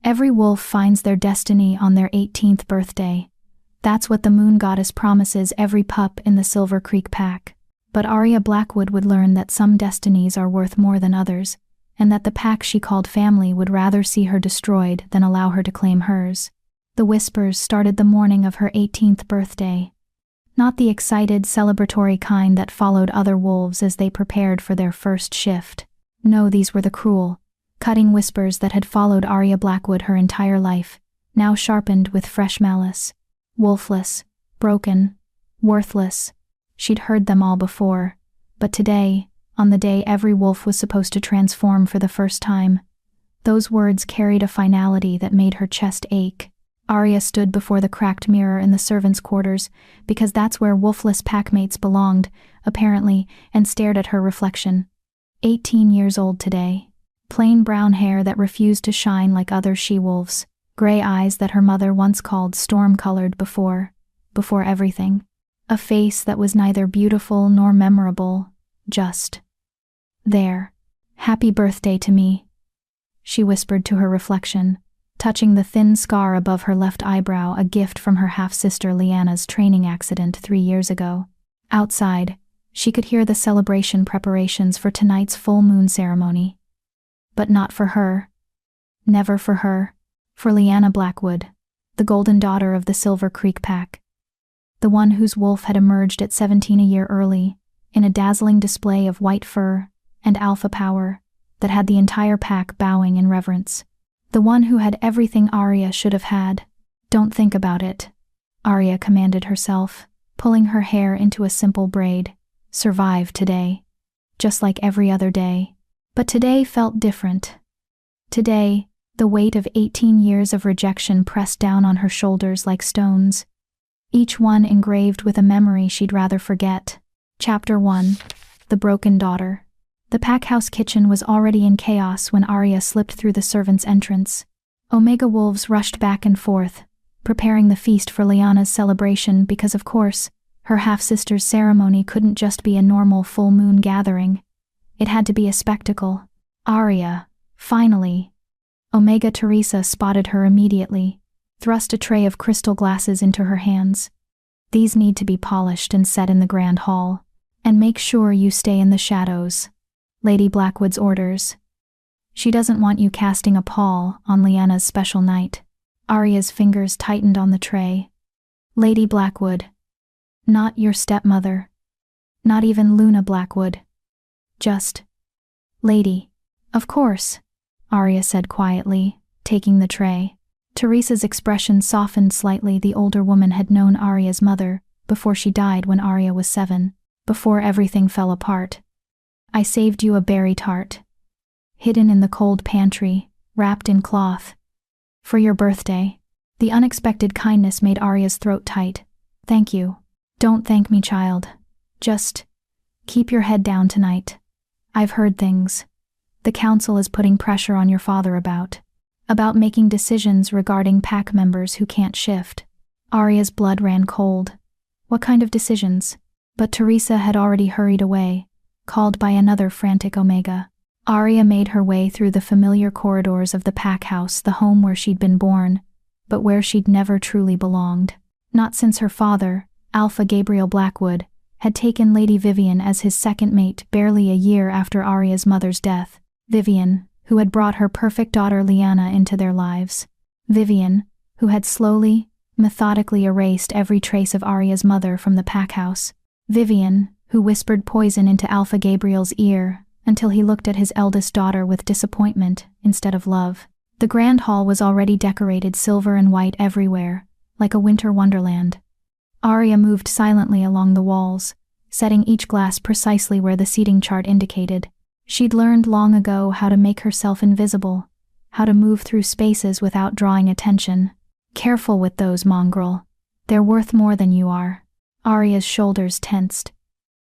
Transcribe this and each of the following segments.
Every wolf finds their destiny on their 18th birthday. That's what the moon goddess promises every pup in the Silver Creek pack. But Arya Blackwood would learn that some destinies are worth more than others, and that the pack she called family would rather see her destroyed than allow her to claim hers. The whispers started the morning of her 18th birthday. Not the excited, celebratory kind that followed other wolves as they prepared for their first shift. No, these were the cruel, cutting whispers that had followed Arya Blackwood her entire life, now sharpened with fresh malice. Wolfless, broken, worthless. She'd heard them all before, but today, on the day every wolf was supposed to transform for the first time, those words carried a finality that made her chest ache. Arya stood before the cracked mirror in the servants' quarters, because that's where wolfless packmates belonged, apparently, and stared at her reflection. 18 years old today. Plain brown hair that refused to shine like other she-wolves. Gray eyes that her mother once called storm-colored before everything. A face that was neither beautiful nor memorable, just there. Happy birthday to me, she whispered to her reflection, touching the thin scar above her left eyebrow, a gift from her half-sister Lyanna's training accident 3 years ago. Outside, she could hear the celebration preparations for tonight's full moon ceremony. But not for her. Never for her. For Lyanna Blackwood, the golden daughter of the Silver Creek pack. The one whose wolf had emerged at 17 a year early, in a dazzling display of white fur and alpha power that had the entire pack bowing in reverence. The one who had everything Arya should have had. Don't think about it, Arya commanded herself, pulling her hair into a simple braid. Survive today. Just like every other day. But today felt different. Today, the weight of 18 years of rejection pressed down on her shoulders like stones, each one engraved with a memory she'd rather forget. Chapter 1. The Broken Daughter. The packhouse kitchen was already in chaos when Arya slipped through the servants' entrance. Omega wolves rushed back and forth, preparing the feast for Lyanna's celebration because, of course, her half-sister's ceremony couldn't just be a normal full moon gathering. It had to be a spectacle. Arya, finally. Omega Teresa spotted her immediately, thrust a tray of crystal glasses into her hands. These need to be polished and set in the grand hall. And make sure you stay in the shadows. Lady Blackwood's orders. She doesn't want you casting a pall on Lyanna's special night. Arya's fingers tightened on the tray. Lady Blackwood. Not your stepmother. Not even Luna Blackwood. Just Lady. Of course, Arya said quietly, taking the tray. Teresa's expression softened slightly. The older woman had known Arya's mother before she died when Arya was 7, before everything fell apart. I saved you a berry tart. Hidden in the cold pantry, wrapped in cloth. For your birthday. The unexpected kindness made Arya's throat tight. Thank you. Don't thank me, child. Just keep your head down tonight. I've heard things. The council is putting pressure on your father about making decisions regarding pack members who can't shift. Arya's blood ran cold. What kind of decisions? But Teresa had already hurried away, called by another frantic Omega. Arya made her way through the familiar corridors of the pack house, the home where she'd been born, but where she'd never truly belonged. Not since her father, Alpha Gabriel Blackwood, had taken Lady Vivian as his second mate barely a year after Arya's mother's death. Vivian, who had brought her perfect daughter Lyanna into their lives. Vivian, who had slowly, methodically erased every trace of Arya's mother from the pack house. Vivian, who whispered poison into Alpha Gabriel's ear until he looked at his eldest daughter with disappointment instead of love. The grand hall was already decorated silver and white everywhere, like a winter wonderland. Arya moved silently along the walls, setting each glass precisely where the seating chart indicated. She'd learned long ago how to make herself invisible, how to move through spaces without drawing attention. Careful with those, mongrel. They're worth more than you are. Arya's shoulders tensed.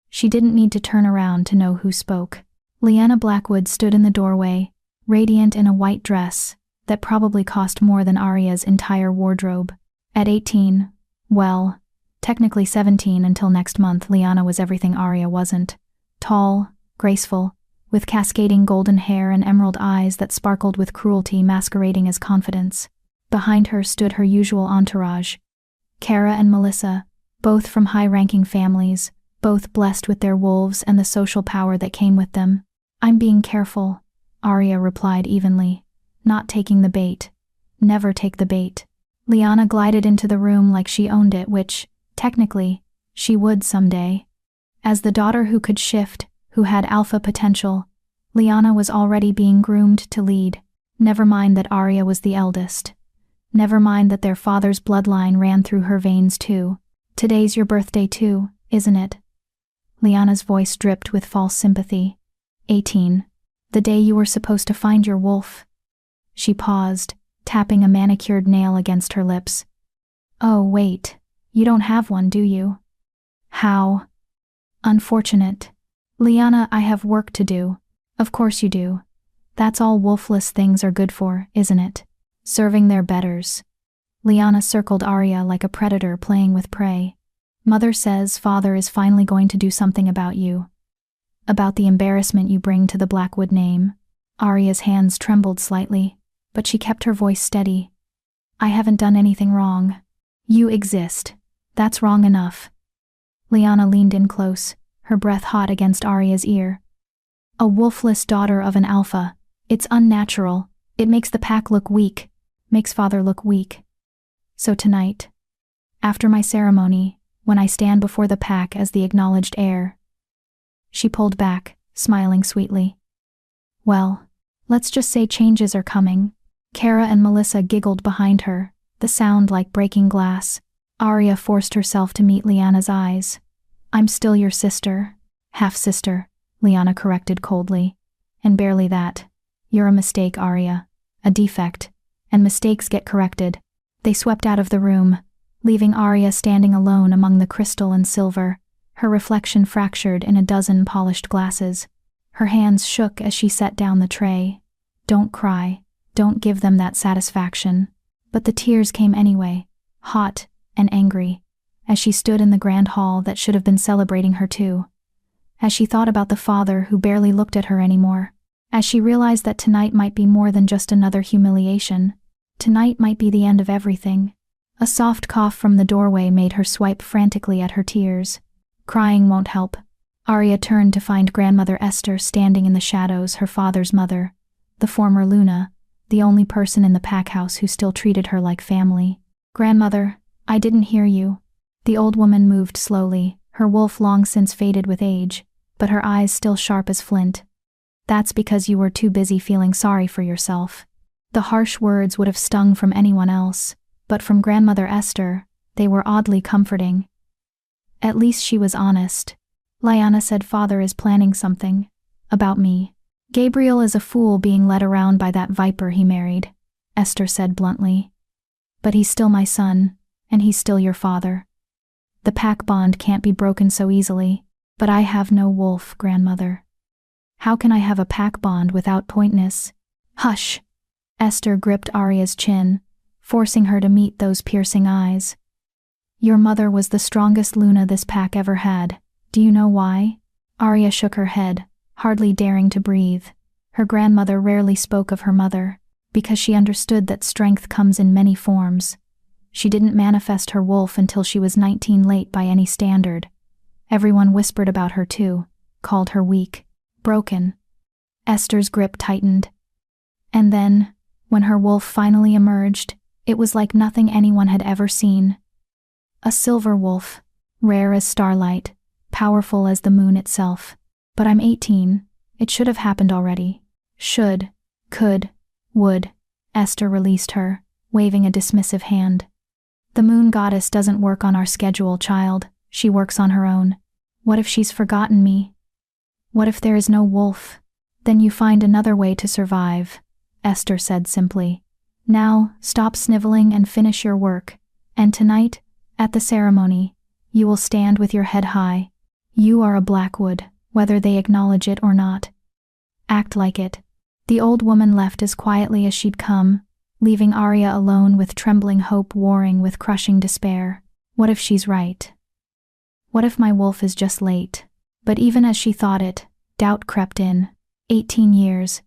She didn't need to turn around to know who spoke. Lyanna Blackwood stood in the doorway, radiant in a white dress that probably cost more than Arya's entire wardrobe. At 18, well, technically 17 until next month, Lyanna was everything Arya wasn't. Tall, graceful, with cascading golden hair and emerald eyes that sparkled with cruelty masquerading as confidence. Behind her stood her usual entourage, Kara and Melissa, both from high-ranking families, both blessed with their wolves and the social power that came with them. "I'm being careful," Arya replied evenly, "not taking the bait. Never take the bait." Lyanna glided into the room like she owned it, which, technically, she would someday. As the daughter who could shift, who had alpha potential, Lyanna was already being groomed to lead. Never mind that Arya was the eldest. Never mind that their father's bloodline ran through her veins too. "Today's your birthday too, isn't it?" Lyanna's voice dripped with false sympathy. 18. The day you were supposed to find your wolf. She paused, tapping a manicured nail against her lips. "Oh, wait. You don't have one, do you?" "How unfortunate. Lyanna, I have work to do." "Of course you do. That's all wolfless things are good for, isn't it? Serving their betters." Lyanna circled Arya like a predator playing with prey. "Mother says father is finally going to do something about you. About the embarrassment you bring to the Blackwood name." Arya's hands trembled slightly, but she kept her voice steady. "I haven't done anything wrong. You exist. That's wrong enough." Lyanna leaned in close, her breath hot against Arya's ear. "A wolfless daughter of an alpha. It's unnatural. It makes the pack look weak. Makes father look weak. So tonight, after my ceremony, when I stand before the pack as the acknowledged heir." She pulled back, smiling sweetly. "Well, let's just say changes are coming." Kara and Melissa giggled behind her, the sound like breaking glass. Arya forced herself to meet Lyanna's eyes. "I'm still your sister." "Half-sister," Lyanna corrected coldly. "And barely that. You're a mistake, Arya. A defect. And mistakes get corrected." They swept out of the room, leaving Arya standing alone among the crystal and silver, her reflection fractured in a dozen polished glasses. Her hands shook as she set down the tray. Don't cry. Don't give them that satisfaction. But the tears came anyway, hot and angry, as she stood in the grand hall that should have been celebrating her too. As she thought about the father who barely looked at her anymore. As she realized that tonight might be more than just another humiliation. Tonight might be the end of everything. A soft cough from the doorway made her swipe frantically at her tears. Crying won't help. Arya turned to find Grandmother Esther standing in the shadows, her father's mother, the former Luna, the only person in the pack house who still treated her like family. "Grandmother, I didn't hear you." The old woman moved slowly, her wolf long since faded with age, but her eyes still sharp as flint. "That's because you were too busy feeling sorry for yourself." The harsh words would have stung from anyone else, but from Grandmother Esther, they were oddly comforting. At least she was honest. Lyanna said father is planning something. About me. "Gabriel is a fool being led around by that viper he married," Esther said bluntly. "But he's still my son, and he's still your father. The pack bond can't be broken so easily, but I have no wolf, Grandmother. How can I have a pack bond without pointness?" "Hush!" Esther gripped Arya's chin, forcing her to meet those piercing eyes. "Your mother was the strongest Luna this pack ever had. Do you know why?" Arya shook her head, hardly daring to breathe. Her grandmother rarely spoke of her mother, because she understood that strength comes in many forms. She didn't manifest her wolf until she was 19 late by any standard. Everyone whispered about her too, called her weak, broken. Esther's grip tightened. And then, when her wolf finally emerged, it was like nothing anyone had ever seen. A silver wolf, rare as starlight, powerful as the moon itself. "But I'm 18. It should have happened already." "Should, could, would," Esther released her, waving a dismissive hand. "The moon goddess doesn't work on our schedule, child. She works on her own. What if she's forgotten me? What if there is no wolf? Then you find another way to survive," Esther said simply. "Now, stop sniveling and finish your work. And tonight, at the ceremony, you will stand with your head high. You are a Blackwood, whether they acknowledge it or not. Act like it." The old woman left as quietly as she'd come, leaving Arya alone with trembling hope warring with crushing despair. What if she's right? What if my wolf is just late? But even as she thought it, doubt crept in. 18 years.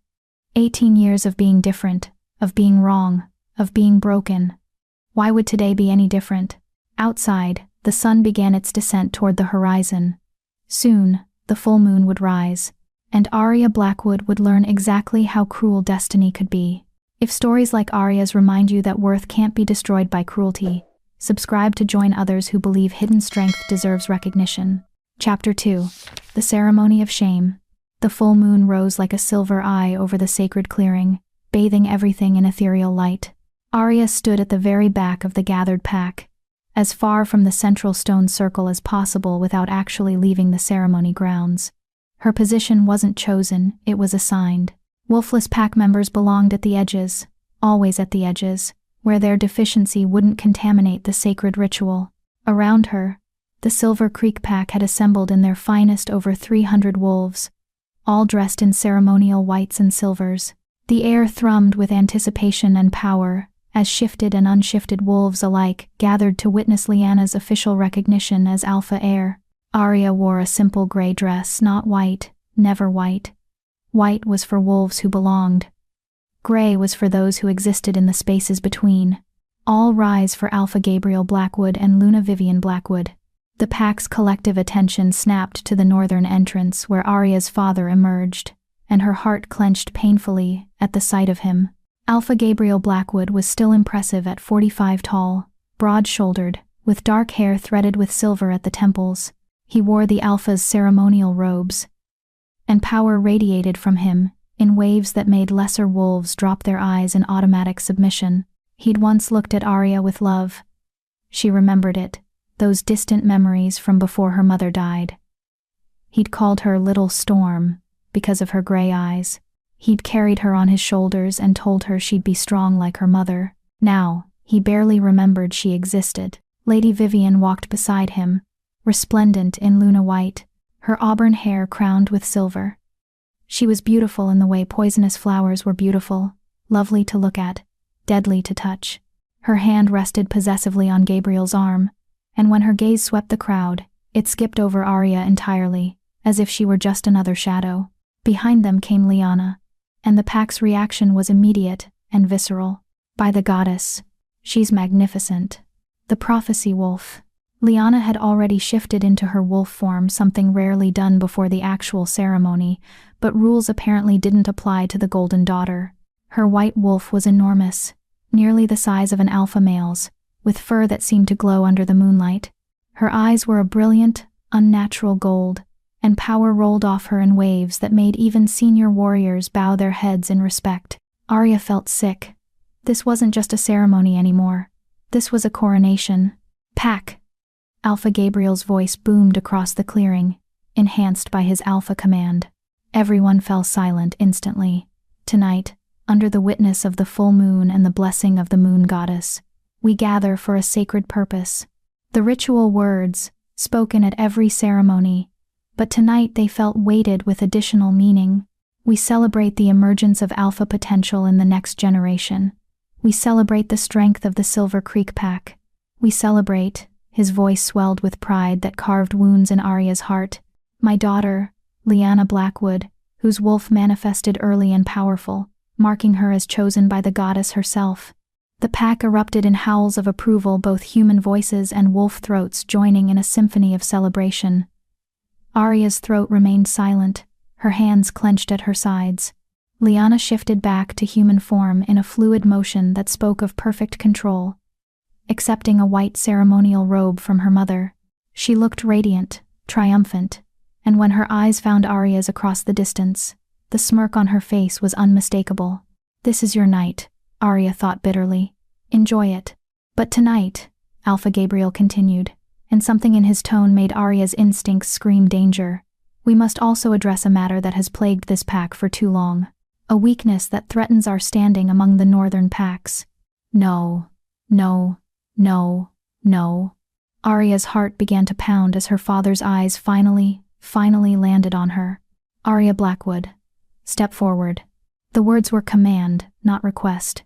18 years of being different, of being wrong, of being broken. Why would today be any different? Outside, the sun began its descent toward the horizon. Soon, the full moon would rise, and Arya Blackwood would learn exactly how cruel destiny could be. If stories like Arya's remind you that worth can't be destroyed by cruelty, subscribe to join others who believe hidden strength deserves recognition. Chapter 2. The Ceremony of Shame. The full moon rose like a silver eye over the sacred clearing, bathing everything in ethereal light. Arya stood at the very back of the gathered pack, as far from the central stone circle as possible without actually leaving the ceremony grounds. Her position wasn't chosen, it was assigned. Wolfless pack members belonged at the edges, always at the edges, where their deficiency wouldn't contaminate the sacred ritual. Around her, the Silver Creek pack had assembled in their finest over 300 wolves, all dressed in ceremonial whites and silvers. The air thrummed with anticipation and power, as shifted and unshifted wolves alike gathered to witness Lyanna's official recognition as alpha heir. Arya wore a simple gray dress, not white, never white. White was for wolves who belonged. Gray was for those who existed in the spaces between. All rise for Alpha Gabriel Blackwood and Luna Vivian Blackwood. The pack's collective attention snapped to the northern entrance where Arya's father emerged, and her heart clenched painfully at the sight of him. Alpha Gabriel Blackwood was still impressive at 45 tall, broad-shouldered, with dark hair threaded with silver at the temples. He wore the Alpha's ceremonial robes, and power radiated from him in waves that made lesser wolves drop their eyes in automatic submission. He'd once looked at Arya with love. She remembered it, those distant memories from before her mother died. He'd called her Little Storm because of her gray eyes. He'd carried her on his shoulders and told her she'd be strong like her mother. Now, he barely remembered she existed. Lady Vivian walked beside him, resplendent in Luna white, her auburn hair crowned with silver. She was beautiful in the way poisonous flowers were beautiful, lovely to look at, deadly to touch. Her hand rested possessively on Gabriel's arm, and when her gaze swept the crowd, it skipped over Arya entirely, as if she were just another shadow. Behind them came Lyanna, and the pack's reaction was immediate and visceral. By the goddess, she's magnificent. The prophecy wolf. Lyanna had already shifted into her wolf form, something rarely done before the actual ceremony, but rules apparently didn't apply to the Golden Daughter. Her white wolf was enormous, nearly the size of an alpha male's, with fur that seemed to glow under the moonlight. Her eyes were a brilliant, unnatural gold, and power rolled off her in waves that made even senior warriors bow their heads in respect. Arya felt sick. This wasn't just a ceremony anymore. This was a coronation. Pack! Alpha Gabriel's voice boomed across the clearing, enhanced by his alpha command. Everyone fell silent instantly. Tonight, under the witness of the full moon and the blessing of the moon goddess, we gather for a sacred purpose. The ritual words, spoken at every ceremony, but tonight they felt weighted with additional meaning. We celebrate the emergence of alpha potential in the next generation. We celebrate the strength of the Silver Creek pack. We celebrate, his voice swelled with pride that carved wounds in Arya's heart, my daughter, Lyanna Blackwood, whose wolf manifested early and powerful, marking her as chosen by the goddess herself. The pack erupted in howls of approval, both human voices and wolf throats joining in a symphony of celebration. Arya's throat remained silent, her hands clenched at her sides. Lyanna shifted back to human form in a fluid motion that spoke of perfect control. Accepting a white ceremonial robe from her mother, she looked radiant, triumphant, and when her eyes found Arya's across the distance, the smirk on her face was unmistakable. This is your night, Arya thought bitterly. Enjoy it. But tonight, Alpha Gabriel continued, and something in his tone made Arya's instincts scream danger. We must also address a matter that has plagued this pack for too long. A weakness that threatens our standing among the northern packs. No, no, no, no. Arya's heart began to pound as her father's eyes finally landed on her. Arya Blackwood, step forward. The words were command, not request.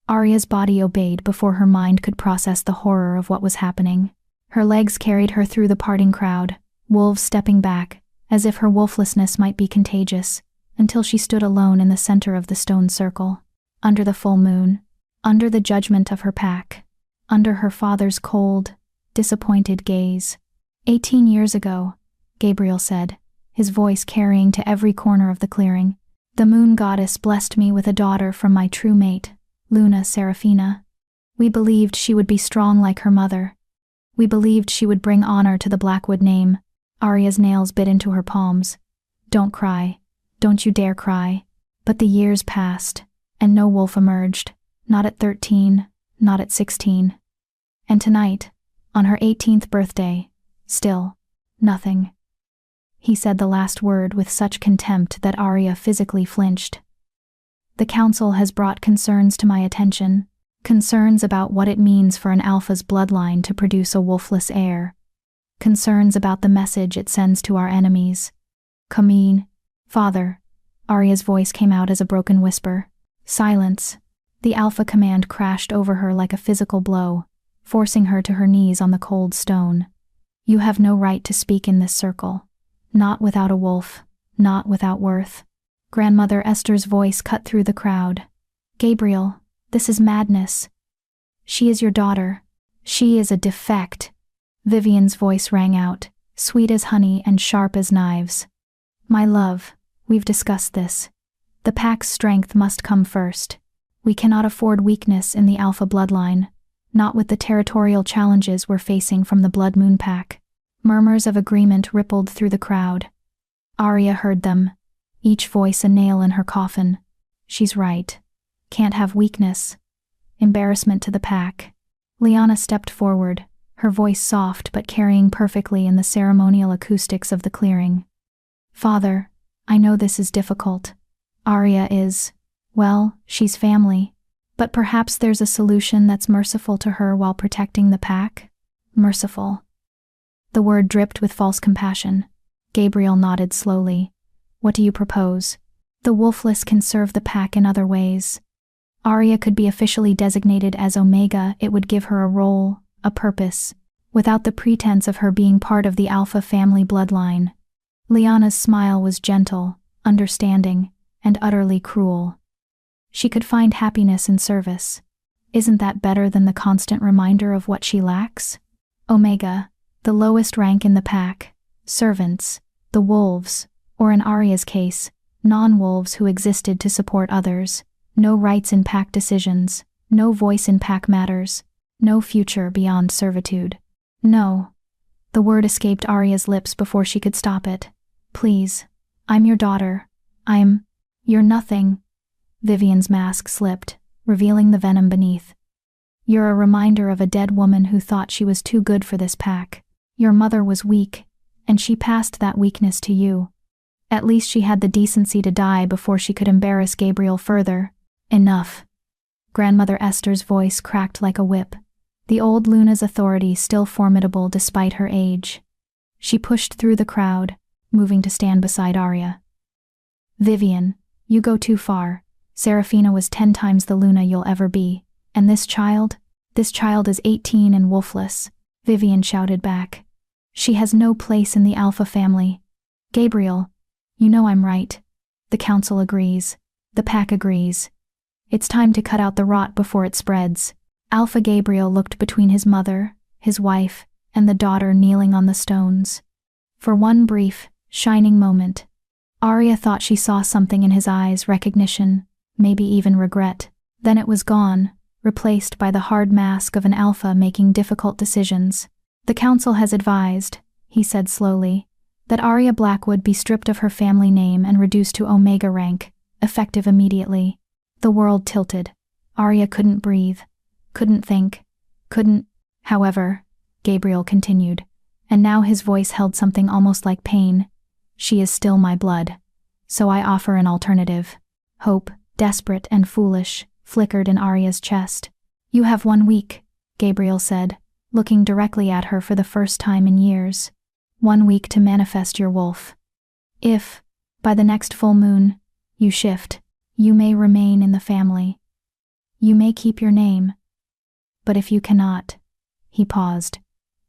Arya's body obeyed before her mind could process the horror of what was happening. Her legs carried her through the parting crowd, wolves stepping back, as if her wolflessness might be contagious, until she stood alone in the center of the stone circle, under the full moon, under the judgment of her pack, under her father's cold, disappointed gaze. 18 years ago, Gabriel said, his voice carrying to every corner of the clearing, the moon goddess blessed me with a daughter from my true mate, Luna Serafina. We believed she would be strong like her mother. We believed she would bring honor to the Blackwood name. Arya's nails bit into her palms. Don't cry. Don't you dare cry. But the years passed, and no wolf emerged. Not at 13, not at 16. And tonight, on her 18th birthday, still, nothing. He said the last word with such contempt that Arya physically flinched. The council has brought concerns to my attention, concerns about what it means for an alpha's bloodline to produce a wolfless heir, concerns about the message it sends to our enemies. Kameen, father, Arya's voice came out as a broken whisper. Silence. The alpha command crashed over her like a physical blow, forcing her to her knees on the cold stone. You have no right to speak in this circle. Not without a wolf, not without worth. Grandmother Esther's voice cut through the crowd. Gabriel, this is madness. She is your daughter. She is a defect. Vivian's voice rang out, sweet as honey and sharp as knives. My love, we've discussed this. The pack's strength must come first. We cannot afford weakness in the alpha bloodline, not with the territorial challenges we're facing from the Blood Moon pack. Murmurs of agreement rippled through the crowd. Arya heard them, each voice a nail in her coffin. She's right. Can't have weakness. Embarrassment to the pack. Lyanna stepped forward, her voice soft but carrying perfectly in the ceremonial acoustics of the clearing. Father, I know this is difficult. Arya is, well, she's family. But perhaps there's a solution that's merciful to her while protecting the pack? Merciful. The word dripped with false compassion. Gabriel nodded slowly. What do you propose? The Wolfless can serve the pack in other ways. Arya could be officially designated as Omega. It would give her a role, a purpose, without the pretense of her being part of the Alpha family bloodline. Lyanna's smile was gentle, understanding, and utterly cruel. She could find happiness in service. Isn't that better than the constant reminder of what she lacks? Omega, the lowest rank in the pack, servants, the wolves, or in Arya's case, non-wolves who existed to support others, no rights in pack decisions, no voice in pack matters, no future beyond servitude. No. The word escaped Arya's lips before she could stop it. Please, I'm your daughter. You're nothing. Vivian's mask slipped, revealing the venom beneath. You're a reminder of a dead woman who thought she was too good for this pack. Your mother was weak, and she passed that weakness to you. At least she had the decency to die before she could embarrass Gabriel further. Enough. Grandmother Esther's voice cracked like a whip, the old Luna's authority still formidable despite her age. She pushed through the crowd, moving to stand beside Arya. Vivian, you go too far. Serafina was 10 times the Luna you'll ever be, and this child is 18 and wolfless, Vivian shouted back. She has no place in the Alpha family. Gabriel, you know I'm right. The council agrees. The pack agrees. It's time to cut out the rot before it spreads. Alpha Gabriel looked between his mother, his wife, and the daughter kneeling on the stones. For one brief, shining moment, Arya thought she saw something in his eyes, recognition, maybe even regret. Then it was gone, replaced by the hard mask of an alpha making difficult decisions. The council has advised, he said slowly, that Arya Blackwood be stripped of her family name and reduced to Omega rank, effective immediately. The world tilted. Arya couldn't breathe, couldn't think, However, Gabriel continued, and now his voice held something almost like pain. She is still my blood. So I offer an alternative. Hope, desperate and foolish, flickered in Arya's chest. You have 1 week, Gabriel said, looking directly at her for the first time in years. 1 week to manifest your wolf. If, by the next full moon, you shift, you may remain in the family. You may keep your name. But if you cannot, he paused,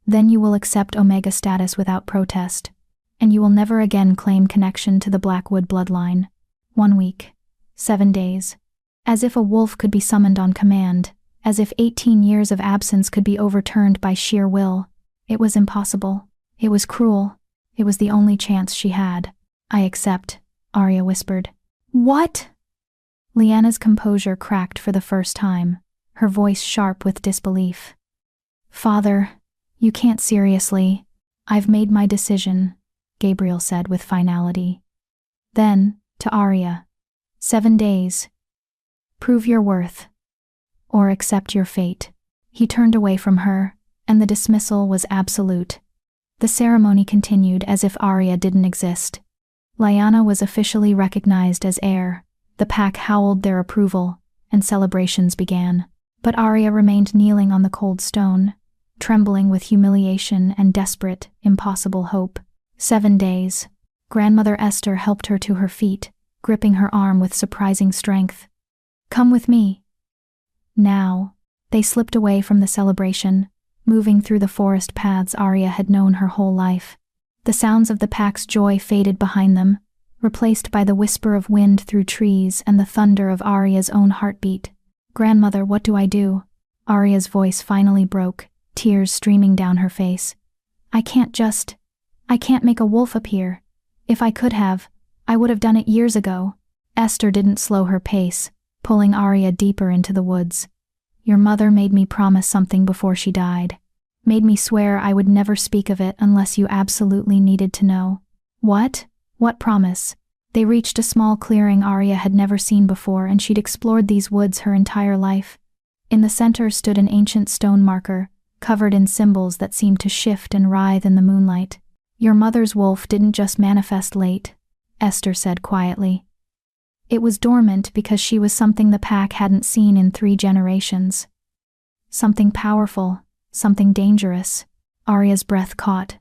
then you will accept Omega status without protest, and you will never again claim connection to the Blackwood bloodline. 1 week. 7 days. As if a wolf could be summoned on command, as if 18 years of absence could be overturned by sheer will. It was impossible. It was cruel. It was the only chance she had. I accept, Arya whispered. What? Lyanna's composure cracked for the first time, her voice sharp with disbelief. Father, you can't seriously. I've made my decision, Gabriel said with finality. Then, to Arya, 7 days. Prove your worth. Or accept your fate. He turned away from her, and the dismissal was absolute. The ceremony continued as if Arya didn't exist. Lyanna was officially recognized as heir, the pack howled their approval, and celebrations began. But Arya remained kneeling on the cold stone, trembling with humiliation and desperate, impossible hope. 7 days. Grandmother Esther helped her to her feet, gripping her arm with surprising strength. Come with me. Now. They slipped away from the celebration, moving through the forest paths Arya had known her whole life. The sounds of the pack's joy faded behind them, replaced by the whisper of wind through trees and the thunder of Arya's own heartbeat. Grandmother, what do I do? Arya's voice finally broke, tears streaming down her face. I can't make a wolf appear. If I could have, I would have done it years ago. Esther didn't slow her pace, pulling Arya deeper into the woods. Your mother made me promise something before she died. Made me swear I would never speak of it unless you absolutely needed to know. What? What promise? They reached a small clearing Arya had never seen before, and she'd explored these woods her entire life. In the center stood an ancient stone marker, covered in symbols that seemed to shift and writhe in the moonlight. Your mother's wolf didn't just manifest late, Esther said quietly. It was dormant because she was something the pack hadn't seen in 3 generations. Something powerful, something dangerous. Arya's breath caught.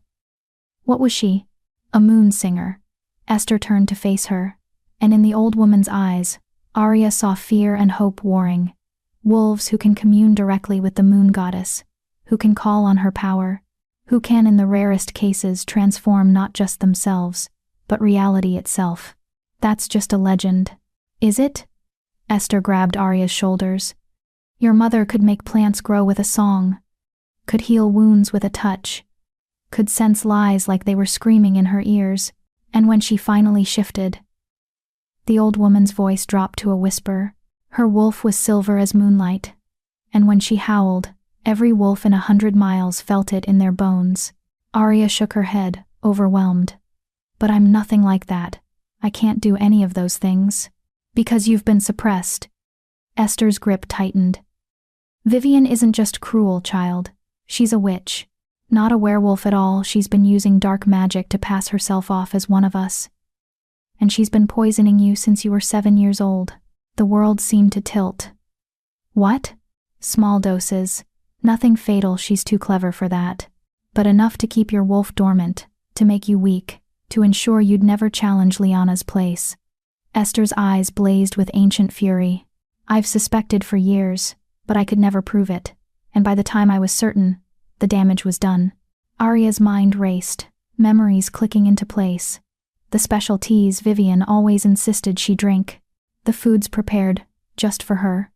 What was she? A moon singer. Esther turned to face her, and in the old woman's eyes, Arya saw fear and hope warring. Wolves who can commune directly with the moon goddess, who can call on her power, who can in the rarest cases transform not just themselves, but reality itself. That's just a legend. Is it? Esther grabbed Arya's shoulders. Your mother could make plants grow with a song, could heal wounds with a touch, could sense lies like they were screaming in her ears, and when she finally shifted, the old woman's voice dropped to a whisper. Her wolf was silver as moonlight, and when she howled, every wolf in 100 miles felt it in their bones. Arya shook her head, overwhelmed. But I'm nothing like that. I can't do any of those things. Because you've been suppressed. Esther's grip tightened. Vivian isn't just cruel, child. She's a witch. Not a werewolf at all. She's been using dark magic to pass herself off as one of us. And she's been poisoning you since you were 7 years old. The world seemed to tilt. What? Small doses. Nothing fatal, she's too clever for that. But enough to keep your wolf dormant, to make you weak, to ensure you'd never challenge Lyanna's place. Esther's eyes blazed with ancient fury. I've suspected for years, but I could never prove it, and by the time I was certain, the damage was done. Arya's mind raced, memories clicking into place. The special teas Vivian always insisted she drink. The foods prepared, just for her.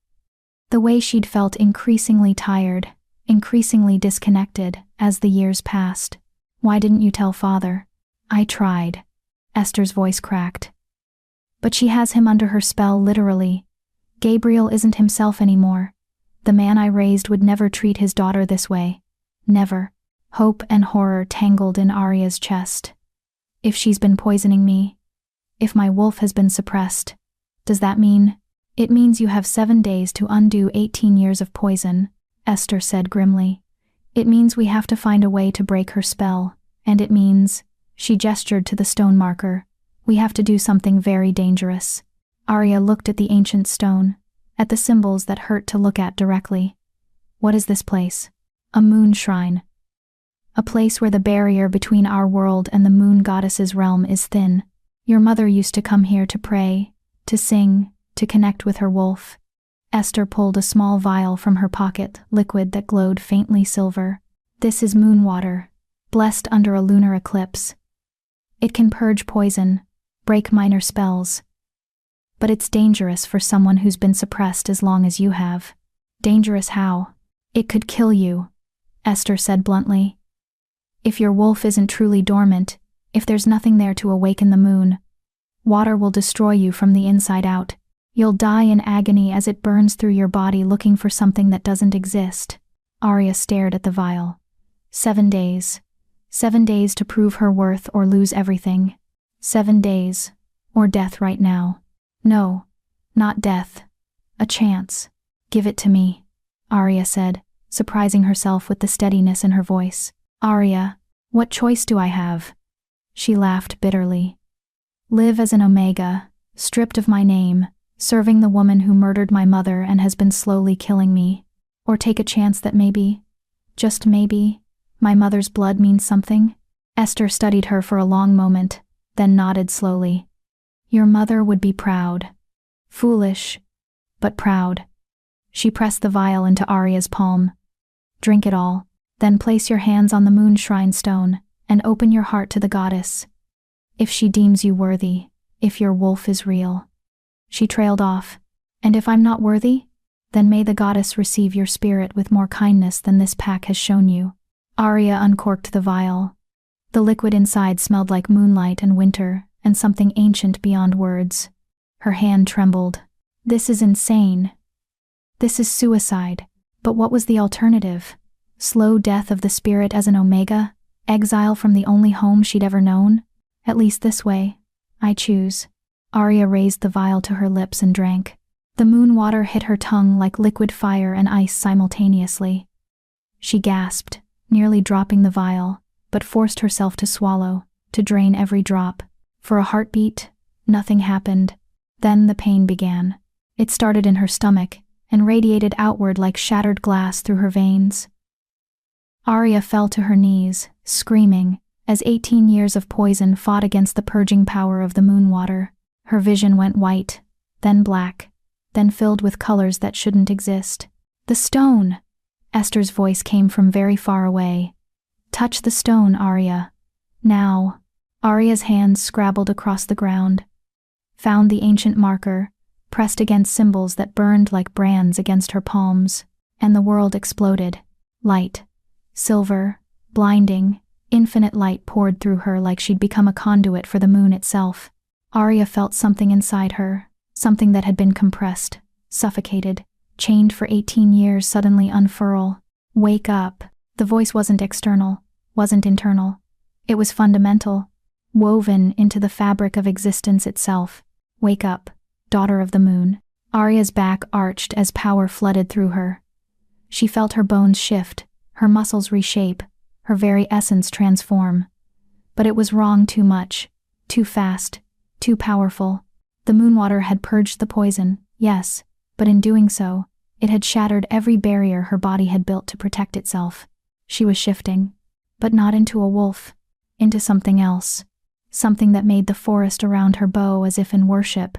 The way she'd felt increasingly tired, increasingly disconnected, as the years passed. Why didn't you tell Father? I tried. Esther's voice cracked. But she has him under her spell, literally. Gabriel isn't himself anymore. The man I raised would never treat his daughter this way. Never. Hope and horror tangled in Arya's chest. If she's been poisoning me, if my wolf has been suppressed, does that mean? It means you have 7 days to undo 18 years of poison, Esther said grimly. It means we have to find a way to break her spell, and it means, she gestured to the stone marker, we have to do something very dangerous. Arya looked at the ancient stone, at the symbols that hurt to look at directly. What is this place? A moon shrine. A place where the barrier between our world and the moon goddess's realm is thin. Your mother used to come here to pray, to sing, to connect with her wolf. Esther pulled a small vial from her pocket, liquid that glowed faintly silver. This is moon water, blessed under a lunar eclipse. It can purge poison, break minor spells. But it's dangerous for someone who's been suppressed as long as you have. Dangerous how? It could kill you, Esther said bluntly. If your wolf isn't truly dormant, if there's nothing there to awaken the moon, water will destroy you from the inside out. You'll die in agony as it burns through your body looking for something that doesn't exist. Arya stared at the vial. 7 days. 7 days to prove her worth or lose everything. 7 days. Or death right now. No, not death. A chance. Give it to me, Arya said, surprising herself with the steadiness in her voice. Arya, what choice do I have? She laughed bitterly. Live as an Omega, stripped of my name, serving the woman who murdered my mother and has been slowly killing me. Or take a chance that maybe, just maybe, my mother's blood means something? Esther studied her for a long moment, then nodded slowly. Your mother would be proud. Foolish, but proud. She pressed the vial into Arya's palm. Drink it all, then place your hands on the moon shrine stone, and open your heart to the goddess. If she deems you worthy, if your wolf is real. She trailed off. And if I'm not worthy? Then may the goddess receive your spirit with more kindness than this pack has shown you. Arya uncorked the vial. The liquid inside smelled like moonlight and winter, and something ancient beyond words. Her hand trembled. This is insane. This is suicide. But what was the alternative? Slow death of the spirit as an Omega? Exile from the only home she'd ever known? At least this way. I choose. Arya raised the vial to her lips and drank. The moon water hit her tongue like liquid fire and ice simultaneously. She gasped, nearly dropping the vial, but forced herself to swallow, to drain every drop. For a heartbeat, nothing happened. Then the pain began. It started in her stomach, and radiated outward like shattered glass through her veins. Arya fell to her knees, screaming, as 18 years of poison fought against the purging power of the moon water. Her vision went white, then black, then filled with colors that shouldn't exist. The stone! Esther's voice came from very far away. Touch the stone, Arya. Now. Arya's hands scrabbled across the ground. Found the ancient marker, pressed against symbols that burned like brands against her palms, and the world exploded. Light. Silver. Blinding. Infinite light poured through her like she'd become a conduit for the moon itself. Arya felt something inside her, something that had been compressed, suffocated, chained for 18 years suddenly unfurl. Wake up. The voice wasn't external, wasn't internal. It was fundamental, woven into the fabric of existence itself. Wake up, daughter of the moon. Arya's back arched as power flooded through her. She felt her bones shift, her muscles reshape, her very essence transform. But it was wrong too much, too fast, too powerful. The moonwater had purged the poison, yes, but in doing so, it had shattered every barrier her body had built to protect itself. She was shifting, but not into a wolf, into something else. Something that made the forest around her bow as if in worship.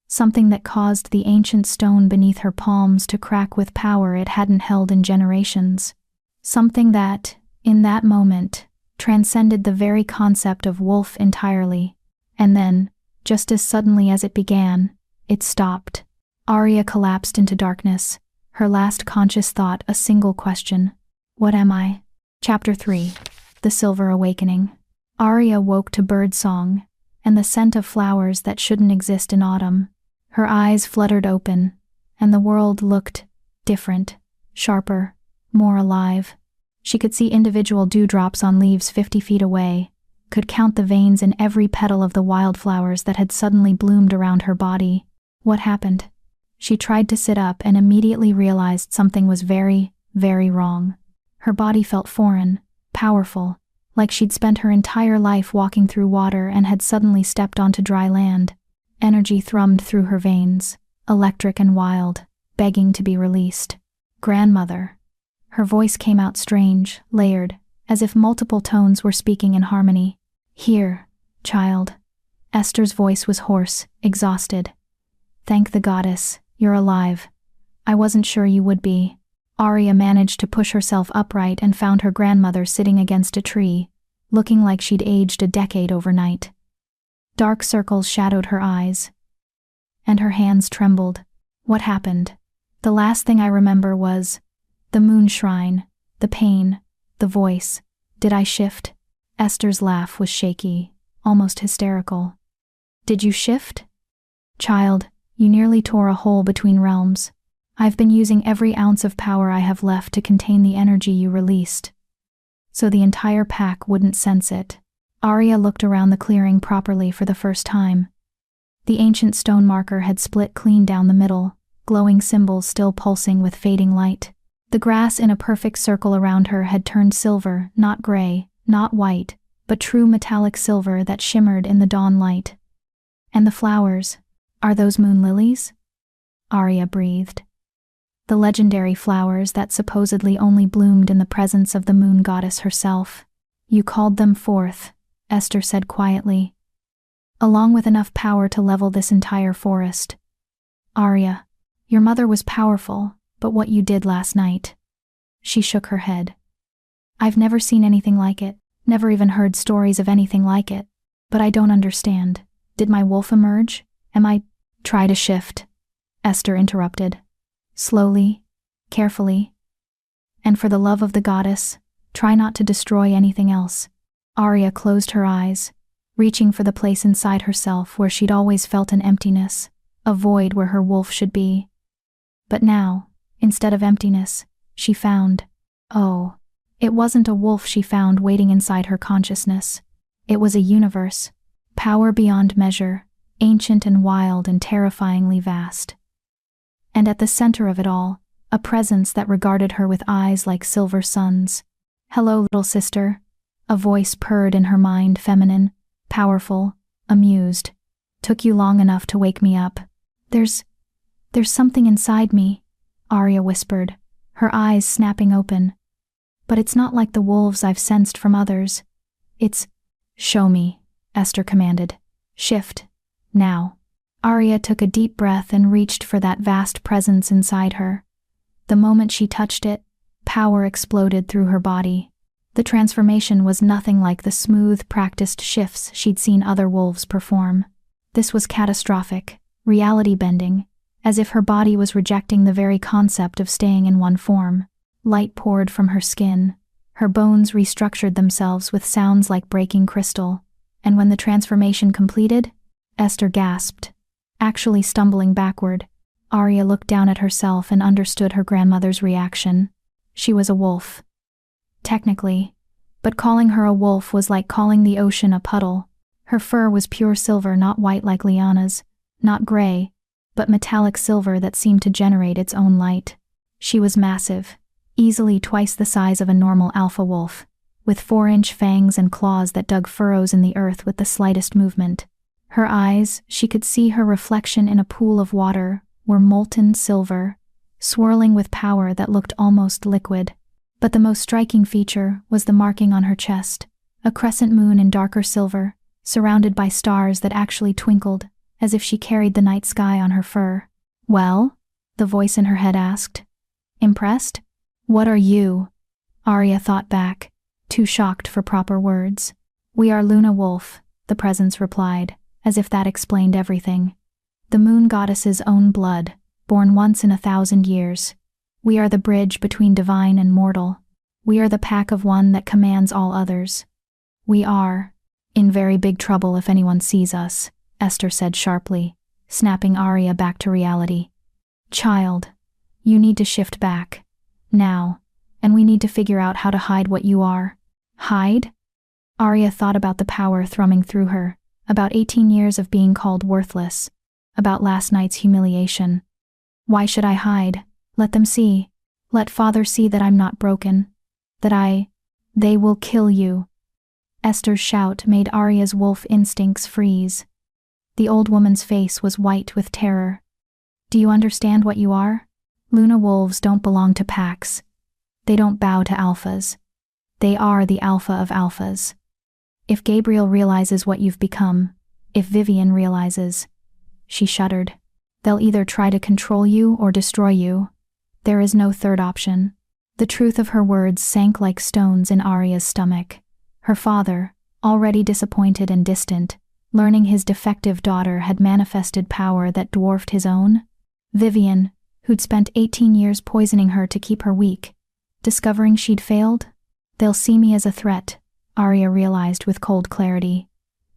Something that caused the ancient stone beneath her palms to crack with power it hadn't held in generations. Something that, in that moment, transcended the very concept of wolf entirely. And then, just as suddenly as it began, it stopped. Arya collapsed into darkness, her last conscious thought a single question. What am I? Chapter 3. The Silver Awakening. Arya woke to birdsong, and the scent of flowers that shouldn't exist in autumn. Her eyes fluttered open, and the world looked different, sharper, more alive. She could see individual dewdrops on leaves 50 feet away, could count the veins in every petal of the wildflowers that had suddenly bloomed around her body. What happened? She tried to sit up and immediately realized something was very, very wrong. Her body felt foreign, powerful, like she'd spent her entire life walking through water and had suddenly stepped onto dry land. Energy thrummed through her veins, electric and wild, begging to be released. Grandmother. Her voice came out strange, layered, as if multiple tones were speaking in harmony. Here, child. Esther's voice was hoarse, exhausted. Thank the goddess, you're alive. I wasn't sure you would be. Arya managed to push herself upright and found her grandmother sitting against a tree, looking like she'd aged a decade overnight. Dark circles shadowed her eyes. and her hands trembled. What happened? The last thing I remember was the moon shrine, the pain, the voice. Did I shift? Esther's laugh was shaky, almost hysterical. Did you shift? Child, you nearly tore a hole between realms. I've been using every ounce of power I have left to contain the energy you released, so the entire pack wouldn't sense it. Arya looked around the clearing properly for the first time. The ancient stone marker had split clean down the middle, glowing symbols still pulsing with fading light. The grass in a perfect circle around her had turned silver, not gray, not white, but true metallic silver that shimmered in the dawn light. And the flowers, are those moon lilies? Arya breathed. The legendary flowers that supposedly only bloomed in the presence of the moon goddess herself. You called them forth, Esther said quietly, along with enough power to level this entire forest. Arya, your mother was powerful, but what you did last night. She shook her head. I've never seen anything like it, never even heard stories of anything like it. But I don't understand. Did my wolf emerge? Am I— Try to shift, Esther interrupted. Slowly, carefully. And for the love of the goddess, try not to destroy anything else. Arya closed her eyes, reaching for the place inside herself where she'd always felt an emptiness, a void where her wolf should be. But now, instead of emptiness, she found— oh, it wasn't a wolf she found waiting inside her consciousness. It was a universe, power beyond measure, ancient and wild and terrifyingly vast. And at the center of it all, a presence that regarded her with eyes like silver suns. Hello, little sister. A voice purred in her mind, feminine, powerful, amused. Took you long enough to wake me up. There's something inside me, Arya whispered, her eyes snapping open. But it's not like the wolves I've sensed from others. It's— Show me, Esther commanded. Shift. Now. Arya took a deep breath and reached for that vast presence inside her. The moment she touched it, power exploded through her body. The transformation was nothing like the smooth, practiced shifts she'd seen other wolves perform. This was catastrophic, reality-bending, as if her body was rejecting the very concept of staying in one form. Light poured from her skin. Her bones restructured themselves with sounds like breaking crystal. And when the transformation completed, Esther gasped. Actually stumbling backward, Arya looked down at herself and understood her grandmother's reaction. She was a wolf. Technically, but calling her a wolf was like calling the ocean a puddle. Her fur was pure silver, not white like Lyanna's, not gray, but metallic silver that seemed to generate its own light. She was massive, easily twice the size of a normal alpha wolf, with 4-inch fangs and claws that dug furrows in the earth with the slightest movement. Her eyes, she could see her reflection in a pool of water, were molten silver, swirling with power that looked almost liquid. But the most striking feature was the marking on her chest, a crescent moon in darker silver, surrounded by stars that actually twinkled, as if she carried the night sky on her fur. Well? The voice in her head asked. Impressed? What are you? Arya thought back, too shocked for proper words. We are Luna Wolf, the presence replied, as if that explained everything. The moon goddess's own blood, born once in 1,000 years. We are the bridge between divine and mortal. We are the pack of one that commands all others. We are in very big trouble if anyone sees us, Esther said sharply, snapping Arya back to reality. Child, you need to shift back. Now. And we need to figure out how to hide what you are. Hide? Arya thought about the power thrumming through her, about 18 years of being called worthless, about last night's humiliation. Why should I hide? Let them see. Let Father see that I'm not broken. That they will kill you. Esther's shout made Arya's wolf instincts freeze. The old woman's face was white with terror. Do you understand what you are? Luna wolves don't belong to packs. They don't bow to alphas. They are the alpha of alphas. If Gabriel realizes what you've become, if Vivian realizes— She shuddered. They'll either try to control you or destroy you. There is no third option. The truth of her words sank like stones in Arya's stomach. Her father, already disappointed and distant, learning his defective daughter had manifested power that dwarfed his own? Vivian, who'd spent 18 years poisoning her to keep her weak, discovering she'd failed? They'll see me as a threat, Arya realized with cold clarity.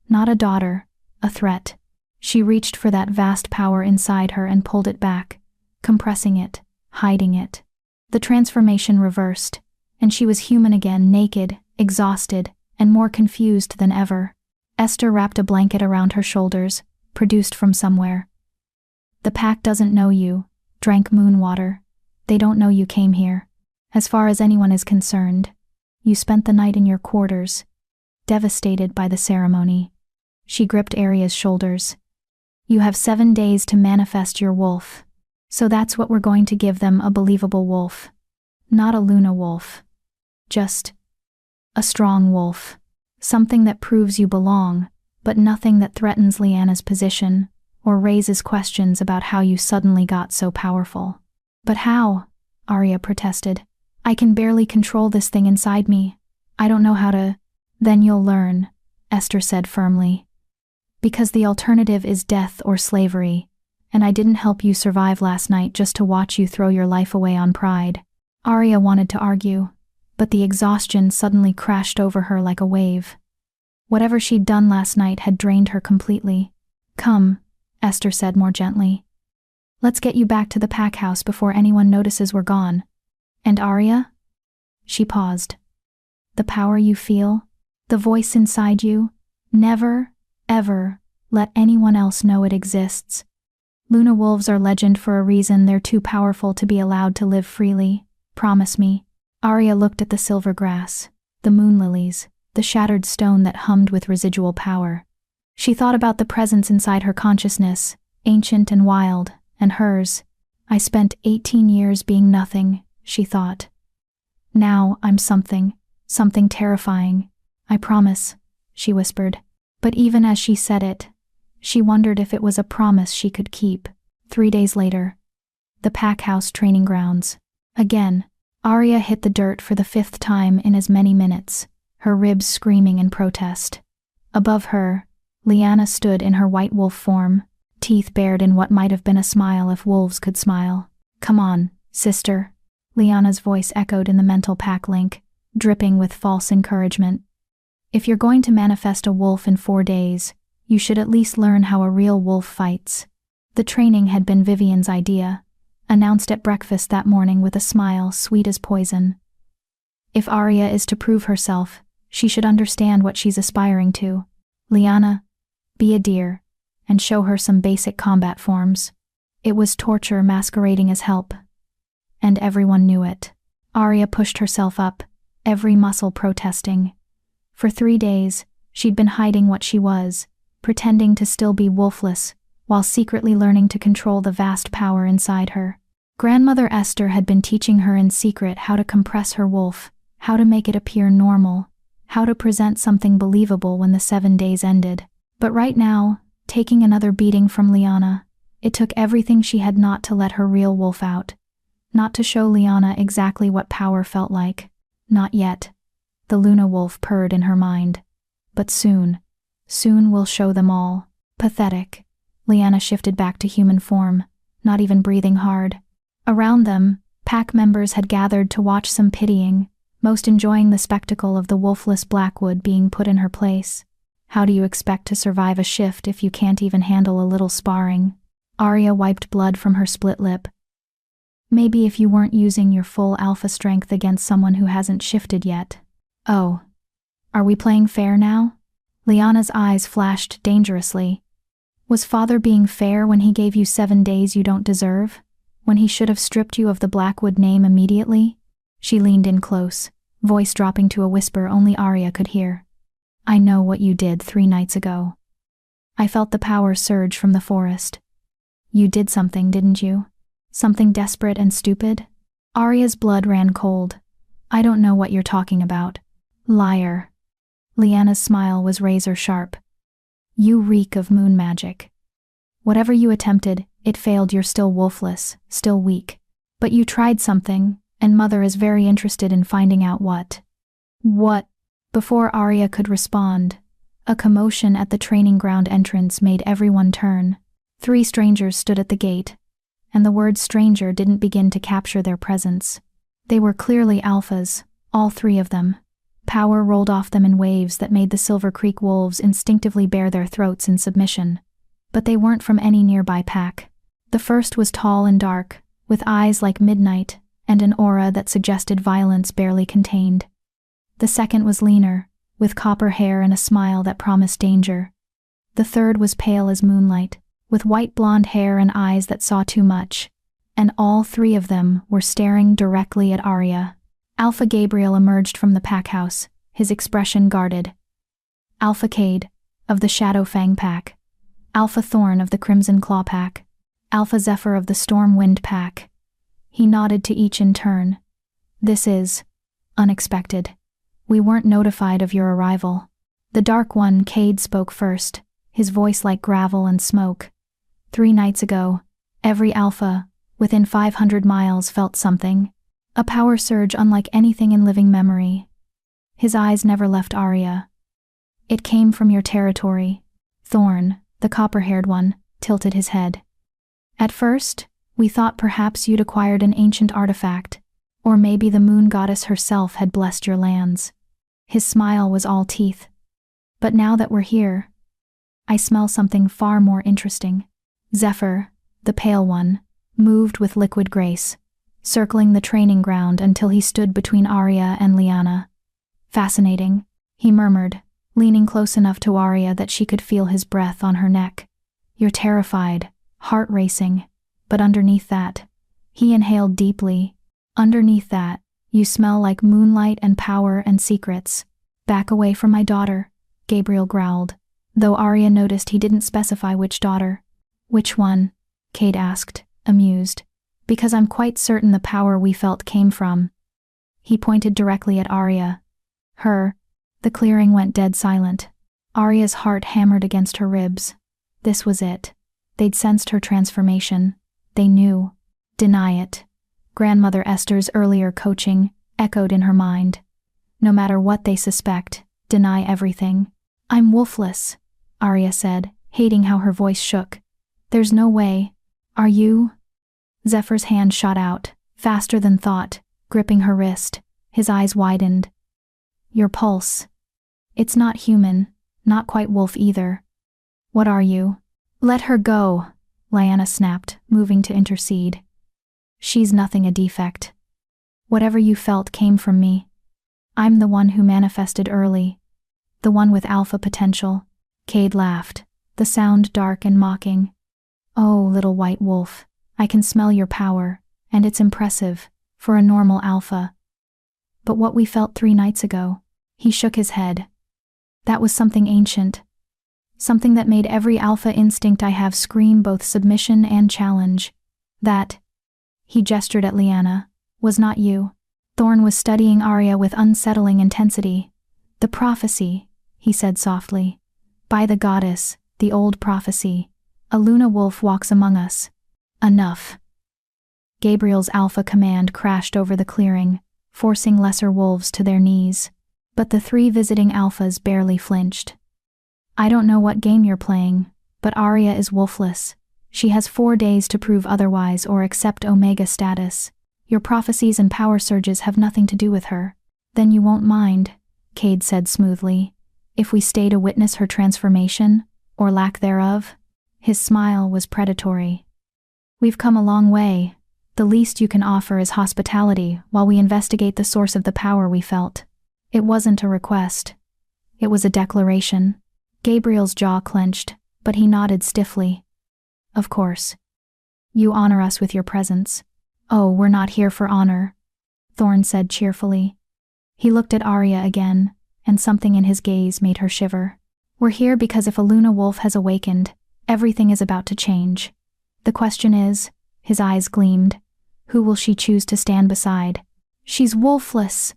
Not a daughter, a threat. She reached for that vast power inside her and pulled it back, compressing it, hiding it. The transformation reversed, and she was human again, naked, exhausted, and more confused than ever. Esther wrapped a blanket around her shoulders, produced from somewhere. The pack doesn't know you, drank moon water. They don't know you came here. As far as anyone is concerned, you spent the night in your quarters, devastated by the ceremony. She gripped Arya's shoulders. You have 7 days to manifest your wolf. So that's what we're going to give them, a believable wolf. Not a Luna wolf. Just a strong wolf. Something that proves you belong, but nothing that threatens Lyanna's position or raises questions about how you suddenly got so powerful. But how? Arya protested. I can barely control this thing inside me. I don't know how to. Then you'll learn, Esther said firmly. Because the alternative is death or slavery, and I didn't help you survive last night just to watch you throw your life away on pride. Arya wanted to argue, but the exhaustion suddenly crashed over her like a wave. Whatever she'd done last night had drained her completely. Come, Esther said more gently. Let's get you back to the pack house before anyone notices we're gone. And Arya? She paused. The power you feel, the voice inside you, never, ever, let anyone else know it exists. Luna wolves are legend for a reason. They're too powerful to be allowed to live freely. Promise me. Arya looked at the silver grass, the moon lilies, the shattered stone that hummed with residual power. She thought about the presence inside her consciousness, ancient and wild, and hers. I spent 18 years being nothing, she thought. Now I'm something terrifying. I promise, she whispered. But even as she said it, she wondered if it was a promise she could keep. 3 days later, the pack house training grounds. Again, Arya hit the dirt for the 5th time in as many minutes, her ribs screaming in protest. Above her, Lyanna stood in her white wolf form, teeth bared in what might have been a smile if wolves could smile. Come on, sister. Lyanna's voice echoed in the mental pack link, dripping with false encouragement. If you're going to manifest a wolf in 4 days, you should at least learn how a real wolf fights. The training had been Vivian's idea, announced at breakfast that morning with a smile sweet as poison. If Arya is to prove herself, she should understand what she's aspiring to. Lyanna, be a deer, and show her some basic combat forms. It was torture masquerading as help. And everyone knew it. Arya pushed herself up, every muscle protesting. For 3 days, she'd been hiding what she was, pretending to still be wolfless, while secretly learning to control the vast power inside her. Grandmother Esther had been teaching her in secret how to compress her wolf, how to make it appear normal, how to present something believable when the 7 days ended. But right now, taking another beating from Lyanna, it took everything she had not to let her real wolf out. Not to show Lyanna exactly what power felt like. Not yet. The Luna wolf purred in her mind. But soon we'll show them all. Pathetic. Lyanna shifted back to human form, not even breathing hard. Around them, pack members had gathered to watch some pitying, most enjoying the spectacle of the wolfless Blackwood being put in her place. How do you expect to survive a shift if you can't even handle a little sparring? Arya wiped blood from her split lip. Maybe if you weren't using your full alpha strength against someone who hasn't shifted yet. Oh. Are we playing fair now? Lyanna's eyes flashed dangerously. Was father being fair when he gave you 7 days you don't deserve? When he should have stripped you of the Blackwood name immediately? She leaned in close, voice dropping to a whisper only Arya could hear. I know what you did 3 nights ago. I felt the power surge from the forest. You did something, didn't you? Something desperate and stupid? Arya's blood ran cold. I don't know what you're talking about. Liar. Lyanna's smile was razor sharp. You reek of moon magic. Whatever you attempted, it failed. You're still wolfless, still weak. But you tried something, and Mother is very interested in finding out what. What? Before Arya could respond, A commotion at the training ground entrance made everyone turn. 3 strangers stood at the gate, and the word stranger didn't begin to capture their presence. They were clearly alphas, all 3 of them. Power rolled off them in waves that made the Silver Creek wolves instinctively bare their throats in submission. But they weren't from any nearby pack. The first was tall and dark, with eyes like midnight, and an aura that suggested violence barely contained. The second was leaner, with copper hair and a smile that promised danger. The third was pale as moonlight, with white blonde hair and eyes that saw too much. And all 3 of them were staring directly at Arya. Alpha Gabriel emerged from the pack house, his expression guarded. Alpha Cade, of the Shadow Fang pack. Alpha Thorn of the Crimson Claw pack. Alpha Zephyr of the Storm Wind pack. He nodded to each in turn. This is unexpected. We weren't notified of your arrival. The Dark One, Cade, spoke first, his voice like gravel and smoke. 3 nights ago, every alpha, within 500 miles, felt something. A power surge unlike anything in living memory. His eyes never left Arya. It came from your territory. Thorn, the copper-haired one, tilted his head. At first, we thought perhaps you'd acquired an ancient artifact, or maybe the moon goddess herself had blessed your lands. His smile was all teeth. But now that we're here, I smell something far more interesting. Zephyr, the pale one, moved with liquid grace, circling the training ground until he stood between Arya and Lyanna. Fascinating, he murmured, leaning close enough to Arya that she could feel his breath on her neck. You're terrified, heart racing, but underneath that, he inhaled deeply. Underneath that, you smell like moonlight and power and secrets. Back away from my daughter, Gabriel growled, though Arya noticed he didn't specify which daughter. Which one? Cade asked, amused. Because I'm quite certain the power we felt came from. He pointed directly at Arya. Her. The clearing went dead silent. Arya's heart hammered against her ribs. This was it. They'd sensed her transformation. They knew. Deny it. Grandmother Esther's earlier coaching echoed in her mind. No matter what they suspect, deny everything. I'm Wolfless, Arya said, hating how her voice shook. There's no way. Are you? Zephyr's hand shot out, faster than thought, gripping her wrist. His eyes widened. Your pulse. It's not human, not quite wolf either. What are you? Let her go, Lyanna snapped, moving to intercede. She's nothing a defect. Whatever you felt came from me. I'm the one who manifested early. The one with alpha potential. Cade laughed, the sound dark and mocking. Oh, little white wolf. I can smell your power, and it's impressive, for a normal alpha. But what we felt 3 nights ago, he shook his head. That was something ancient. Something that made every alpha instinct I have scream both submission and challenge. That, he gestured at Lyanna, was not you. Thorn was studying Arya with unsettling intensity. The prophecy, he said softly. By the goddess, the old prophecy. A Luna wolf walks among us. Enough. Gabriel's alpha command crashed over the clearing, forcing lesser wolves to their knees. But the 3 visiting alphas barely flinched. I don't know what game you're playing, but Arya is wolfless. She has 4 days to prove otherwise or accept Omega status. Your prophecies and power surges have nothing to do with her. Then you won't mind, Cade said smoothly, if we stay to witness her transformation, or lack thereof. His smile was predatory. We've come a long way. The least you can offer is hospitality while we investigate the source of the power we felt. It wasn't a request. It was a declaration. Gabriel's jaw clenched, but he nodded stiffly. Of course. You honor us with your presence. Oh, we're not here for honor, Thorn said cheerfully. He looked at Arya again, and something in his gaze made her shiver. We're here because if a Luna wolf has awakened, everything is about to change. The question is, his eyes gleamed, who will she choose to stand beside? She's wolfless.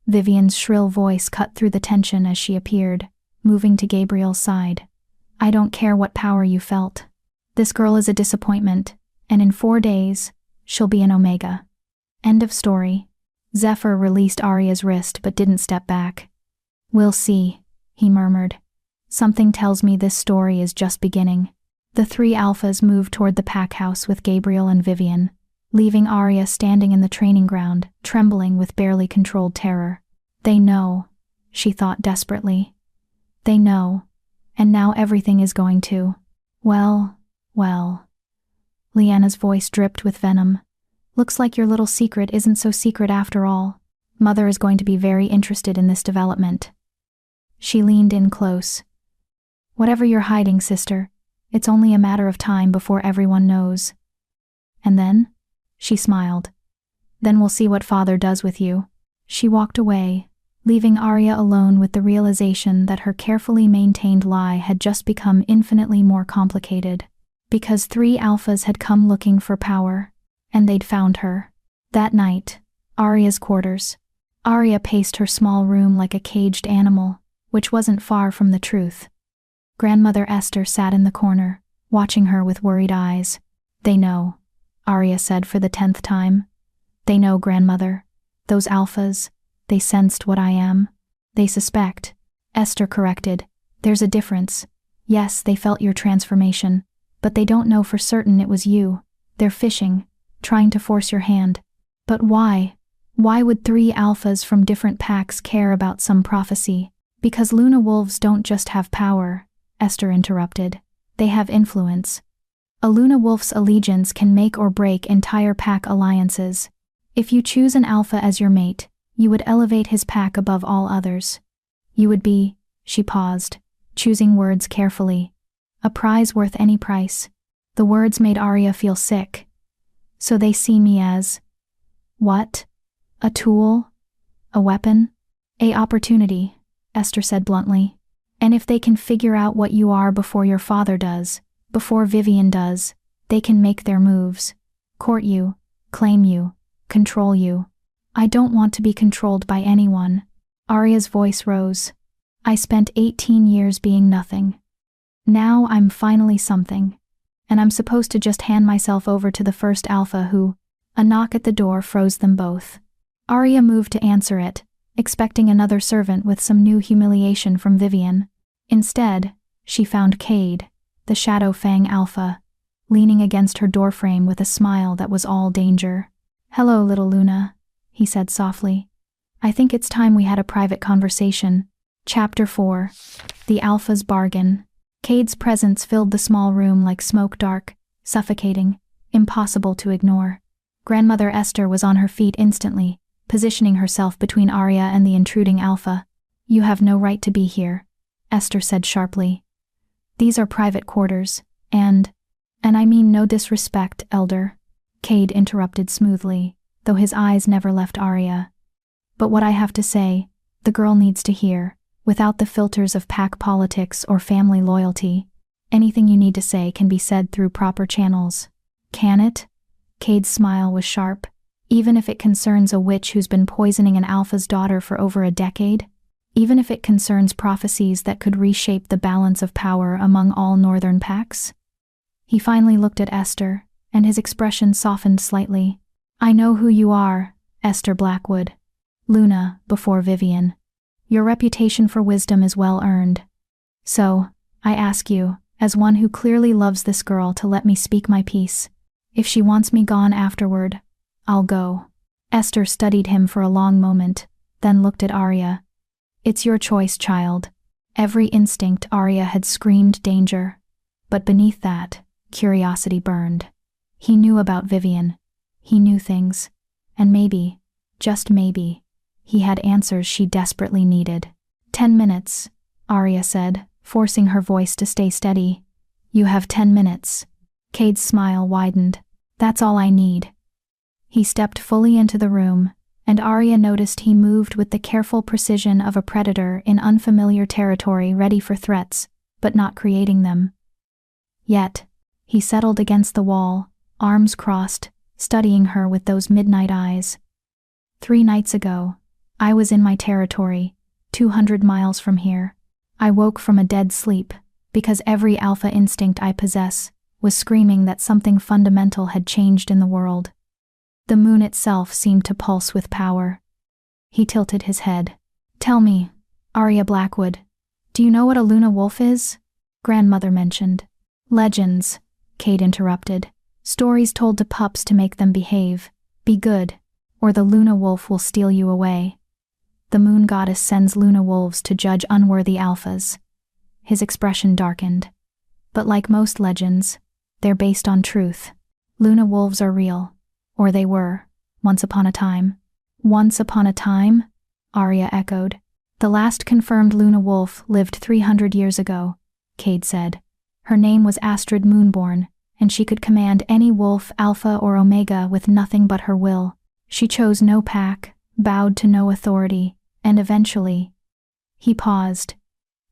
Vivian's shrill voice cut through the tension as she appeared, moving to Gabriel's side. I don't care what power you felt. This girl is a disappointment, and in 4 days, she'll be an Omega. End of story. Zephyr released Arya's wrist but didn't step back. We'll see, he murmured. Something tells me this story is just beginning. The three alphas moved toward the pack house with Gabriel and Vivian, leaving Arya standing in the training ground, trembling with barely controlled terror. They know, she thought desperately. They know, and now everything is going to. Well. Lyanna's voice dripped with venom. Looks like your little secret isn't so secret after all. Mother is going to be very interested in this development. She leaned in close. Whatever you're hiding, sister, it's only a matter of time before everyone knows. And then? She smiled. Then we'll see what father does with you. She walked away, leaving Arya alone with the realization that her carefully maintained lie had just become infinitely more complicated. Because three alphas had come looking for power, and they'd found her. That night, Arya's quarters. Arya paced her small room like a caged animal, which wasn't far from the truth. Grandmother Esther sat in the corner, watching her with worried eyes. They know, Arya said for the 10th time. They know, grandmother. Those alphas, they sensed what I am. They suspect. Esther corrected. There's a difference. Yes, they felt your transformation, but they don't know for certain it was you. They're fishing, trying to force your hand. But why? Why would three alphas from different packs care about some prophecy? Because Luna wolves don't just have power, Esther interrupted. They have influence. A Luna wolf's allegiance can make or break entire pack alliances. If you choose an alpha as your mate, you would elevate his pack above all others. You would be, she paused, choosing words carefully, a prize worth any price. The words made Arya feel sick. So they see me as… what? A tool? A weapon? A opportunity, Esther said bluntly. And if they can figure out what you are before your father does, before Vivian does, they can make their moves. Court you, claim you, control you. I don't want to be controlled by anyone. Arya's voice rose. I spent 18 years being nothing. Now I'm finally something. And I'm supposed to just hand myself over to the first alpha who… A knock at the door froze them both. Arya moved to answer it, expecting another servant with some new humiliation from Vivian. Instead, she found Cade, the Shadow Fang Alpha, leaning against her doorframe with a smile that was all danger. Hello, little Luna, he said softly. I think it's time we had a private conversation. Chapter 4. The Alpha's Bargain. Cade's presence filled the small room like smoke, dark, suffocating, impossible to ignore. Grandmother Esther was on her feet instantly, positioning herself between Arya and the intruding alpha. You have no right to be here, Esther said sharply. These are private quarters, and I mean no disrespect, elder, Cade interrupted smoothly, though his eyes never left Arya. But what I have to say, the girl needs to hear, without the filters of pack politics or family loyalty. Anything you need to say can be said through proper channels. Can it? Cade's smile was sharp. Even if it concerns a witch who's been poisoning an alpha's daughter for over a decade? Even if it concerns prophecies that could reshape the balance of power among all northern packs? He finally looked at Esther, and his expression softened slightly. I know who you are, Esther Blackwood. Luna, before Vivian. Your reputation for wisdom is well earned. So, I ask you, as one who clearly loves this girl, to let me speak my piece. If she wants me gone afterward, I'll go. Esther studied him for a long moment, then looked at Arya. It's your choice, child. Every instinct Arya had screamed danger. But beneath that, curiosity burned. He knew about Vivian. He knew things. And maybe, just maybe, he had answers she desperately needed. 10 minutes, Arya said, forcing her voice to stay steady. You have 10 minutes. Cade's smile widened. That's all I need. He stepped fully into the room, and Arya noticed he moved with the careful precision of a predator in unfamiliar territory, ready for threats, but not creating them. Yet, he settled against the wall, arms crossed, studying her with those midnight eyes. 3 nights ago, I was in my territory, 200 miles from here. I woke from a dead sleep, because every alpha instinct I possess was screaming that something fundamental had changed in the world. The moon itself seemed to pulse with power. He tilted his head. Tell me, Arya Blackwood, Do you know what a Luna wolf is? Grandmother mentioned. Legends, Kate interrupted. Stories told to pups to make them behave. Be good, or the Luna wolf will steal you away. The moon goddess sends Luna wolves to judge unworthy alphas. His expression darkened. But like most legends, they're based on truth. Luna wolves are real. Or they were, once upon a time. Once upon a time? Arya echoed. The last confirmed Luna wolf lived 300 years ago, Cade said. Her name was Astrid Moonborn, and she could command any wolf, alpha or omega, with nothing but her will. She chose no pack, bowed to no authority, and eventually... He paused.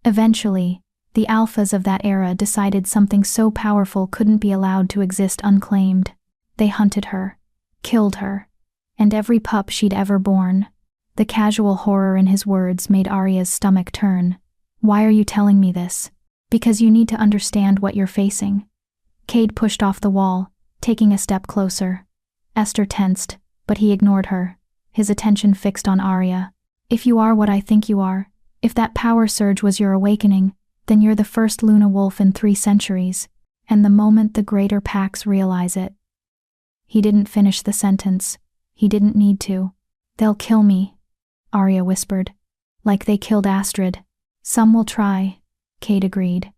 Eventually, the alphas of that era decided something so powerful couldn't be allowed to exist unclaimed. They hunted her, killed her, and every pup she'd ever born. The casual horror in his words made Arya's stomach turn. Why are you telling me this? Because you need to understand what you're facing. Cade pushed off the wall, taking a step closer. Esther tensed, but he ignored her, his attention fixed on Arya. If you are what I think you are, if that power surge was your awakening, then you're the first Luna wolf in 3 centuries, and the moment the greater packs realize it. He didn't finish the sentence. He didn't need to. They'll kill me, Arya whispered. Like they killed Astrid. Some will try, Cade agreed.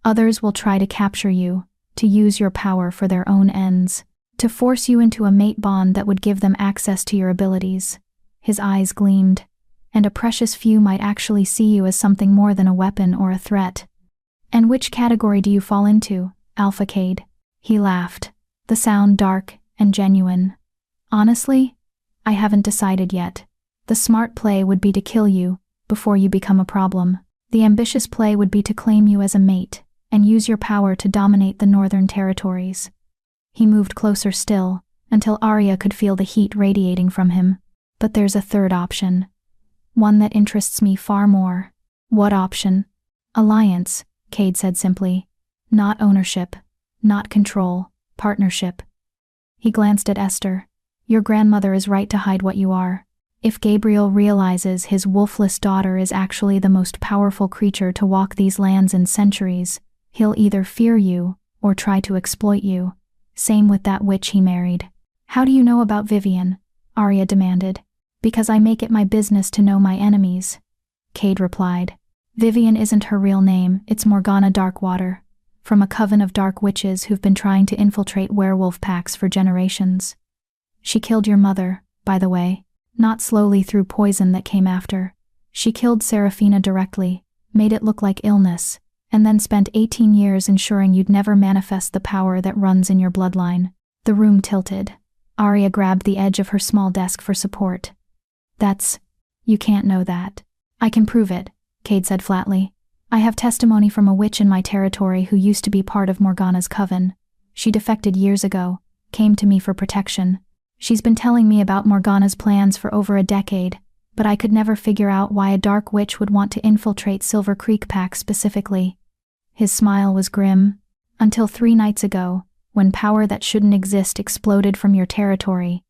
Others will try to capture you, to use your power for their own ends, to force you into a mate bond that would give them access to your abilities. His eyes gleamed, and a precious few might actually see you as something more than a weapon or a threat. And which category do you fall into, Alpha Cade? He laughed, the sound dark and genuine. Honestly, I haven't decided yet. The smart play would be to kill you before you become a problem. The ambitious play would be to claim you as a mate and use your power to dominate the northern territories. He moved closer still, until Arya could feel the heat radiating from him. But there's a third option. One that interests me far more. What option? Alliance, Cade said simply. Not ownership, not control, partnership. He glanced at Esther. Your grandmother is right to hide what you are. If Gabriel realizes his wolfless daughter is actually the most powerful creature to walk these lands in centuries, he'll either fear you or try to exploit you. Same with that witch he married. How do you know about Vivian? Arya demanded. Because I make it my business to know my enemies, Cade replied. Vivian isn't her real name, it's Morgana Darkwater, from a coven of dark witches who've been trying to infiltrate werewolf packs for generations. She killed your mother, by the way, not slowly through poison that came after. She killed Serafina directly, made it look like illness, and then spent 18 years ensuring you'd never manifest the power that runs in your bloodline. The room tilted. Arya grabbed the edge of her small desk for support. You can't know that. I can prove it, Cade said flatly. I have testimony from a witch in my territory who used to be part of Morgana's coven. She defected years ago, came to me for protection. She's been telling me about Morgana's plans for over a decade, but I could never figure out why a dark witch would want to infiltrate Silver Creek Pack specifically. His smile was grim. Until 3 nights ago, when power that shouldn't exist exploded from your territory,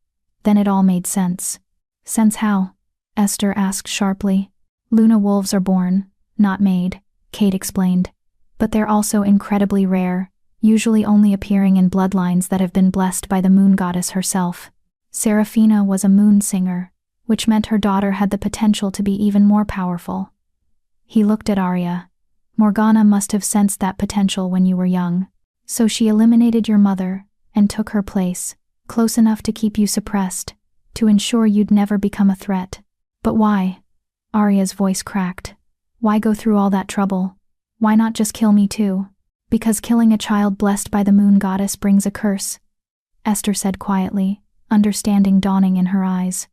then it all made sense. Sense how? Esther asked sharply. Luna wolves are born, not made, Cade explained. But they're also incredibly rare, usually only appearing in bloodlines that have been blessed by the moon goddess herself. Serafina was a moon singer, which meant her daughter had the potential to be even more powerful. He looked at Arya. Morgana must have sensed that potential when you were young. So she eliminated your mother and took her place, close enough to keep you suppressed, to ensure you'd never become a threat. But why? Arya's voice cracked. Why go through all that trouble? Why not just kill me too? Because killing a child blessed by the moon goddess brings a curse, Esther said quietly, understanding dawning in her eyes.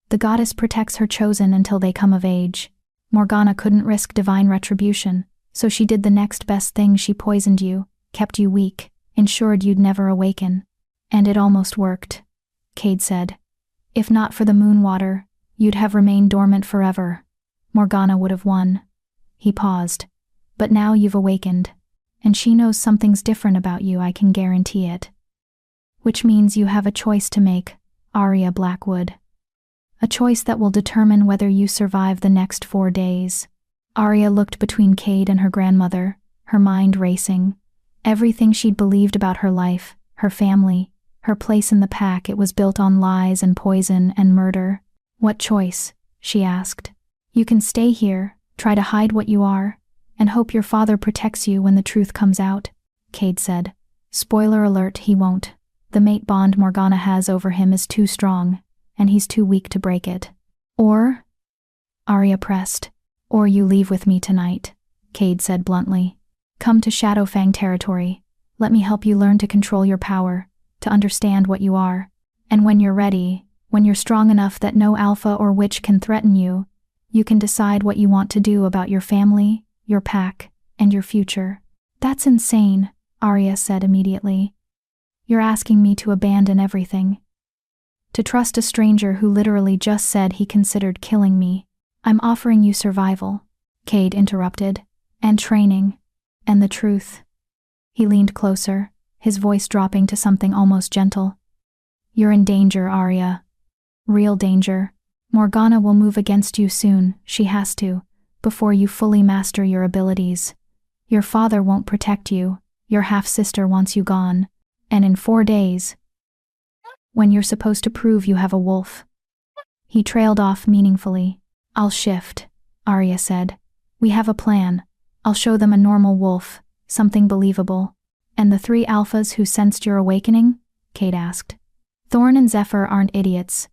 The goddess protects her chosen until they come of age. Morgana couldn't risk divine retribution, so she did the next best thing. She poisoned you, kept you weak, ensured you'd never awaken. And it almost worked, Cade said. If not for the moon water, you'd have remained dormant forever. Morgana would have won. He paused. But now you've awakened. And she knows something's different about you, I can guarantee it. Which means you have a choice to make, Arya Blackwood. A choice that will determine whether you survive the next 4 days. Arya looked between Cade and her grandmother, her mind racing. Everything she'd believed about her life, her family, her place in the pack, it was built on lies and poison and murder. What choice? She asked. You can stay here, try to hide what you are, and hope your father protects you when the truth comes out, Cade said. Spoiler alert, he won't. The mate bond Morgana has over him is too strong, and he's too weak to break it. Or? Arya pressed. Or you leave with me tonight, Cade said bluntly. Come to Shadowfang territory. Let me help you learn to control your power, to understand what you are. And when you're ready, when you're strong enough that no alpha or witch can threaten you, you can decide what you want to do about your family, your pack, and your future. That's insane, Arya said immediately. You're asking me to abandon everything. To trust a stranger who literally just said he considered killing me. I'm offering you survival, Cade interrupted, and training, and the truth. He leaned closer, his voice dropping to something almost gentle. You're in danger, Arya. Real danger. Morgana will move against you soon, she has to, before you fully master your abilities. Your father won't protect you, your half-sister wants you gone, and in 4 days, when you're supposed to prove you have a wolf. He trailed off meaningfully. I'll shift, Arya said. We have a plan. I'll show them a normal wolf, something believable. And the 3 alphas who sensed your awakening? Cade asked. Thorn and Zephyr aren't idiots.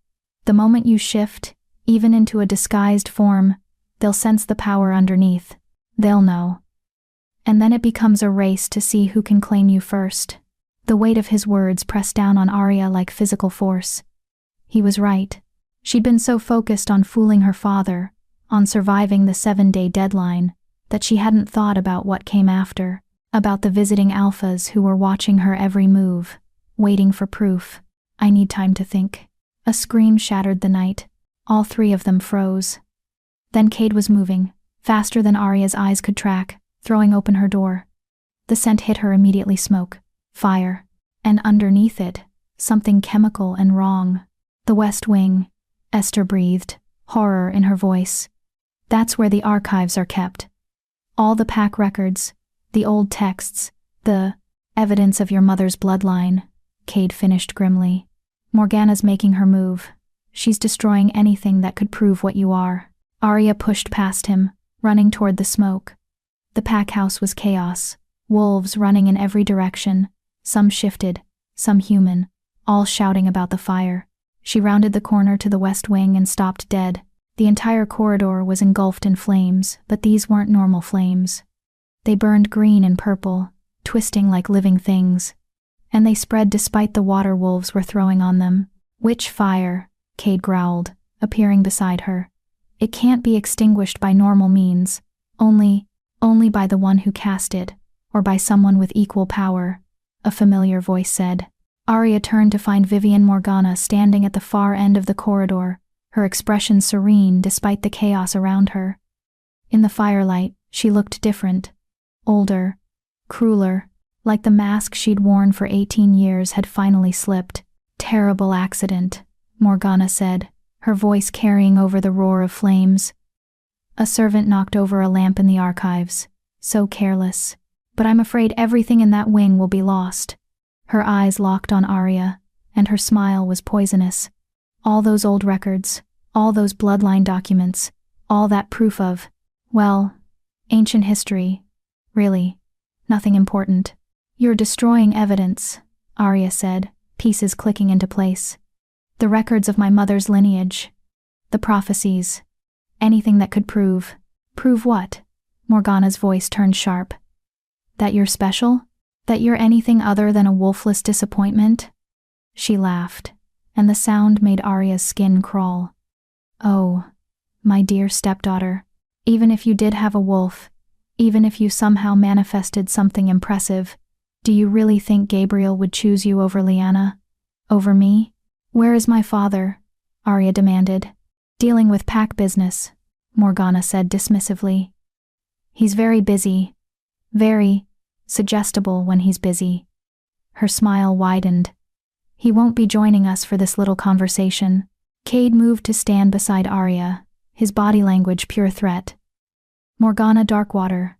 The moment you shift, even into a disguised form, they'll sense the power underneath. They'll know. And then it becomes a race to see who can claim you first. The weight of his words pressed down on Arya like physical force. He was right. She'd been so focused on fooling her father, on surviving the 7-day deadline, that she hadn't thought about what came after, about the visiting alphas who were watching her every move, waiting for proof. I need time to think. A scream shattered the night. All 3 of them froze. Then Cade was moving, faster than Arya's eyes could track, throwing open her door. The scent hit her immediately. Smoke, fire, and underneath it, something chemical and wrong. The West Wing. Esther breathed, horror in her voice. That's where the archives are kept. All the pack records, the old texts, the evidence of your mother's bloodline, Cade finished grimly. Morgana's making her move. She's destroying anything that could prove what you are. Arya pushed past him, running toward the smoke. The pack house was chaos, wolves running in every direction, some shifted, some human, all shouting about the fire. She rounded the corner to the West Wing and stopped dead. The entire corridor was engulfed in flames, but these weren't normal flames. They burned green and purple, twisting like living things. And they spread despite the water wolves were throwing on them. Witch fire, Cade growled, appearing beside her. It can't be extinguished by normal means, only by the one who cast it, or by someone with equal power, a familiar voice said. Arya turned to find Vivian Morgana standing at the far end of the corridor, her expression serene despite the chaos around her. In the firelight, she looked different. Older, crueler, like the mask she'd worn for 18 years had finally slipped. Terrible accident, Morgana said, her voice carrying over the roar of flames. A servant knocked over a lamp in the archives. So careless. But I'm afraid everything in that wing will be lost. Her eyes locked on Arya, and her smile was poisonous. All those old records, all those bloodline documents, all that proof of, well, ancient history. Really, nothing important. You're destroying evidence, Arya said, pieces clicking into place. The records of my mother's lineage. The prophecies. Anything that could prove. Prove what? Morgana's voice turned sharp. That you're special? That you're anything other than a wolfless disappointment? She laughed, and the sound made Arya's skin crawl. Oh, my dear stepdaughter, even if you did have a wolf, even if you somehow manifested something impressive, do you really think Gabriel would choose you over Lyanna? Over me? Where is my father? Arya demanded. Dealing with pack business, Morgana said dismissively. He's very busy. Very suggestible when he's busy. Her smile widened. He won't be joining us for this little conversation. Cade moved to stand beside Arya, his body language pure threat. Morgana Darkwater.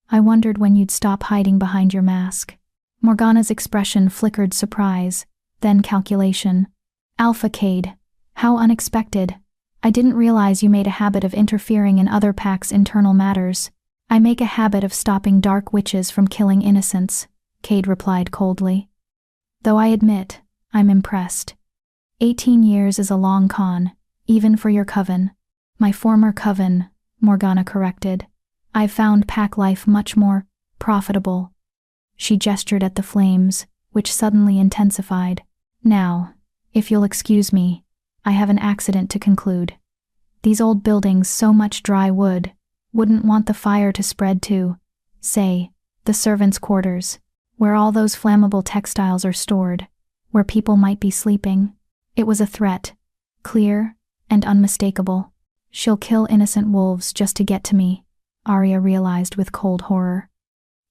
I wondered when you'd stop hiding behind your mask. Morgana's expression flickered surprise, then calculation. Alpha Cade. How unexpected. I didn't realize you made a habit of interfering in other packs' internal matters. I make a habit of stopping dark witches from killing innocents, Cade replied coldly. Though I admit, I'm impressed. 18 years is a long con, even for your coven. My former coven, Morgana corrected. I've found pack life much more profitable. She gestured at the flames, which suddenly intensified. Now, if you'll excuse me, I have an accident to conclude. These old buildings, so much dry wood, wouldn't want the fire to spread to, say, the servants' quarters, where all those flammable textiles are stored, where people might be sleeping. It was a threat, clear and unmistakable. She'll kill innocent wolves just to get to me, Arya realized with cold horror.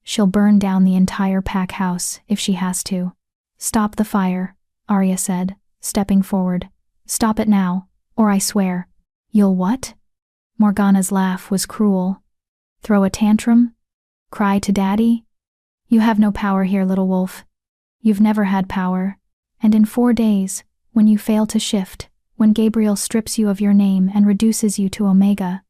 She'll burn down the entire pack house if she has to. Stop the fire, Arya said, stepping forward. Stop it now, or I swear. You'll what? Morgana's laugh was cruel. Throw a tantrum? Cry to daddy? You have no power here, little wolf. You've never had power. And in 4 days, when you fail to shift, when Gabriel strips you of your name and reduces you to Omega.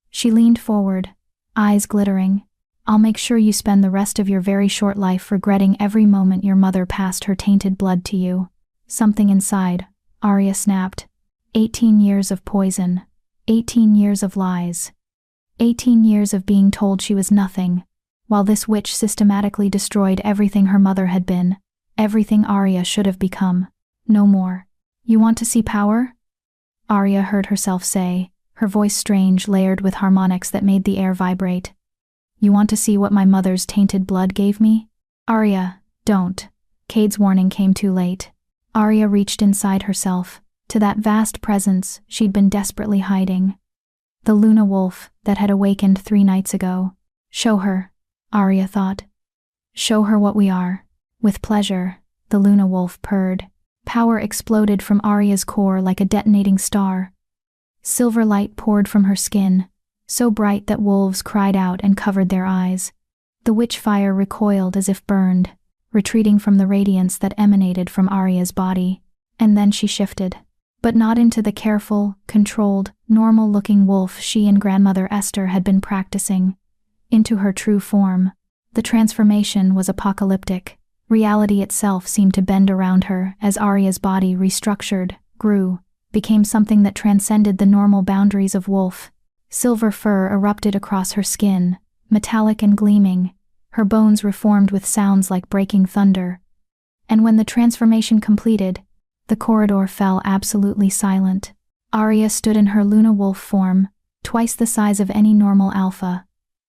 She leaned forward, eyes glittering. I'll make sure you spend the rest of your very short life regretting every moment your mother passed her tainted blood to you. Something inside, Arya snapped. 18 years of poison. 18 years of lies. 18 years of being told she was nothing, while this witch systematically destroyed everything her mother had been, everything Arya should have become. No more. You want to see power? Arya heard herself say, her voice strange, layered with harmonics that made the air vibrate. You want to see what my mother's tainted blood gave me? Arya, don't. Cade's warning came too late. Arya reached inside herself, to that vast presence she'd been desperately hiding. The Luna wolf that had awakened 3 nights ago. Show her, Arya thought. Show her what we are. With pleasure, the Luna wolf purred. Power exploded from Arya's core like a detonating star. Silver light poured from her skin, so bright that wolves cried out and covered their eyes. The witch fire recoiled as if burned, retreating from the radiance that emanated from Arya's body. And then she shifted. But not into the careful, controlled, normal-looking wolf she and Grandmother Esther had been practicing. Into her true form. The transformation was apocalyptic. Reality itself seemed to bend around her as Arya's body restructured, grew, became something that transcended the normal boundaries of wolf. Silver fur erupted across her skin, metallic and gleaming, her bones reformed with sounds like breaking thunder. And when the transformation completed, the corridor fell absolutely silent. Arya stood in her Luna wolf form, twice the size of any normal alpha,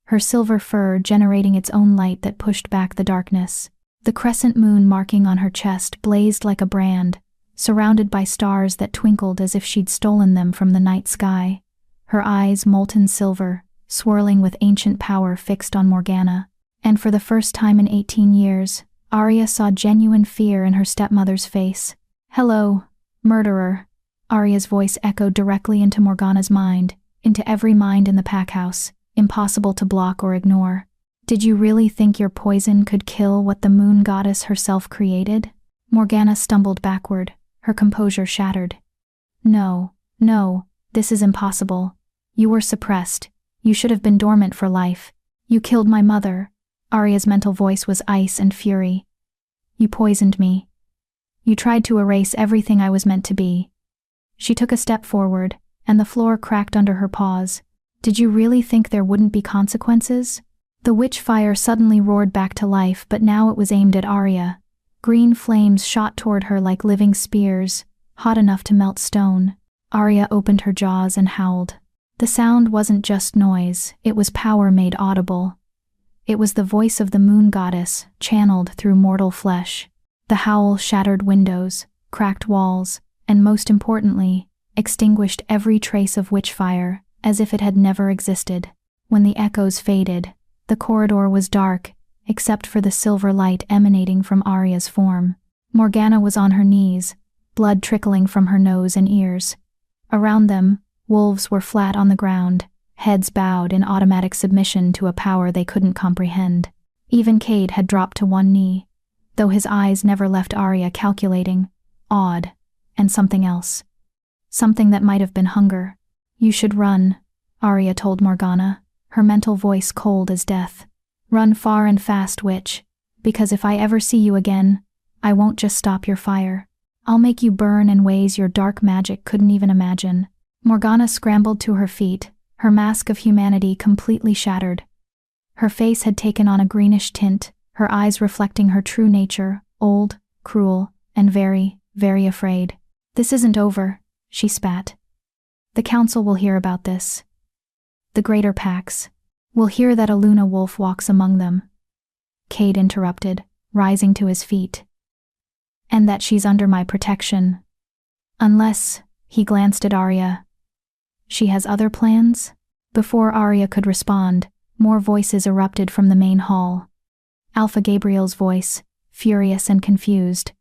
her silver fur generating its own light that pushed back the darkness. The crescent moon marking on her chest blazed like a brand, surrounded by stars that twinkled as if she'd stolen them from the night sky. Her eyes molten silver, swirling with ancient power fixed on Morgana. And for the first time in 18 years, Arya saw genuine fear in her stepmother's face. Hello, murderer. Arya's voice echoed directly into Morgana's mind, into every mind in the pack house, impossible to block or ignore. Did you really think your poison could kill what the moon goddess herself created? Morgana stumbled backward, her composure shattered. No, this is impossible. You were suppressed. You should have been dormant for life. You killed my mother. Arya's mental voice was ice and fury. You poisoned me. You tried to erase everything I was meant to be. She took a step forward, and the floor cracked under her paws. Did you really think there wouldn't be consequences? The witch fire suddenly roared back to life, but now it was aimed at Arya. Green flames shot toward her like living spears, hot enough to melt stone. Arya opened her jaws and howled. The sound wasn't just noise, it was power made audible. It was the voice of the moon goddess, channeled through mortal flesh. The howl shattered windows, cracked walls, and most importantly, extinguished every trace of witch fire, as if it had never existed. When the echoes faded, the corridor was dark, except for the silver light emanating from Arya's form. Morgana was on her knees, blood trickling from her nose and ears. Around them, wolves were flat on the ground, heads bowed in automatic submission to a power they couldn't comprehend. Even Cade had dropped to one knee, though his eyes never left Arya, calculating, awed, and something else. Something that might have been hunger. "You should run," Arya told Morgana, her mental voice cold as death. "Run far and fast, witch, because if I ever see you again, I won't just stop your fire. I'll make you burn in ways your dark magic couldn't even imagine." Morgana scrambled to her feet, her mask of humanity completely shattered. Her face had taken on a greenish tint, her eyes reflecting her true nature, old, cruel, and very, very afraid. "This isn't over," she spat. "The council will hear about this. The greater packs will hear that a Luna wolf walks among them." Cade interrupted, rising to his feet. "And that she's under my protection. Unless," he glanced at Arya. "She has other plans?" Before Arya could respond, more voices erupted from the main hall. Alpha Gabriel's voice, furious and confused.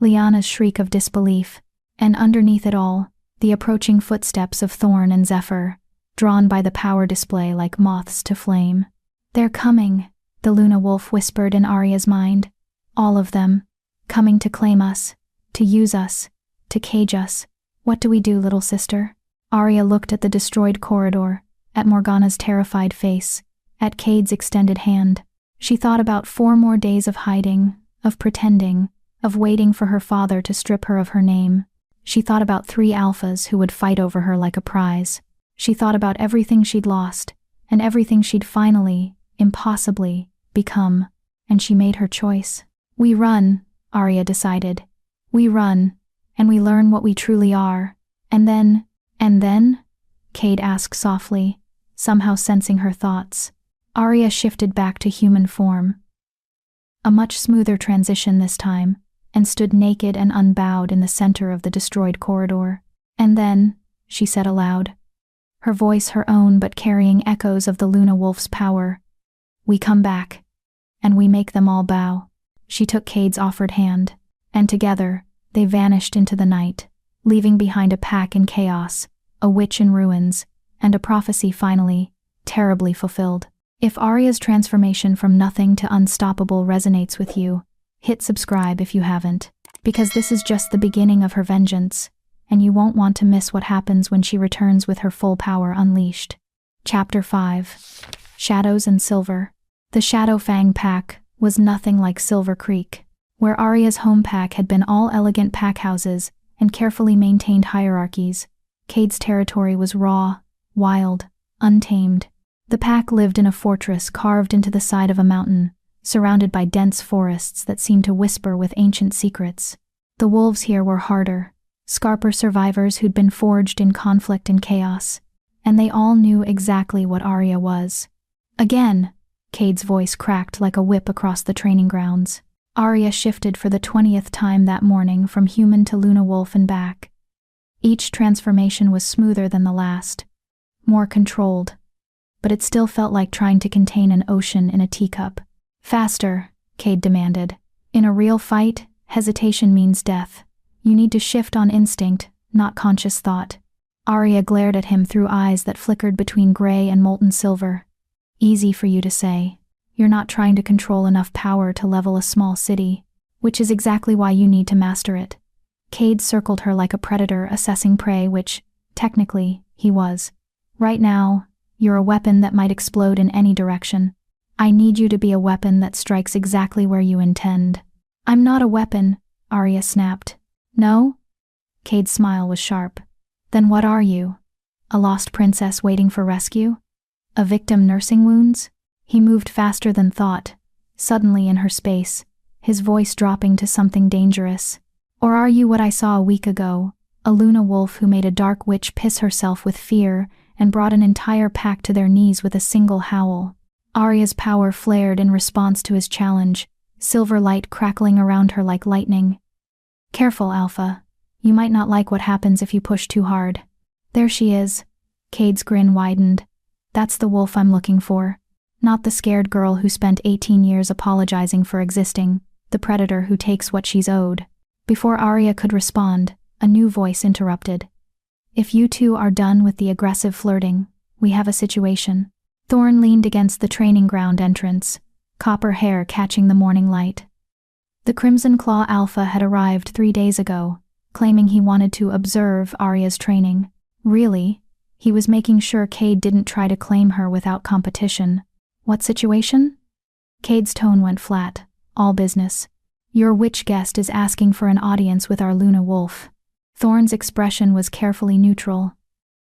Lyanna's shriek of disbelief, and underneath it all, the approaching footsteps of Thorn and Zephyr, drawn by the power display like moths to flame. "They're coming," the Luna wolf whispered in Arya's mind. "All of them. Coming to claim us, to use us, to cage us. What do we do, little sister?" Arya looked at the destroyed corridor, at Morgana's terrified face, at Cade's extended hand. She thought about 4 more days of hiding, of pretending, of waiting for her father to strip her of her name. She thought about 3 alphas who would fight over her like a prize. She thought about everything she'd lost, and everything she'd finally, impossibly, become, and she made her choice. "We run," Arya decided. "We run, and we learn what we truly are. And then, Cade asked softly, somehow sensing her thoughts. Arya shifted back to human form. A much smoother transition this time, and stood naked and unbowed in the center of the destroyed corridor. "And then," she said aloud, her voice her own but carrying echoes of the Luna wolf's power, "we come back, and we make them all bow." She took Cade's offered hand, and together, they vanished into the night, leaving behind a pack in chaos, a witch in ruins, and a prophecy finally, terribly fulfilled. If Arya's transformation from nothing to unstoppable resonates with you, hit subscribe if you haven't, because this is just the beginning of her vengeance, and you won't want to miss what happens when she returns with her full power unleashed. Chapter 5. Shadows and Silver. The Shadowfang pack was nothing like Silver Creek, where Arya's home pack had been all elegant packhouses and carefully maintained hierarchies. Cade's territory was raw, wild, untamed. The pack lived in a fortress carved into the side of a mountain, surrounded by dense forests that seemed to whisper with ancient secrets. The wolves here were harder, scarper survivors who'd been forged in conflict and chaos, and they all knew exactly what Arya was. "Again!" Cade's voice cracked like a whip across the training grounds. Arya shifted for the 20th time that morning from human to Luna wolf and back. Each transformation was smoother than the last, more controlled, but it still felt like trying to contain an ocean in a teacup. "Faster," Cade demanded. "In a real fight, hesitation means death. You need to shift on instinct, not conscious thought." Arya glared at him through eyes that flickered between gray and molten silver. "Easy for you to say. You're not trying to control enough power to level a small city, which is exactly why you need to master it." Cade circled her like a predator assessing prey, which, technically, he was. "Right now, you're a weapon that might explode in any direction. I need you to be a weapon that strikes exactly where you intend." "I'm not a weapon," Arya snapped. "No?" Cade's smile was sharp. "Then what are you? A lost princess waiting for rescue? A victim nursing wounds?" He moved faster than thought, suddenly in her space, his voice dropping to something dangerous. "Or are you what I saw a week ago, a Luna wolf who made a dark witch piss herself with fear and brought an entire pack to their knees with a single howl?" Arya's power flared in response to his challenge, silver light crackling around her like lightning. "Careful, Alpha. You might not like what happens if you push too hard." "There she is." Cade's grin widened. "That's the wolf I'm looking for. Not the scared girl who spent 18 years apologizing for existing, the predator who takes what she's owed." Before Arya could respond, a new voice interrupted. "If you two are done with the aggressive flirting, We have a situation. Thorn leaned against the training ground entrance, copper hair catching the morning light. The Crimson Claw Alpha had arrived 3 days ago, claiming he wanted to observe Arya's training. Really? He was making sure Cade didn't try to claim her without competition. What situation? Cade's tone went flat. All business. Your witch guest is asking for an audience with our Luna Wolf. Thorn's expression was carefully neutral.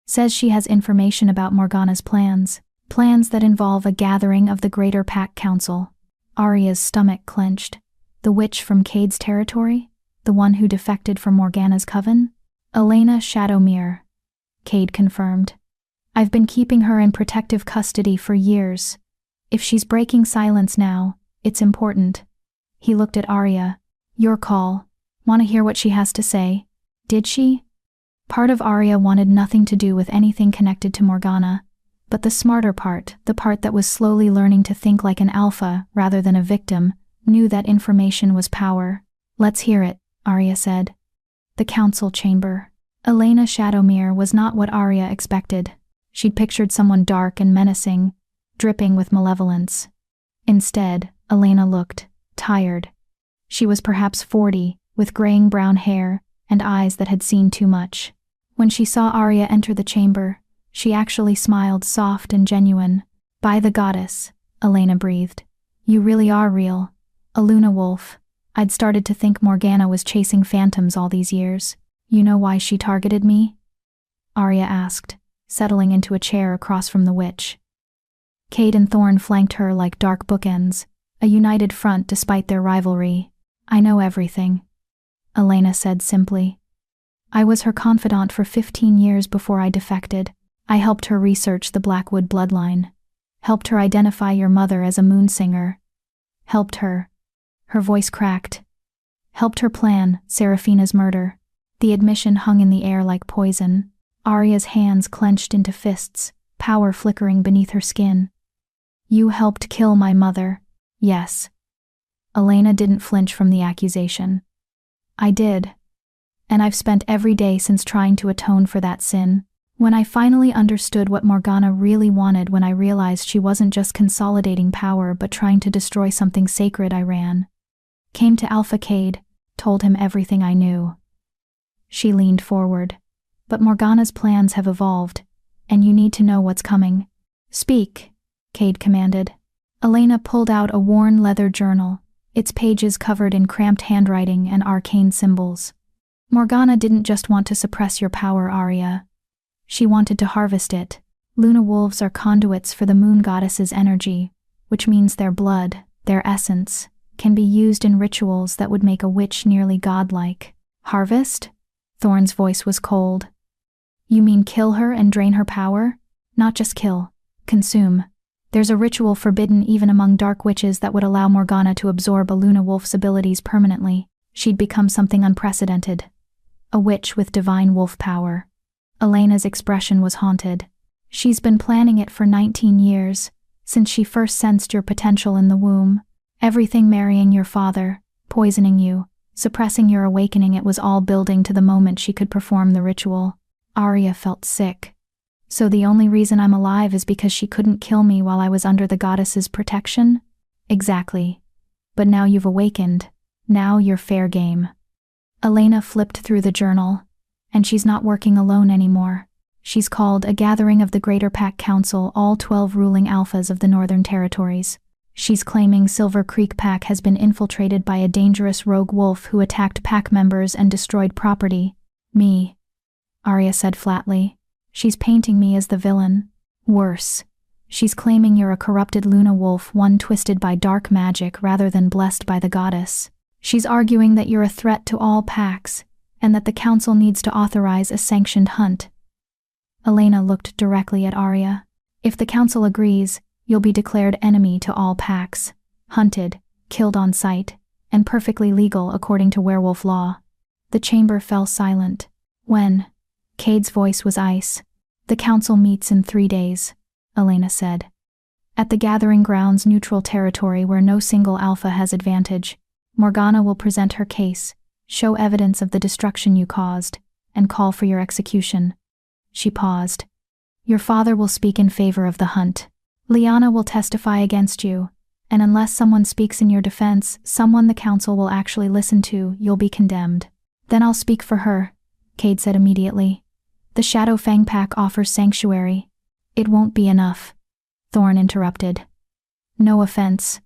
Says she has information about Morgana's plans. Plans that involve a gathering of the Greater Pack Council. Arya's stomach clenched. The witch from Cade's territory? The one who defected from Morgana's coven? Elena Shadowmere. Cade confirmed. I've been keeping her in protective custody for years. If she's breaking silence now, it's important. He looked at Arya. Your call. Want to hear what she has to say? Did she? Part of Arya wanted nothing to do with anything connected to Morgana, but the smarter part, the part that was slowly learning to think like an alpha rather than a victim, knew that information was power. Let's hear it, Arya said. The council chamber. Elena Shadowmere was not what Arya expected. She'd pictured someone dark and menacing, dripping with malevolence. Instead, Elena looked tired. She was perhaps 40, with graying brown hair and eyes that had seen too much. When she saw Arya enter the chamber, she actually smiled soft and genuine. By the goddess, Elena breathed. You really are real. A Luna Wolf. I'd started to think Morgana was chasing phantoms all these years. You know why she targeted me? Arya asked, settling into a chair across from the witch. Cade and Thorn flanked her like dark bookends, a united front despite their rivalry. I know everything, Elena said simply. I was her confidant for 15 years before I defected. I helped her research the Blackwood bloodline. Helped her identify your mother as a moonsinger. Helped her. Her voice cracked. Helped her plan Seraphina's murder. The admission hung in the air like poison. Arya's hands clenched into fists, power flickering beneath her skin. You helped kill my mother. Yes. Elena didn't flinch from the accusation. I did. And I've spent every day since trying to atone for that sin. When I finally understood what Morgana really wanted, when I realized she wasn't just consolidating power but trying to destroy something sacred, I ran. Came to Alpha Cade, told him everything I knew. She leaned forward. But Morgana's plans have evolved, and you need to know what's coming. Speak, Cade commanded. Elena pulled out a worn leather journal, its pages covered in cramped handwriting and arcane symbols. Morgana didn't just want to suppress your power, Arya. She wanted to harvest it. Luna wolves are conduits for the moon goddess's energy, which means their blood, their essence, can be used in rituals that would make a witch nearly godlike. Harvest? Thorn's voice was cold. You mean kill her and drain her power? Not just kill. Consume. There's a ritual forbidden even among dark witches that would allow Morgana to absorb a Luna wolf's abilities permanently. She'd become something unprecedented. A witch with divine wolf power. Elena's expression was haunted. She's been planning it for 19 years, since she first sensed your potential in the womb. Everything marrying your father, poisoning you, suppressing your awakening, it was all building to the moment she could perform the ritual. Arya felt sick. So the only reason I'm alive is because she couldn't kill me while I was under the goddess's protection? Exactly. But now you've awakened. Now you're fair game. Elena flipped through the journal. And she's not working alone anymore. She's called a gathering of the Greater Pack Council, all 12 ruling alphas of the Northern Territories. She's claiming Silver Creek Pack has been infiltrated by a dangerous rogue wolf who attacked pack members and destroyed property. Me, Arya said flatly. She's painting me as the villain. Worse. She's claiming you're a corrupted Luna wolf, one twisted by dark magic rather than blessed by the goddess. She's arguing that you're a threat to all packs, and that the council needs to authorize a sanctioned hunt. Elena looked directly at Arya. If the council agrees, you'll be declared enemy to all packs, hunted, killed on sight, and perfectly legal according to werewolf law. The chamber fell silent. When? Cade's voice was ice. The council meets in 3 days, Elena said. At the gathering grounds, neutral territory where no single alpha has advantage, Morgana will present her case, show evidence of the destruction you caused, and call for your execution. She paused. Your father will speak in favor of the hunt. Lyanna will testify against you, and unless someone speaks in your defense, someone the council will actually listen to, you'll be condemned. Then I'll speak for her, Cade said immediately. The Shadow Fang Pack offers sanctuary. It won't be enough. Thorn interrupted. No offense,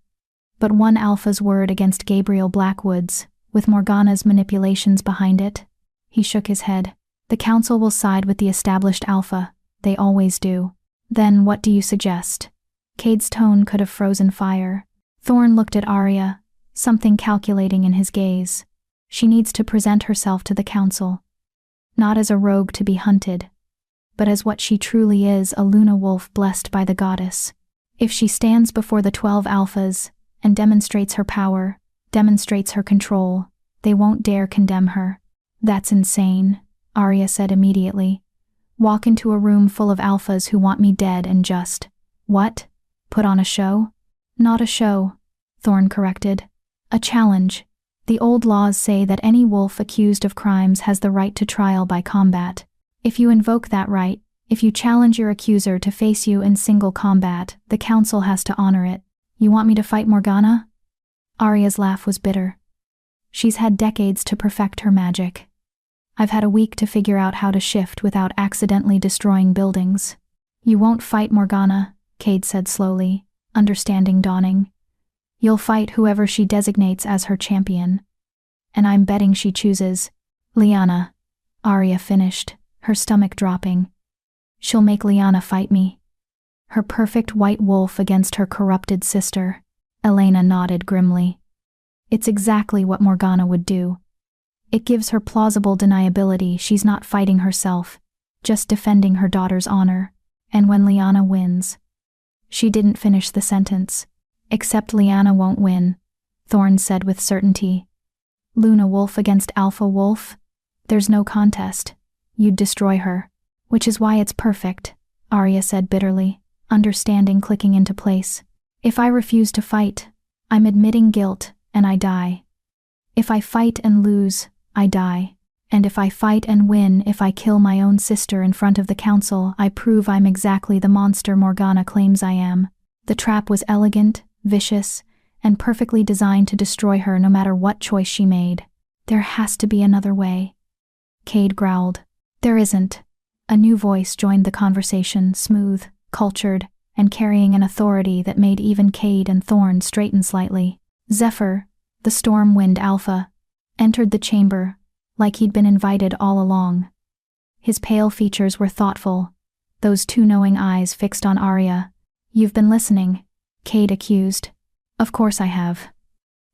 but one alpha's word against Gabriel Blackwood's, with Morgana's manipulations behind it. He shook his head. The council will side with the established alpha. They always do. Then what do you suggest? Cade's tone could have frozen fire. Thorn looked at Arya, something calculating in his gaze. She needs to present herself to the council. Not as a rogue to be hunted, but as what she truly is, a Luna wolf blessed by the goddess. If she stands before the 12 alphas and demonstrates her power, demonstrates her control, they won't dare condemn her. That's insane, Arya said immediately. Walk into a room full of alphas who want me dead and just, what? Put on a show? Not a show, Thorn corrected. A challenge. The old laws say that any wolf accused of crimes has the right to trial by combat. If you invoke that right, if you challenge your accuser to face you in single combat, the council has to honor it. You want me to fight Morgana? Arya's laugh was bitter. She's had decades to perfect her magic. I've had a week to figure out how to shift without accidentally destroying buildings. You won't fight Morgana, Cade said slowly, understanding dawning. You'll fight whoever she designates as her champion. And I'm betting she chooses Lyanna. Arya finished, her stomach dropping. She'll make Lyanna fight me. Her perfect white wolf against her corrupted sister. Elena nodded grimly. It's exactly what Morgana would do. It gives her plausible deniability. She's not fighting herself, just defending her daughter's honor. And when Lyanna wins... She didn't finish the sentence. Except Lyanna won't win, Thorn said with certainty. Luna wolf against alpha wolf? There's no contest. You'd destroy her. Which is why it's perfect, Arya said bitterly, understanding clicking into place. If I refuse to fight, I'm admitting guilt, and I die. If I fight and lose, I die. And if I fight and win, if I kill my own sister in front of the council, I prove I'm exactly the monster Morgana claims I am. The trap was elegant, vicious, and perfectly designed to destroy her no matter what choice she made. There has to be another way. Cade growled. There isn't. A new voice joined the conversation, smooth, cultured, and carrying an authority that made even Cade and Thorn straighten slightly. Zephyr, the storm wind alpha, entered the chamber, like he'd been invited all along. His pale features were thoughtful, those two knowing eyes fixed on Arya. You've been listening, Cade accused. Of course I have.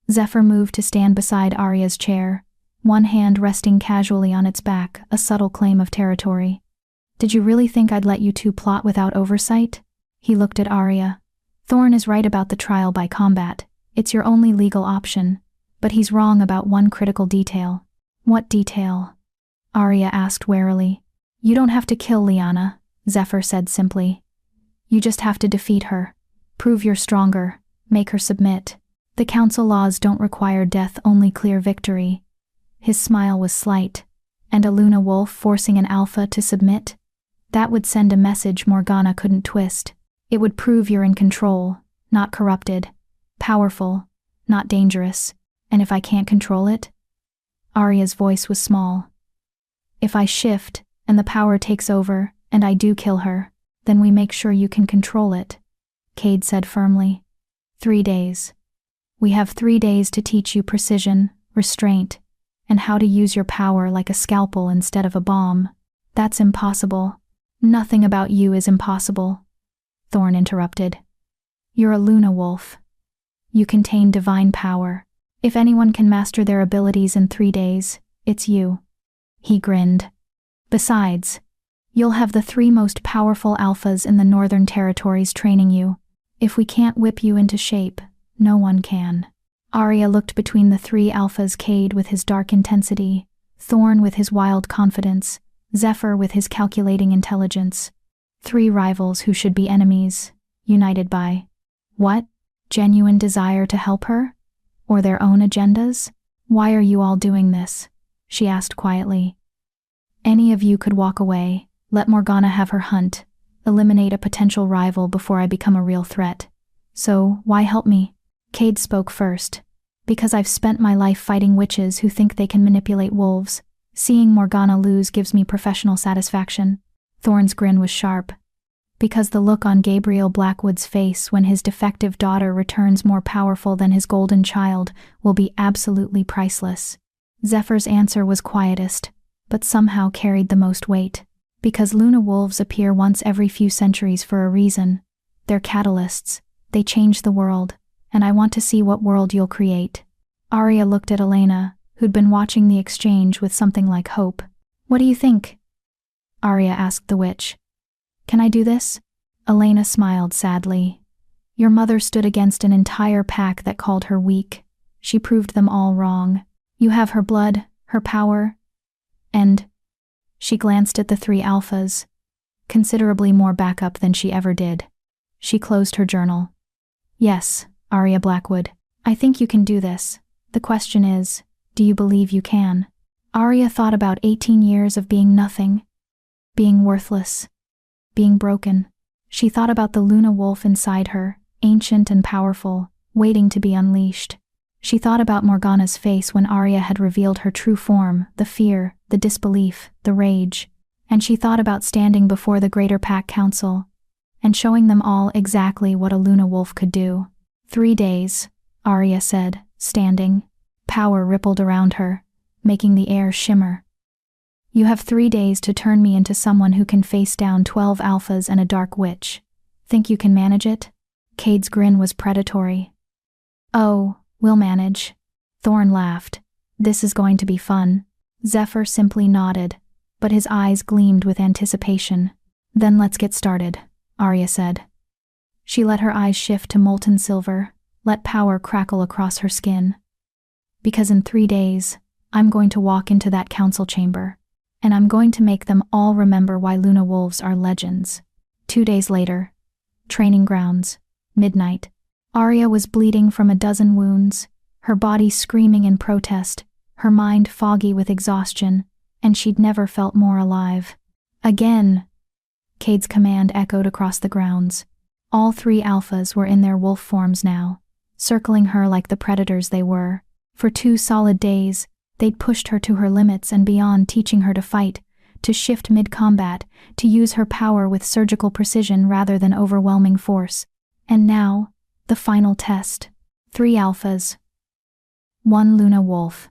Zephyr moved to stand beside Arya's chair, one hand resting casually on its back, a subtle claim of territory. Did you really think I'd let you two plot without oversight? He looked at Arya. Thorn is right about the trial by combat. It's your only legal option. But he's wrong about one critical detail. What detail? Arya asked warily. You don't have to kill Lyanna, Zephyr said simply. You just have to defeat her. Prove you're stronger. Make her submit. The council laws don't require death, only clear victory. His smile was slight. And a Luna wolf forcing an alpha to submit? That would send a message Morgana couldn't twist. It would prove you're in control, not corrupted. Powerful, not dangerous. And if I can't control it? Arya's voice was small. If I shift, and the power takes over, and I do kill her, then we make sure you can control it, Cade said firmly. 3 days. We have 3 days to teach you precision, restraint, and how to use your power like a scalpel instead of a bomb. That's impossible. Nothing about you is impossible, Thorn interrupted. You're a Luna wolf. You contain divine power. If anyone can master their abilities in 3 days, it's you. He grinned. Besides, you'll have the 3 most powerful alphas in the Northern Territories training you. If we can't whip you into shape, no one can. Arya looked between the 3 alphas, Cade with his dark intensity, Thorn with his wild confidence, Zephyr with his calculating intelligence. 3 rivals who should be enemies, united by, what? Genuine desire to help her? Or their own agendas? Why are you all doing this? She asked quietly. Any of you could walk away, let Morgana have her hunt, eliminate a potential rival before I become a real threat. So, why help me? Cade spoke first. Because I've spent my life fighting witches who think they can manipulate wolves. Seeing Morgana lose gives me professional satisfaction. Thorn's grin was sharp. Because the look on Gabriel Blackwood's face when his defective daughter returns more powerful than his golden child will be absolutely priceless. Zephyr's answer was quietest, but somehow carried the most weight. Because Luna wolves appear once every few centuries for a reason. They're catalysts. They change the world, and I want to see what world you'll create. Arya looked at Elena, who'd been watching the exchange with something like hope. What do you think? Arya asked the witch. Can I do this? Elena smiled sadly. Your mother stood against an entire pack that called her weak. She proved them all wrong. You have her blood, her power, and... She glanced at the 3 alphas. Considerably more backup than she ever did. She closed her journal. Yes, Arya Blackwood, I think you can do this. The question is, do you believe you can? Arya thought about 18 years of being nothing. Being worthless. Being broken. She thought about the Luna wolf inside her, ancient and powerful, waiting to be unleashed. She thought about Morgana's face when Arya had revealed her true form, the fear, the disbelief, the rage. And she thought about standing before the Greater Pack Council and showing them all exactly what a Luna wolf could do. 3 days, Arya said, standing. Power rippled around her, making the air shimmer. You have 3 days to turn me into someone who can face down 12 alphas and a dark witch. Think you can manage it? Cade's grin was predatory. Oh, we'll manage. Thorn laughed. This is going to be fun. Zephyr simply nodded, but his eyes gleamed with anticipation. Then let's get started, Arya said. She let her eyes shift to molten silver, let power crackle across her skin. Because in 3 days, I'm going to walk into that council chamber. And I'm going to make them all remember why Luna wolves are legends. 2 days later. Training grounds. Midnight. Arya was bleeding from a dozen wounds, her body screaming in protest, her mind foggy with exhaustion, and she'd never felt more alive. Again! Cade's command echoed across the grounds. All 3 alphas were in their wolf forms now, circling her like the predators they were. For 2 solid days, they'd pushed her to her limits and beyond, teaching her to fight, to shift mid-combat, to use her power with surgical precision rather than overwhelming force. And now, the final test. 3 alphas. 1 Luna wolf.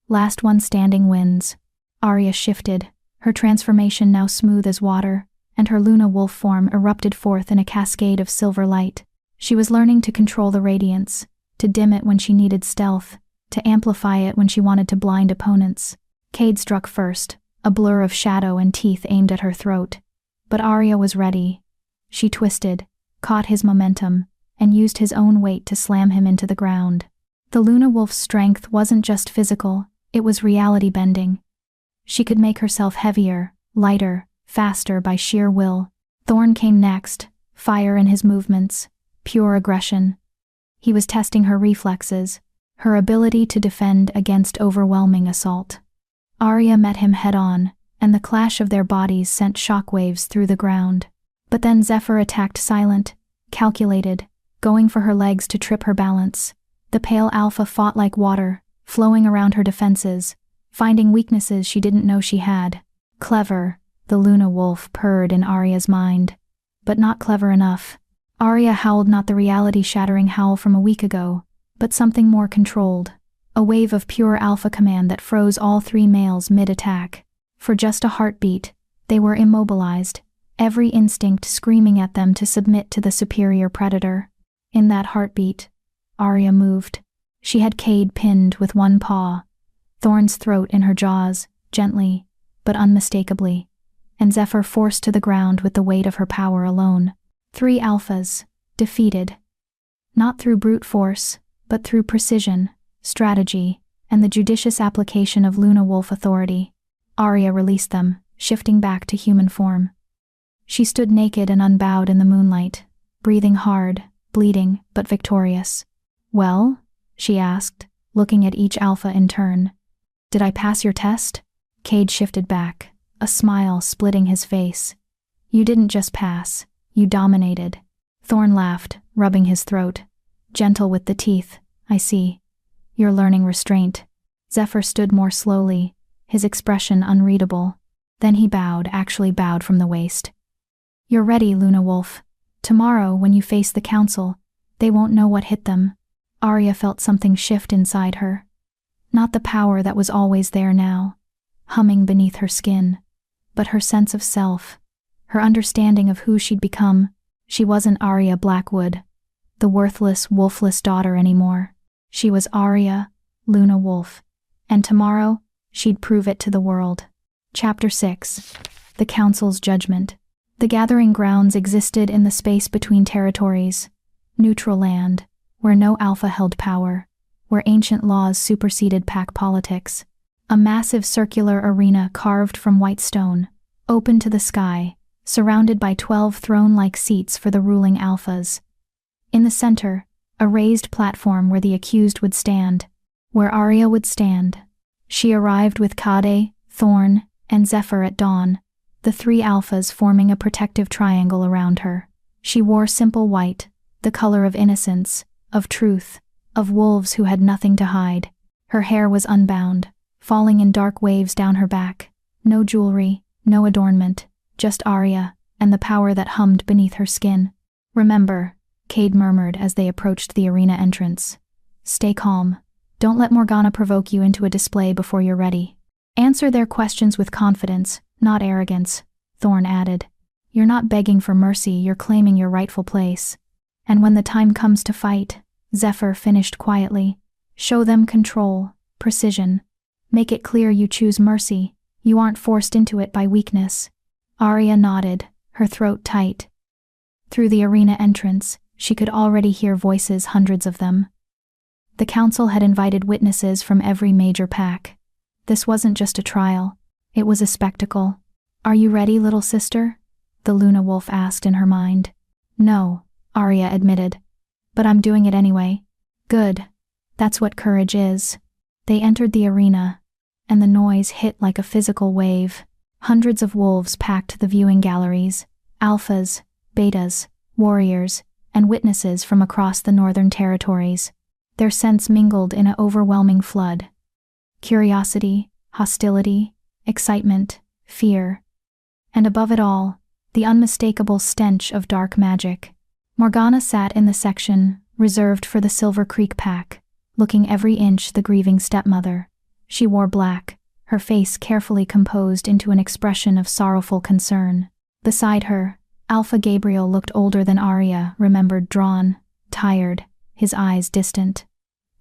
Last one standing wins. Arya shifted, her transformation now smooth as water, and her Luna wolf form erupted forth in a cascade of silver light. She was learning to control the radiance, to dim it when she needed stealth, to amplify it when she wanted to blind opponents. Cade struck first, a blur of shadow and teeth aimed at her throat. But Arya was ready. She twisted, caught his momentum, and used his own weight to slam him into the ground. The Luna wolf's strength wasn't just physical, it was reality-bending. She could make herself heavier, lighter, faster by sheer will. Thorn came next, fire in his movements, pure aggression. He was testing her reflexes, her ability to defend against overwhelming assault. Arya met him head-on, and the clash of their bodies sent shockwaves through the ground. But then Zephyr attacked silent, calculated, going for her legs to trip her balance. The pale alpha fought like water, flowing around her defenses, finding weaknesses she didn't know she had. Clever, the Luna wolf purred in Arya's mind. But not clever enough. Arya howled not the reality-shattering howl from a week ago, but something more controlled. A wave of pure alpha command that froze all 3 males mid-attack. For just a heartbeat, they were immobilized, every instinct screaming at them to submit to the superior predator. In that heartbeat, Arya moved. She had Cade pinned with one paw, Thorn's throat in her jaws, gently, but unmistakably, and Zephyr forced to the ground with the weight of her power alone. 3 alphas, defeated. Not through brute force, but through precision, strategy, and the judicious application of Luna wolf authority. Arya released them, shifting back to human form. She stood naked and unbowed in the moonlight, breathing hard, bleeding, but victorious. Well? She asked, looking at each alpha in turn. Did I pass your test? Cade shifted back, a smile splitting his face. You didn't just pass, you dominated. Thorn laughed, rubbing his throat. Gentle with the teeth. I see. You're learning restraint. Zephyr stood more slowly, his expression unreadable. Then he bowed, actually bowed from the waist. You're ready, Luna Wolf. Tomorrow, when you face the council, they won't know what hit them. Arya felt something shift inside her. Not the power that was always there now, humming beneath her skin, but her sense of self, her understanding of who she'd become. She wasn't Arya Blackwood, the worthless, wolfless daughter anymore. She was Arya, Luna Wolf, and tomorrow, she'd prove it to the world. Chapter 6. The Council's Judgment. The gathering grounds existed in the space between territories, neutral land, where no alpha held power, where ancient laws superseded pack politics. A massive circular arena carved from white stone, open to the sky, surrounded by 12 throne-like seats for the ruling alphas. In the center, a raised platform where the accused would stand, where Arya would stand. She arrived with Kade, Thorn, and Zephyr at dawn, the 3 alphas forming a protective triangle around her. She wore simple white, the color of innocence, of truth, of wolves who had nothing to hide. Her hair was unbound, falling in dark waves down her back. No jewelry, no adornment, just Arya, and the power that hummed beneath her skin. Remember, Cade murmured as they approached the arena entrance. Stay calm. Don't let Morgana provoke you into a display before you're ready. Answer their questions with confidence, not arrogance, Thorn added. You're not begging for mercy, you're claiming your rightful place. And when the time comes to fight, Zephyr finished quietly, show them control, precision. Make it clear you choose mercy, you aren't forced into it by weakness. Arya nodded, her throat tight. Through the arena entrance, she could already hear voices, hundreds of them. The council had invited witnesses from every major pack. This wasn't just a trial, it was a spectacle. Are you ready, little sister? The Luna Wolf asked in her mind. No, Arya admitted. But I'm doing it anyway. Good. That's what courage is. They entered the arena, and the noise hit like a physical wave. Hundreds of wolves packed the viewing galleries, alphas, betas, warriors, and witnesses from across the northern territories. Their scents mingled in an overwhelming flood. Curiosity, hostility, excitement, fear. And above it all, the unmistakable stench of dark magic. Morgana sat in the section reserved for the Silver Creek pack, looking every inch the grieving stepmother. She wore black, her face carefully composed into an expression of sorrowful concern. Beside her, Alpha Gabriel looked older than Arya, remembered, drawn, tired, his eyes distant.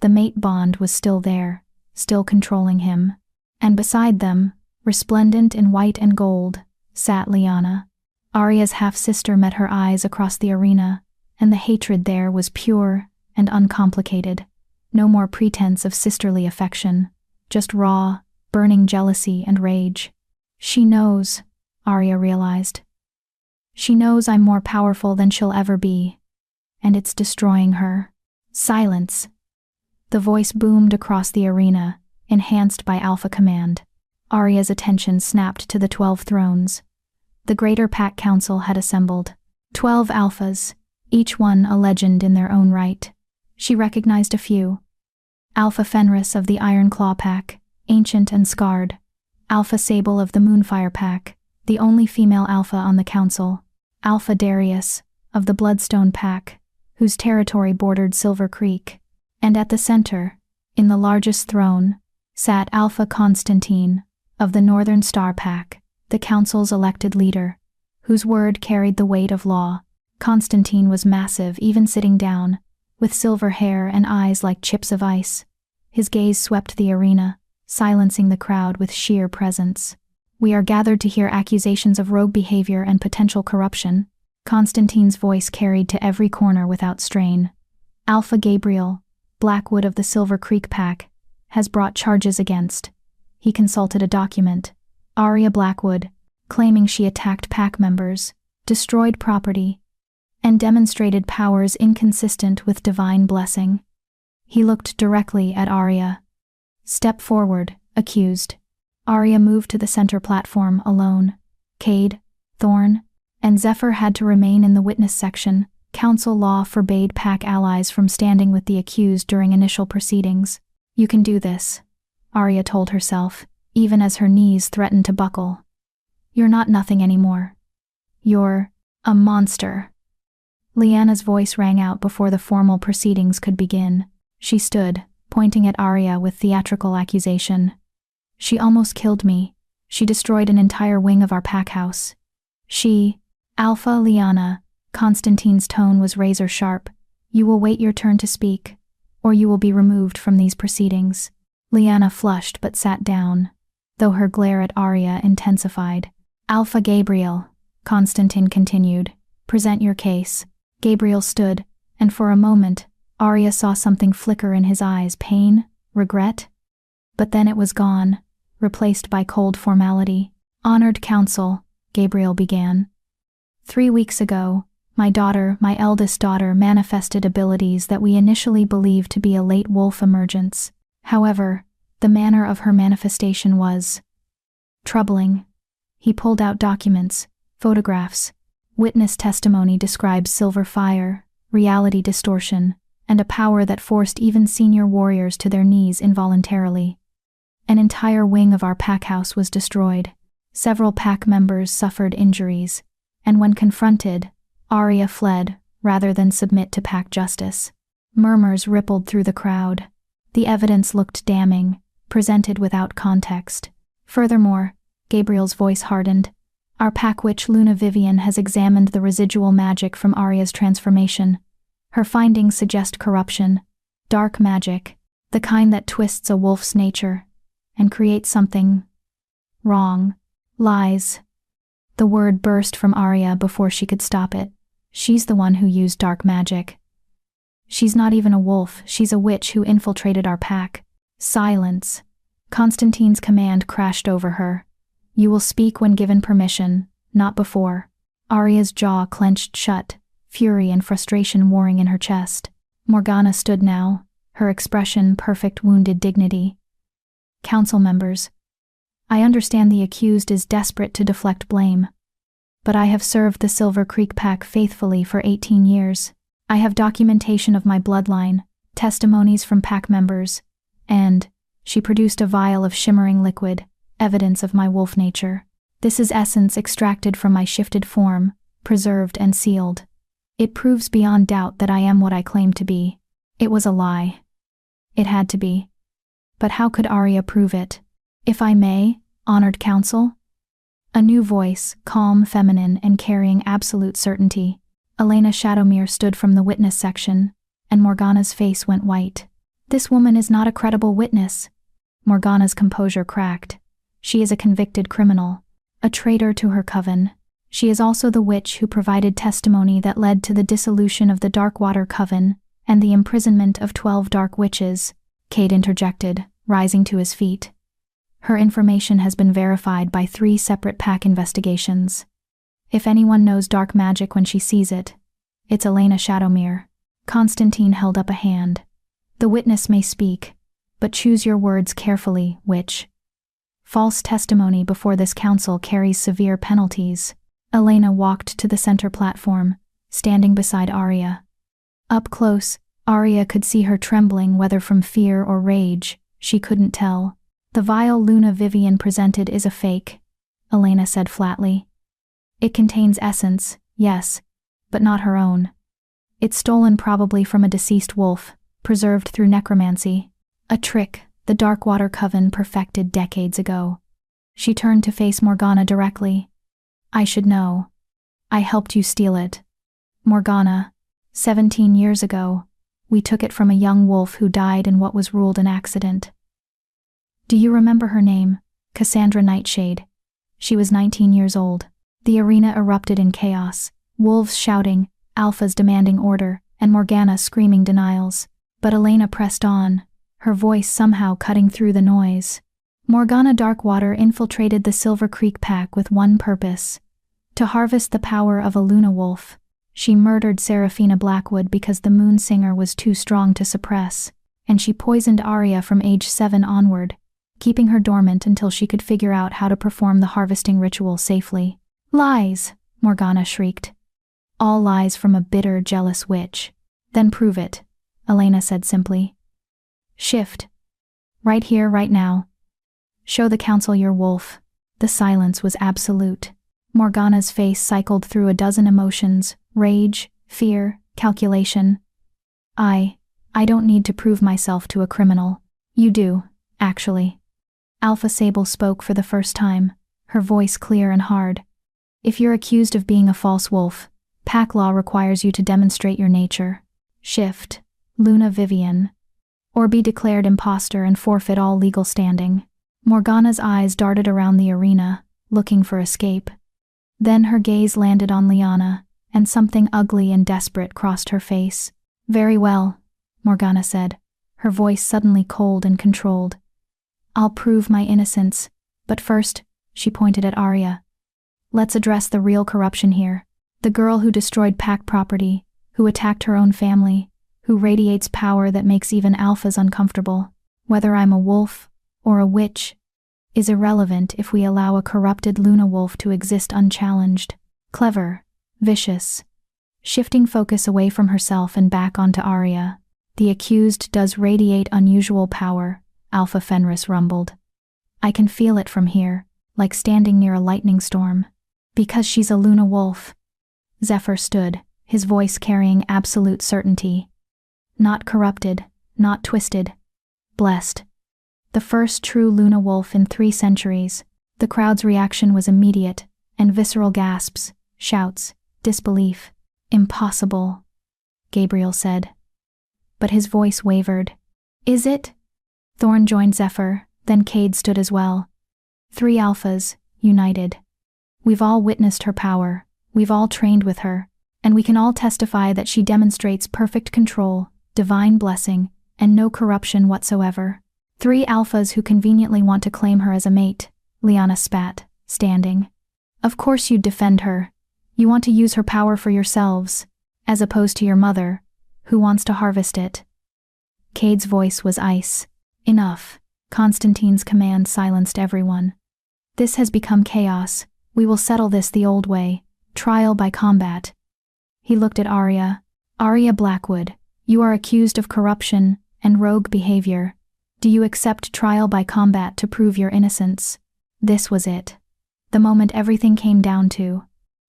The mate bond was still there, still controlling him. And beside them, resplendent in white and gold, sat Lyanna. Arya's half-sister met her eyes across the arena, and the hatred there was pure and uncomplicated. No more pretense of sisterly affection, just raw, burning jealousy and rage. She knows, Arya realized. She knows I'm more powerful than she'll ever be, and it's destroying her. Silence. The voice boomed across the arena, enhanced by Alpha Command. Arya's attention snapped to the 12 thrones. The Greater Pack Council had assembled. 12 alphas, each one a legend in their own right. She recognized a few. Alpha Fenris of the Iron Claw Pack, ancient and scarred. Alpha Sable of the Moonfire Pack, the only female alpha on the council. Alpha Darius of the Bloodstone Pack, whose territory bordered Silver Creek. And at the center, in the largest throne, sat Alpha Constantine of the Northern Star Pack, the council's elected leader, whose word carried the weight of law. Constantine was massive, even sitting down, with silver hair and eyes like chips of ice. His gaze swept the arena, silencing the crowd with sheer presence. We are gathered to hear accusations of rogue behavior and potential corruption. Constantine's voice carried to every corner without strain. Alpha Gabriel, Blackwood of the Silver Creek Pack, has brought charges against. He consulted a document. Arya Blackwood, claiming she attacked pack members, destroyed property, and demonstrated powers inconsistent with divine blessing. He looked directly at Arya. Step forward, accused. Arya moved to the center platform alone. Cade, Thorn, and Zephyr had to remain in the witness section. Council law forbade pack allies from standing with the accused during initial proceedings. You can do this, Arya told herself, even as her knees threatened to buckle. You're not nothing anymore. You're a monster. Lyanna's voice rang out before the formal proceedings could begin. She stood, pointing at Arya with theatrical accusation. She almost killed me. She destroyed an entire wing of our pack house. She, Alpha Lyanna, Constantine's tone was razor sharp. You will wait your turn to speak, or you will be removed from these proceedings. Lyanna flushed but sat down, though her glare at Arya intensified. Alpha Gabriel, Constantine continued, present your case. Gabriel stood, and for a moment, Arya saw something flicker in his eyes, pain, regret. But then it was gone, replaced by cold formality. Honored counsel, Gabriel began. 3 weeks ago, my eldest daughter, manifested abilities that we initially believed to be a late wolf emergence. However, the manner of her manifestation was troubling. He pulled out documents, photographs. Witness testimony describes silver fire, reality distortion, and a power that forced even senior warriors to their knees involuntarily. An entire wing of our pack house was destroyed. Several pack members suffered injuries, and when confronted, Arya fled rather than submit to pack justice. Murmurs rippled through the crowd. The evidence looked damning, presented without context. Furthermore, Gabriel's voice hardened. Our pack witch Luna Vivian has examined the residual magic from Arya's transformation. Her findings suggest corruption, dark magic, the kind that twists a wolf's nature and creates something wrong. Lies. The word burst from Arya before she could stop it. She's the one who used dark magic. She's not even a wolf, she's a witch who infiltrated our pack. Silence. Constantine's command crashed over her. You will speak when given permission, not before. Arya's jaw clenched shut, fury and frustration warring in her chest. Morgana stood now, her expression perfect wounded dignity. Council members, I understand the accused is desperate to deflect blame. But I have served the Silver Creek Pack faithfully for 18 years. I have documentation of my bloodline, testimonies from pack members, and, she produced a vial of shimmering liquid, evidence of my wolf nature. This is essence extracted from my shifted form, preserved and sealed. It proves beyond doubt that I am what I claim to be. It was a lie. It had to be. But how could Arya prove it? If I may, honored counsel? A new voice, calm, feminine, and carrying absolute certainty. Elena Shadowmere stood from the witness section, and Morgana's face went white. This woman is not a credible witness. Morgana's composure cracked. She is a convicted criminal, a traitor to her coven. She is also the witch who provided testimony that led to the dissolution of the Darkwater Coven and the imprisonment of 12 dark witches, Cade interjected, rising to his feet. Her information has been verified by 3 separate pack investigations. If anyone knows dark magic when she sees it, it's Elena Shadowmere. Constantine held up a hand. The witness may speak, but choose your words carefully, witch. False testimony before this council carries severe penalties. Elena walked to the center platform, standing beside Arya. Up close, Arya could see her trembling, whether from fear or rage, she couldn't tell. The vial Luna Vivian presented is a fake, Elena said flatly. It contains essence, yes, but not her own. It's stolen probably from a deceased wolf, preserved through necromancy. A trick the Darkwater Coven perfected decades ago. She turned to face Morgana directly. I should know. I helped you steal it. Morgana, 17 years ago, we took it from a young wolf who died in what was ruled an accident. Do you remember her name? Cassandra Nightshade. She was 19 years old. The arena erupted in chaos, wolves shouting, alphas demanding order, and Morgana screaming denials. But Elena pressed on, her voice somehow cutting through the noise. Morgana Darkwater infiltrated the Silver Creek Pack with one purpose: to harvest the power of a Luna Wolf. She murdered Seraphina Blackwood because the Moon Singer was too strong to suppress, and she poisoned Arya from age 7 onward, keeping her dormant until she could figure out how to perform the harvesting ritual safely. Lies, Morgana shrieked. All lies from a bitter, jealous witch. Then prove it, Elena said simply. Shift. Right here, right now. Show the council your wolf. The silence was absolute. Morgana's face cycled through a dozen emotions: rage, fear, calculation. I don't need to prove myself to a criminal. You do, actually. Alpha Sable spoke for the first time, her voice clear and hard. If you're accused of being a false wolf, pack law requires you to demonstrate your nature. Shift, Luna Vivian. Or be declared imposter and forfeit all legal standing. Morgana's eyes darted around the arena, looking for escape. Then her gaze landed on Liana, and something ugly and desperate crossed her face. Very well, Morgana said, her voice suddenly cold and controlled. I'll prove my innocence, but first, she pointed at Arya. Let's address the real corruption here. The girl who destroyed pack property, who attacked her own family, who radiates power that makes even alphas uncomfortable. Whether I'm a wolf or a witch is irrelevant if we allow a corrupted Luna wolf to exist unchallenged. Clever, vicious. Shifting focus away from herself and back onto Arya. The accused does radiate unusual power, Alpha Fenris rumbled. I can feel it from here, like standing near a lightning storm. Because she's a Luna wolf. Zephyr stood, his voice carrying absolute certainty. Not corrupted, not twisted. Blessed. The first true Luna wolf in 3 centuries. The crowd's reaction was immediate, and visceral gasps, shouts, disbelief. Impossible, Gabriel said. But his voice wavered. Is it? Thorn joined Zephyr, then Cade stood as well. 3 alphas, united. We've all witnessed her power, we've all trained with her, and we can all testify that she demonstrates perfect control, divine blessing, and no corruption whatsoever. 3 alphas who conveniently want to claim her as a mate, Liana spat, standing. Of course you'd defend her. You want to use her power for yourselves, as opposed to your mother, who wants to harvest it. Cade's voice was ice. Enough. Constantine's command silenced everyone. This has become chaos. We will settle this the old way, trial by combat. He looked at Arya. Arya Blackwood, you are accused of corruption and rogue behavior. Do you accept trial by combat to prove your innocence? This was it. The moment everything came down to.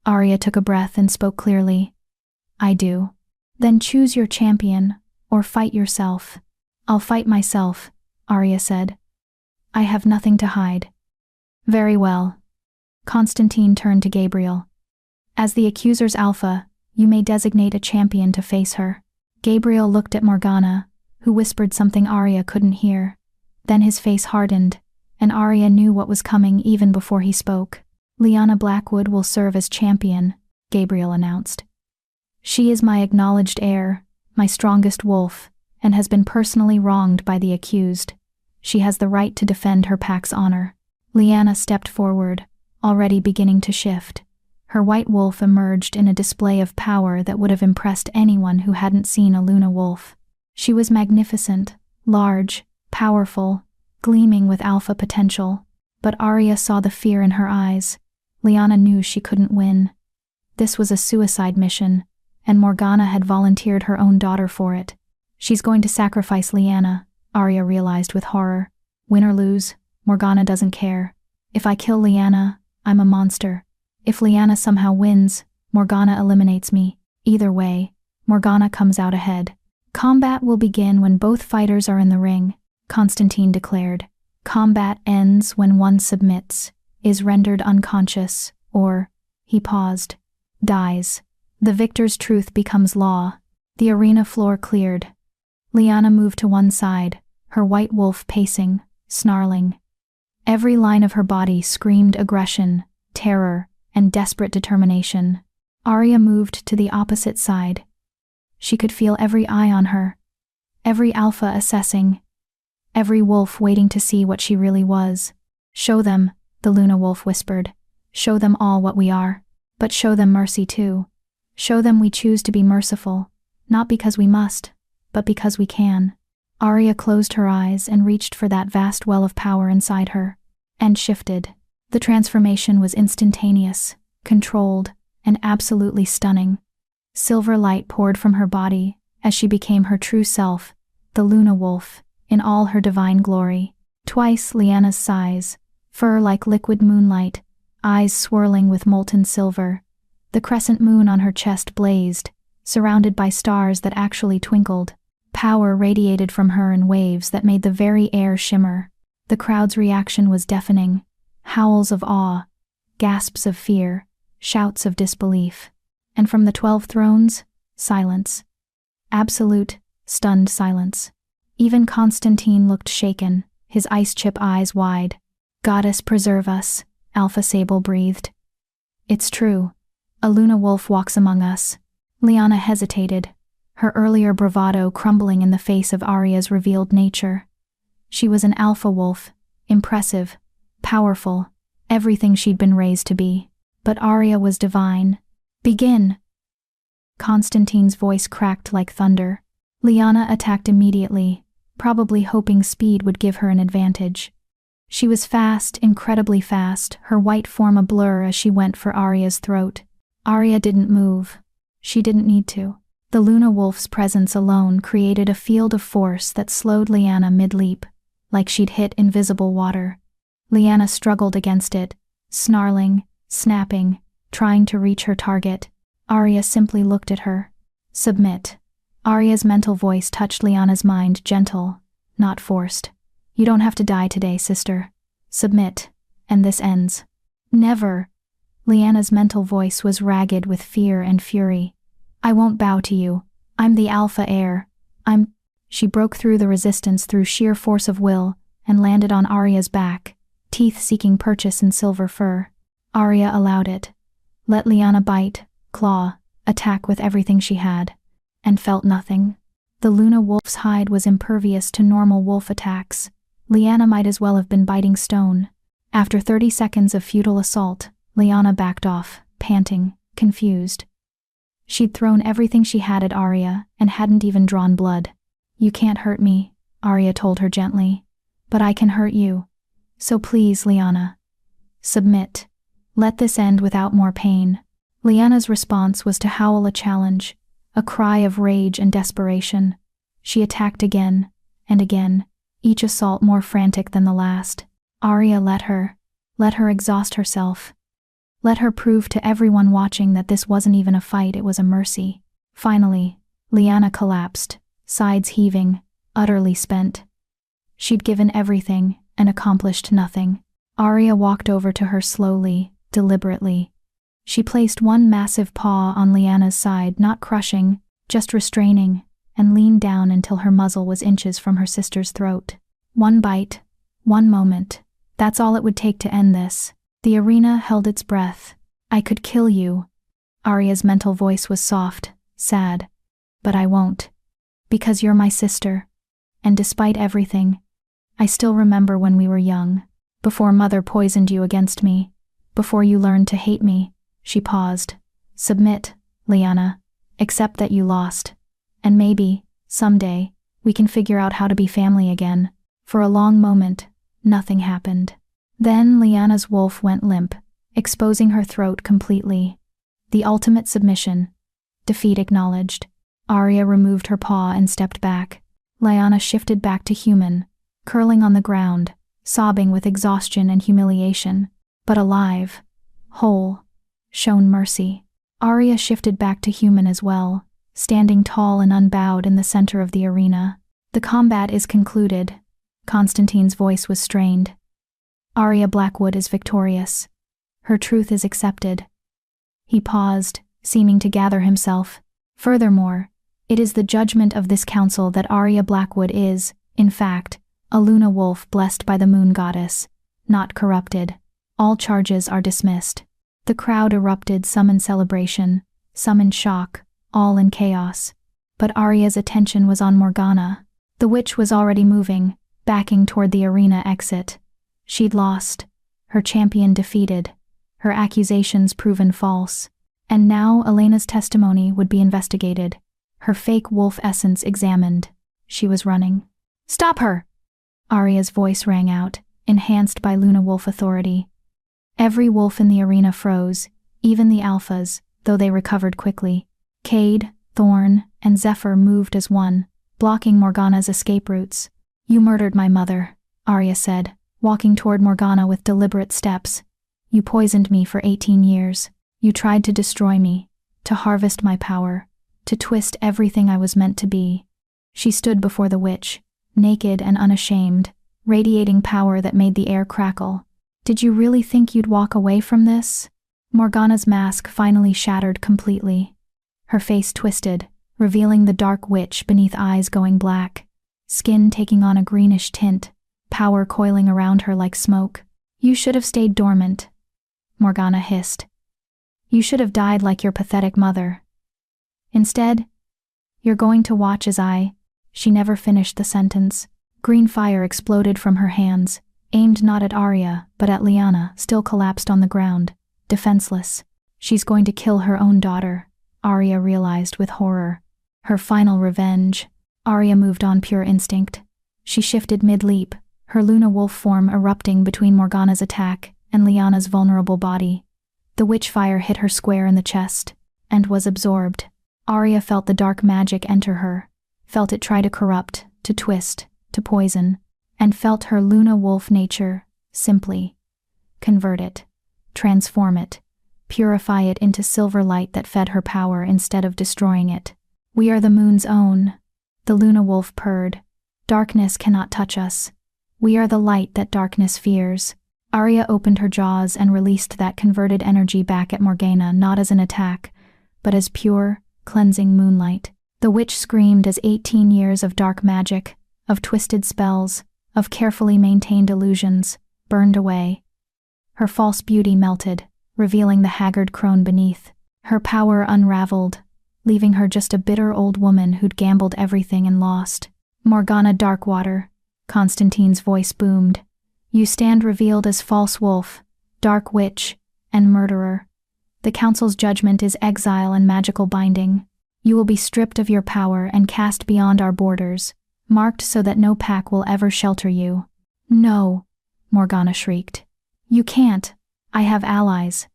Arya took a breath and spoke clearly. I do. Then choose your champion, or fight yourself. I'll fight myself, Arya said. I have nothing to hide. Very well. Constantine turned to Gabriel. As the accuser's alpha, you may designate a champion to face her. Gabriel looked at Morgana, who whispered something Arya couldn't hear. Then his face hardened, and Arya knew what was coming even before he spoke. Liana Blackwood will serve as champion, Gabriel announced. She is my acknowledged heir, my strongest wolf, and has been personally wronged by the accused. She has the right to defend her pack's honor. Liana stepped forward, already beginning to shift. Her white wolf emerged in a display of power that would have impressed anyone who hadn't seen a Luna wolf. She was magnificent, large, powerful, gleaming with alpha potential. But Arya saw the fear in her eyes. Liana knew she couldn't win. This was a suicide mission, and Morgana had volunteered her own daughter for it. She's going to sacrifice Liana, Arya realized with horror. Win or lose, Morgana doesn't care. If I kill Liana, I'm a monster. If Liana somehow wins, Morgana eliminates me. Either way, Morgana comes out ahead. Combat will begin when both fighters are in the ring, Constantine declared. Combat ends when one submits, is rendered unconscious, or, he paused, dies. The victor's truth becomes law. The arena floor cleared. Liana moved to one side, her white wolf pacing, snarling. Every line of her body screamed aggression, terror, and desperate determination. Arya moved to the opposite side. She could feel every eye on her, every alpha assessing, every wolf waiting to see what she really was. Show them, the Luna wolf whispered. Show them all what we are. But show them mercy too. Show them we choose to be merciful, not because we must, but because we can. Arya closed her eyes and reached for that vast well of power inside her, and shifted. The transformation was instantaneous, controlled, and absolutely stunning. Silver light poured from her body as she became her true self, the Luna Wolf, in all her divine glory. Twice Lyanna's size, fur like liquid moonlight, eyes swirling with molten silver. The crescent moon on her chest blazed, surrounded by stars that actually twinkled. Power radiated from her in waves that made the very air shimmer. The crowd's reaction was deafening. Howls of awe, gasps of fear, shouts of disbelief. And from the 12 thrones, silence. Absolute, stunned silence. Even Constantine looked shaken, his ice-chip eyes wide. "Goddess preserve us," Alpha Sable breathed. "It's true. A Luna Wolf walks among us." Lyanna hesitated, her earlier bravado crumbling in the face of Arya's revealed nature. She was an alpha wolf, impressive, powerful, everything she'd been raised to be. But Arya was divine. "Begin!" Constantine's voice cracked like thunder. Lyanna attacked immediately, probably hoping speed would give her an advantage. She was fast, incredibly fast, her white form a blur as she went for Arya's throat. Arya didn't move. She didn't need to. The Luna Wolf's presence alone created a field of force that slowed Lyanna mid-leap, like she'd hit invisible water. Lyanna struggled against it, snarling, snapping, trying to reach her target. Arya simply looked at her. "Submit." Arya's mental voice touched Lyanna's mind, gentle, not forced. "You don't have to die today, sister. Submit, and this ends." "Never." Lyanna's mental voice was ragged with fear and fury. "I won't bow to you. I'm the alpha heir. She broke through the resistance through sheer force of will and landed on Arya's back, teeth seeking purchase in silver fur. Arya allowed it. Let Lyanna bite, claw, attack with everything she had, and felt nothing. The Luna Wolf's hide was impervious to normal wolf attacks. Lyanna might as well have been biting stone. After 30 seconds of futile assault, Lyanna backed off, panting, confused. She'd thrown everything she had at Arya and hadn't even drawn blood. "You can't hurt me," Arya told her gently. "But I can hurt you. So please, Lyanna. Submit. Let this end without more pain." Lyanna's response was to howl a challenge, a cry of rage and desperation. She attacked again and again, each assault more frantic than the last. Arya let her exhaust herself. Let her prove to everyone watching that this wasn't even a fight, it was a mercy. Finally, Lyanna collapsed, sides heaving, utterly spent. She'd given everything and accomplished nothing. Arya walked over to her slowly, deliberately. She placed one massive paw on Lyanna's side, not crushing, just restraining, and leaned down until her muzzle was inches from her sister's throat. One bite, one moment. That's all it would take to end this. The arena held its breath. "I could kill you." Arya's mental voice was soft, sad. "But I won't. Because you're my sister. And despite everything, I still remember when we were young, before Mother poisoned you against me, before you learned to hate me." She paused. "Submit, Lyanna. Accept that you lost. And maybe, someday, we can figure out how to be family again." For a long moment, nothing happened. Then Lyanna's wolf went limp, exposing her throat completely. The ultimate submission. Defeat acknowledged. Arya removed her paw and stepped back. Lyanna shifted back to human, curling on the ground, sobbing with exhaustion and humiliation. But alive, whole, shown mercy. Arya shifted back to human as well, standing tall and unbowed in the center of the arena. "The combat is concluded." Constantine's voice was strained. "Arya Blackwood is victorious. Her truth is accepted." He paused, seeming to gather himself. "Furthermore, it is the judgment of this council that Arya Blackwood is, in fact, a Luna Wolf blessed by the moon goddess, not corrupted. All charges are dismissed." The crowd erupted, some in celebration, some in shock, all in chaos. But Arya's attention was on Morgana. The witch was already moving, backing toward the arena exit. She'd lost, her champion defeated, her accusations proven false. And now Elena's testimony would be investigated, her fake wolf essence examined. She was running. "Stop her!" Arya's voice rang out, enhanced by Luna Wolf authority. Every wolf in the arena froze, even the alphas, though they recovered quickly. Cade, Thorn, and Zephyr moved as one, blocking Morgana's escape routes. "You murdered my mother," Arya said, walking toward Morgana with deliberate steps. "You poisoned me for 18 years. You tried to destroy me, to harvest my power, to twist everything I was meant to be." She stood before the witch, naked and unashamed, radiating power that made the air crackle. "Did you really think you'd walk away from this?" Morgana's mask finally shattered completely. Her face twisted, revealing the dark witch beneath eyes going black, skin taking on a greenish tint, power coiling around her like smoke. "You should have stayed dormant," Morgana hissed. "You should have died like your pathetic mother. Instead, you're going to watch as I—" She never finished the sentence. Green fire exploded from her hands, aimed not at Arya, but at Lyanna, still collapsed on the ground, defenseless. She's going to kill her own daughter, Arya realized with horror. Her final revenge. Arya moved on pure instinct. She shifted mid-leap, her Luna wolf form erupting between Morgana's attack and Lyanna's vulnerable body. The witch fire hit her square in the chest, and was absorbed. Arya felt the dark magic enter her, felt it try to corrupt, to twist, to poison, and felt her Luna wolf nature simply convert it, transform it, purify it into silver light that fed her power instead of destroying it. "We are the moon's own," the Luna wolf purred. "Darkness cannot touch us. We are the light that darkness fears." Arya opened her jaws and released that converted energy back at Morgana, not as an attack, but as pure, cleansing moonlight. The witch screamed as 18 years of dark magic, of twisted spells, of carefully maintained illusions, burned away. Her false beauty melted, revealing the haggard crone beneath. Her power unraveled, leaving her just a bitter old woman who'd gambled everything and lost. "Morgana Darkwater," Constantine's voice boomed. "You stand revealed as false wolf, dark witch, and murderer. The council's judgment is exile and magical binding. You will be stripped of your power and cast beyond our borders, marked so that no pack will ever shelter you." "No," Morgana shrieked. "You can't. I have allies.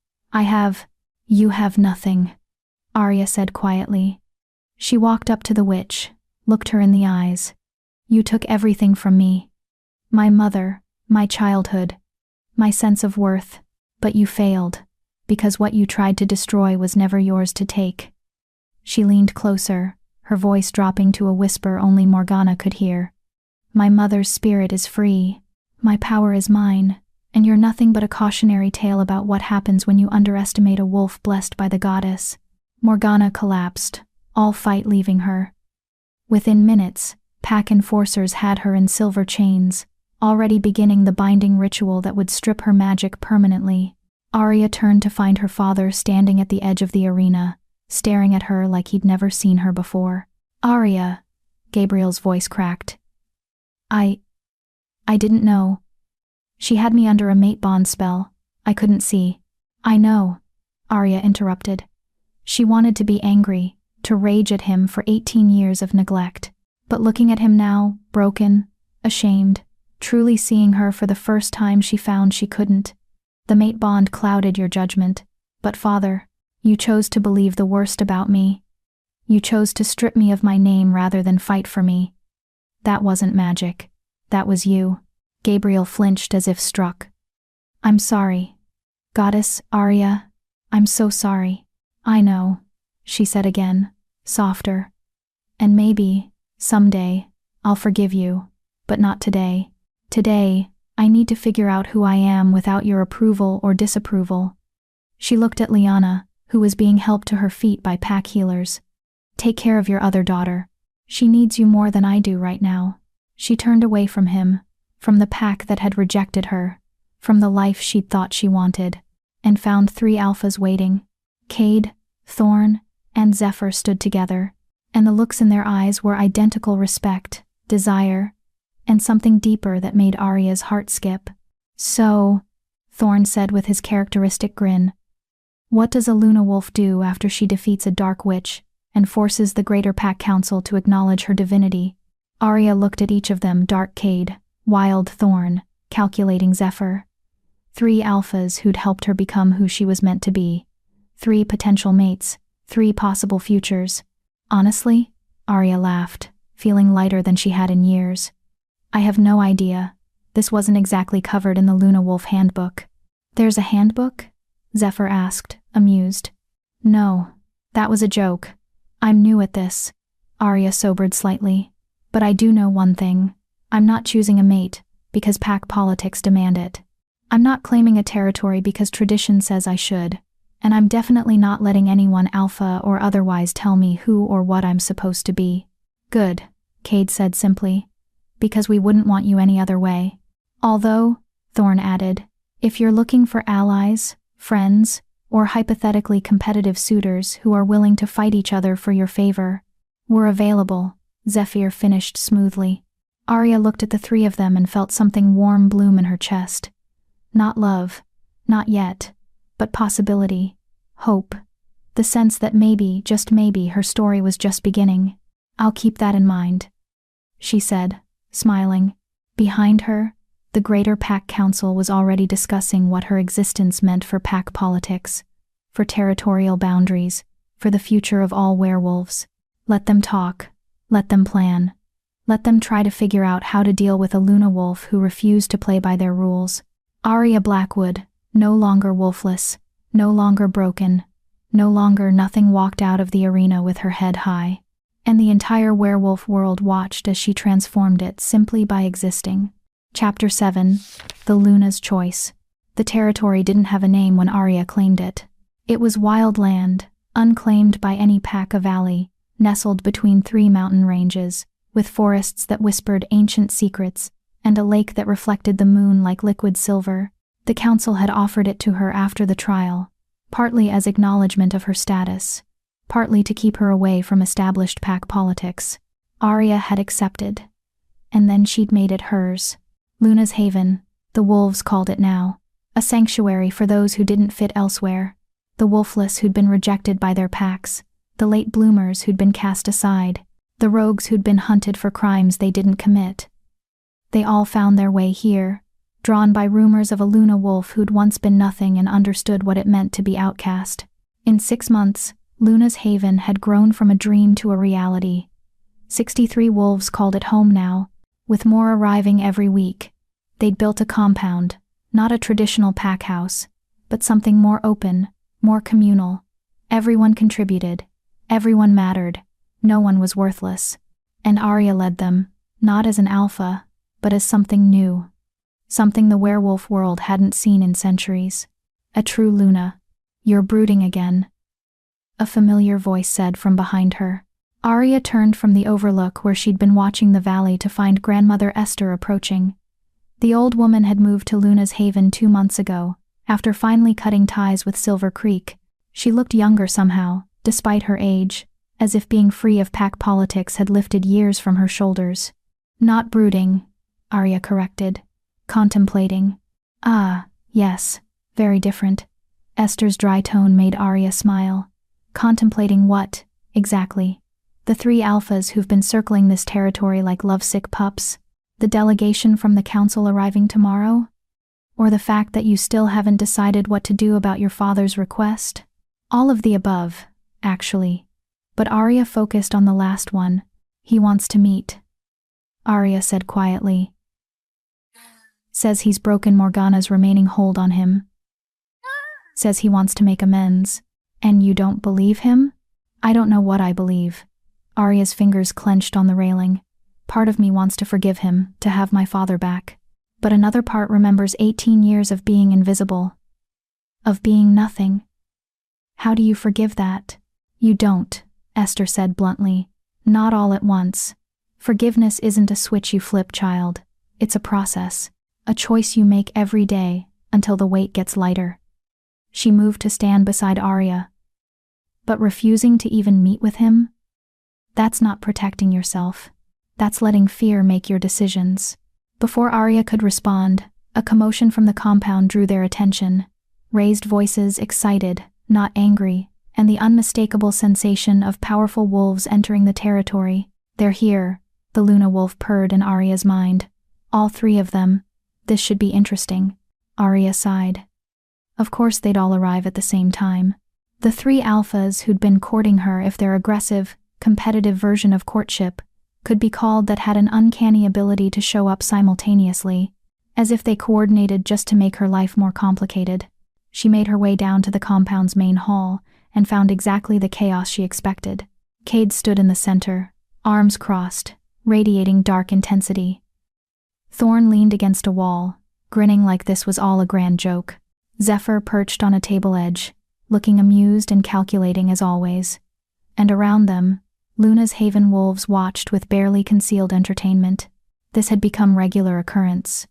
You have nothing," Arya said quietly. She walked up to the witch, looked her in the eyes. "You took everything from me. My mother, my childhood, my sense of worth, but you failed, because what you tried to destroy was never yours to take." She leaned closer, her voice dropping to a whisper only Morgana could hear. "My mother's spirit is free. My power is mine, and you're nothing but a cautionary tale about what happens when you underestimate a wolf blessed by the goddess." Morgana collapsed, all fight leaving her. Within minutes, pack enforcers had her in silver chains, already beginning the binding ritual that would strip her magic permanently. Arya turned to find her father standing at the edge of the arena, staring at her like he'd never seen her before. "Arya," Gabriel's voice cracked. I didn't know. She had me under a mate bond spell. I couldn't see." "I know," Arya interrupted. She wanted to be angry, to rage at him for 18 years of neglect. But looking at him now, broken, ashamed, truly seeing her for the first time, she found she couldn't. "The mate bond clouded your judgment. But father, you chose to believe the worst about me. You chose to strip me of my name rather than fight for me. That wasn't magic. That was you." Gabriel flinched as if struck. "I'm sorry. Goddess Arya, I'm so sorry." "I know," she said again, softer. "And maybe, someday, I'll forgive you, but not today. Today, I need to figure out who I am without your approval or disapproval." She looked at Lyanna, who was being helped to her feet by pack healers. "Take care of your other daughter. She needs you more than I do right now." She turned away from him, from the pack that had rejected her, from the life she'd thought she wanted, and found 3 alphas waiting. Cade, Thorn, and Zephyr stood together, and the looks in their eyes were identical: respect, desire, and something deeper that made Arya's heart skip. "So," Thorn said with his characteristic grin, "what does a Luna wolf do after she defeats a dark witch and forces the Greater Pack Council to acknowledge her divinity?" Arya looked at each of them: dark Cade, wild Thorn, calculating Zephyr. 3 alphas who'd helped her become who she was meant to be. 3 potential mates, 3 possible futures. Honestly, Arya laughed, feeling lighter than she had in years. I have no idea. This wasn't exactly covered in the Luna Wolf handbook. There's a handbook? Zephyr asked, amused. No, that was a joke. I'm new at this. Arya sobered slightly. But I do know one thing. I'm not choosing a mate, because pack politics demand it. I'm not claiming a territory because tradition says I should. And I'm definitely not letting anyone alpha or otherwise tell me who or what I'm supposed to be. Good, Cade said simply. Because we wouldn't want you any other way. Although, Thorn added, if you're looking for allies, friends, or hypothetically competitive suitors who are willing to fight each other for your favor, we're available, Zephyr finished smoothly. Arya looked at the 3 of them and felt something warm bloom in her chest. Not love, not yet, but possibility, hope, the sense that maybe, just maybe, her story was just beginning. I'll keep that in mind, she said, smiling. Behind her, the Greater Pack Council was already discussing what her existence meant for pack politics, for territorial boundaries, for the future of all werewolves. Let them talk, let them plan, let them try to figure out how to deal with a Luna Wolf who refused to play by their rules. Arya Blackwood, no longer wolfless, no longer broken, no longer nothing, walked out of the arena with her head high, and the entire werewolf world watched as she transformed it simply by existing. Chapter 7, The Luna's Choice. The territory didn't have a name when Arya claimed it. It was wild land, unclaimed by any pack, a valley, nestled between 3 mountain ranges, with forests that whispered ancient secrets, and a lake that reflected the moon like liquid silver. The council had offered it to her after the trial, partly as acknowledgement of her status, partly to keep her away from established pack politics. Arya had accepted, and then she'd made it hers. Luna's Haven, the wolves called it now, a sanctuary for those who didn't fit elsewhere, the wolfless who'd been rejected by their packs, the late bloomers who'd been cast aside, the rogues who'd been hunted for crimes they didn't commit. They all found their way here, drawn by rumors of a Luna wolf who'd once been nothing and understood what it meant to be outcast. In 6 months, Luna's Haven had grown from a dream to a reality. 63 wolves called it home now, with more arriving every week. They'd built a compound, not a traditional pack house, but something more open, more communal. Everyone contributed, everyone mattered, no one was worthless. And Arya led them, not as an alpha, but as something new. Something the werewolf world hadn't seen in centuries. A true Luna. You're brooding again, a familiar voice said from behind her. Arya turned from the overlook where she'd been watching the valley to find Grandmother Esther approaching. The old woman had moved to Luna's Haven 2 months ago, after finally cutting ties with Silver Creek. She looked younger somehow, despite her age, as if being free of pack politics had lifted years from her shoulders. Not brooding, Arya corrected. Contemplating. Ah, yes, very different. Esther's dry tone made Arya smile. Contemplating what, exactly? The 3 alphas who've been circling this territory like lovesick pups? The delegation from the council arriving tomorrow? Or the fact that you still haven't decided what to do about your father's request? All of the above, actually. But Arya focused on the last one. He wants to meet. Arya said quietly. Says he's broken Morgana's remaining hold on him. Says he wants to make amends. And you don't believe him? I don't know what I believe. Arya's fingers clenched on the railing. Part of me wants to forgive him, to have my father back. But another part remembers 18 years of being invisible. Of being nothing. How do you forgive that? You don't, Esther said bluntly. Not all at once. Forgiveness isn't a switch you flip, child. It's a process. A choice you make every day, until the weight gets lighter. She moved to stand beside Arya. But refusing to even meet with him? That's not protecting yourself. That's letting fear make your decisions. Before Arya could respond, a commotion from the compound drew their attention. Raised voices, excited, not angry, and the unmistakable sensation of powerful wolves entering the territory. They're here, the Luna wolf purred in Arya's mind. All 3 of them. This should be interesting. Arya sighed. Of course they'd all arrive at the same time. The three alphas who'd been courting her, if their aggressive, competitive version of courtship could be called, that had an uncanny ability to show up simultaneously, as if they coordinated just to make her life more complicated. She made her way down to the compound's main hall and found exactly the chaos she expected. Cade stood in the center, arms crossed, radiating dark intensity. Thorn leaned against a wall, grinning like this was all a grand joke. Zephyr perched on a table edge, looking amused and calculating as always. And around them, Luna's Haven wolves watched with barely concealed entertainment. This had become regular occurrence.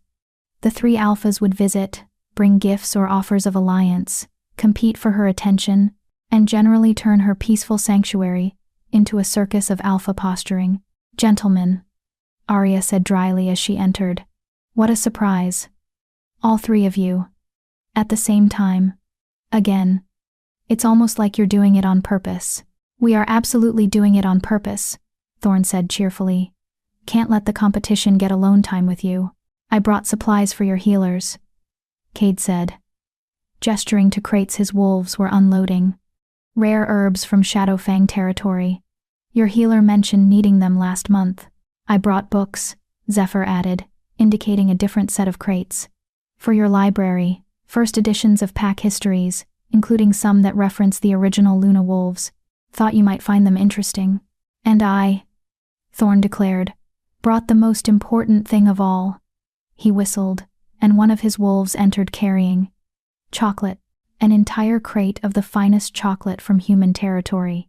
The three alphas would visit, bring gifts or offers of alliance, compete for her attention, and generally turn her peaceful sanctuary into a circus of alpha posturing. "Gentlemen," Arya said dryly as she entered. "What a surprise. All three of you. At the same time. Again. It's almost like you're doing it on purpose." "We are absolutely doing it on purpose," Thorn said cheerfully. "Can't let the competition get alone time with you. I brought supplies for your healers," Cade said, gesturing to crates his wolves were unloading. "Rare herbs from Shadowfang territory. Your healer mentioned needing them last month." "I brought books," Zephyr added, indicating a different set of crates. "For your library, first editions of pack histories, including some that reference the original Luna wolves. Thought you might find them interesting." "And I," Thorn declared, "brought the most important thing of all." He whistled, and one of his wolves entered carrying chocolate, an entire crate of the finest chocolate from human territory.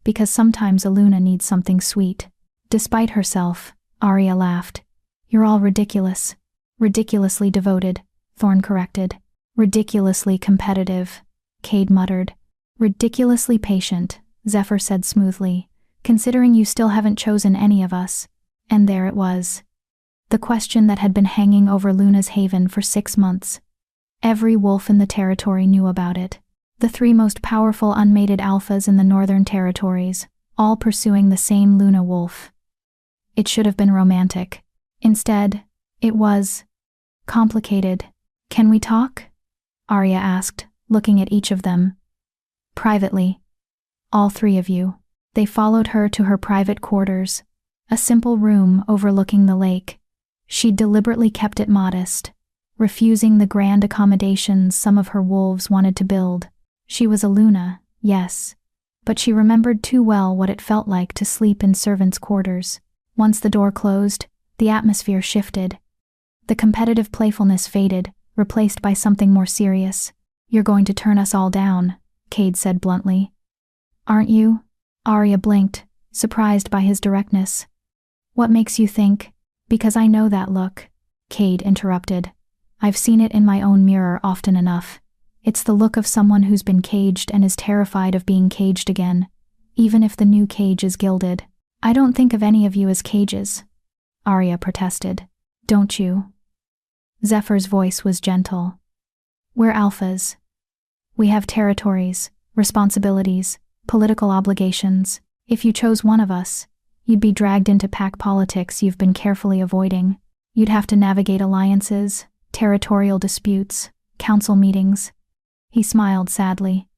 Because sometimes a Luna needs something sweet. Despite herself, Arya laughed. "You're all ridiculous." "Ridiculously devoted," Thorn corrected. "Ridiculously competitive," Cade muttered. "Ridiculously patient," Zephyr said smoothly, "considering you still haven't chosen any of us." And there it was. The question that had been hanging over Luna's Haven for 6 months. Every wolf in the territory knew about it. The three most powerful unmated alphas in the northern territories, all pursuing the same Luna wolf. It should have been romantic. Instead, it was complicated. "Can we talk?" Arya asked, looking at each of them. "Privately. All three of you." They followed her to her private quarters, a simple room overlooking the lake. She'd deliberately kept it modest, refusing the grand accommodations some of her wolves wanted to build. She was a Luna, yes, but she remembered too well what it felt like to sleep in servants' quarters. Once the door closed, the atmosphere shifted. The competitive playfulness faded, replaced by something more serious. "You're going to turn us all down," Cade said bluntly. "Aren't you?" Arya blinked, surprised by his directness. "What makes you think?" "Because I know that look," Cade interrupted. "I've seen it in my own mirror often enough. It's the look of someone who's been caged and is terrified of being caged again, even if the new cage is gilded." "I don't think of any of you as cages," Arya protested. "Don't you?" Zephyr's voice was gentle. "We're alphas. We have territories, responsibilities, political obligations. If you chose one of us, you'd be dragged into pack politics you've been carefully avoiding. You'd have to navigate alliances, territorial disputes, council meetings." He smiled sadly.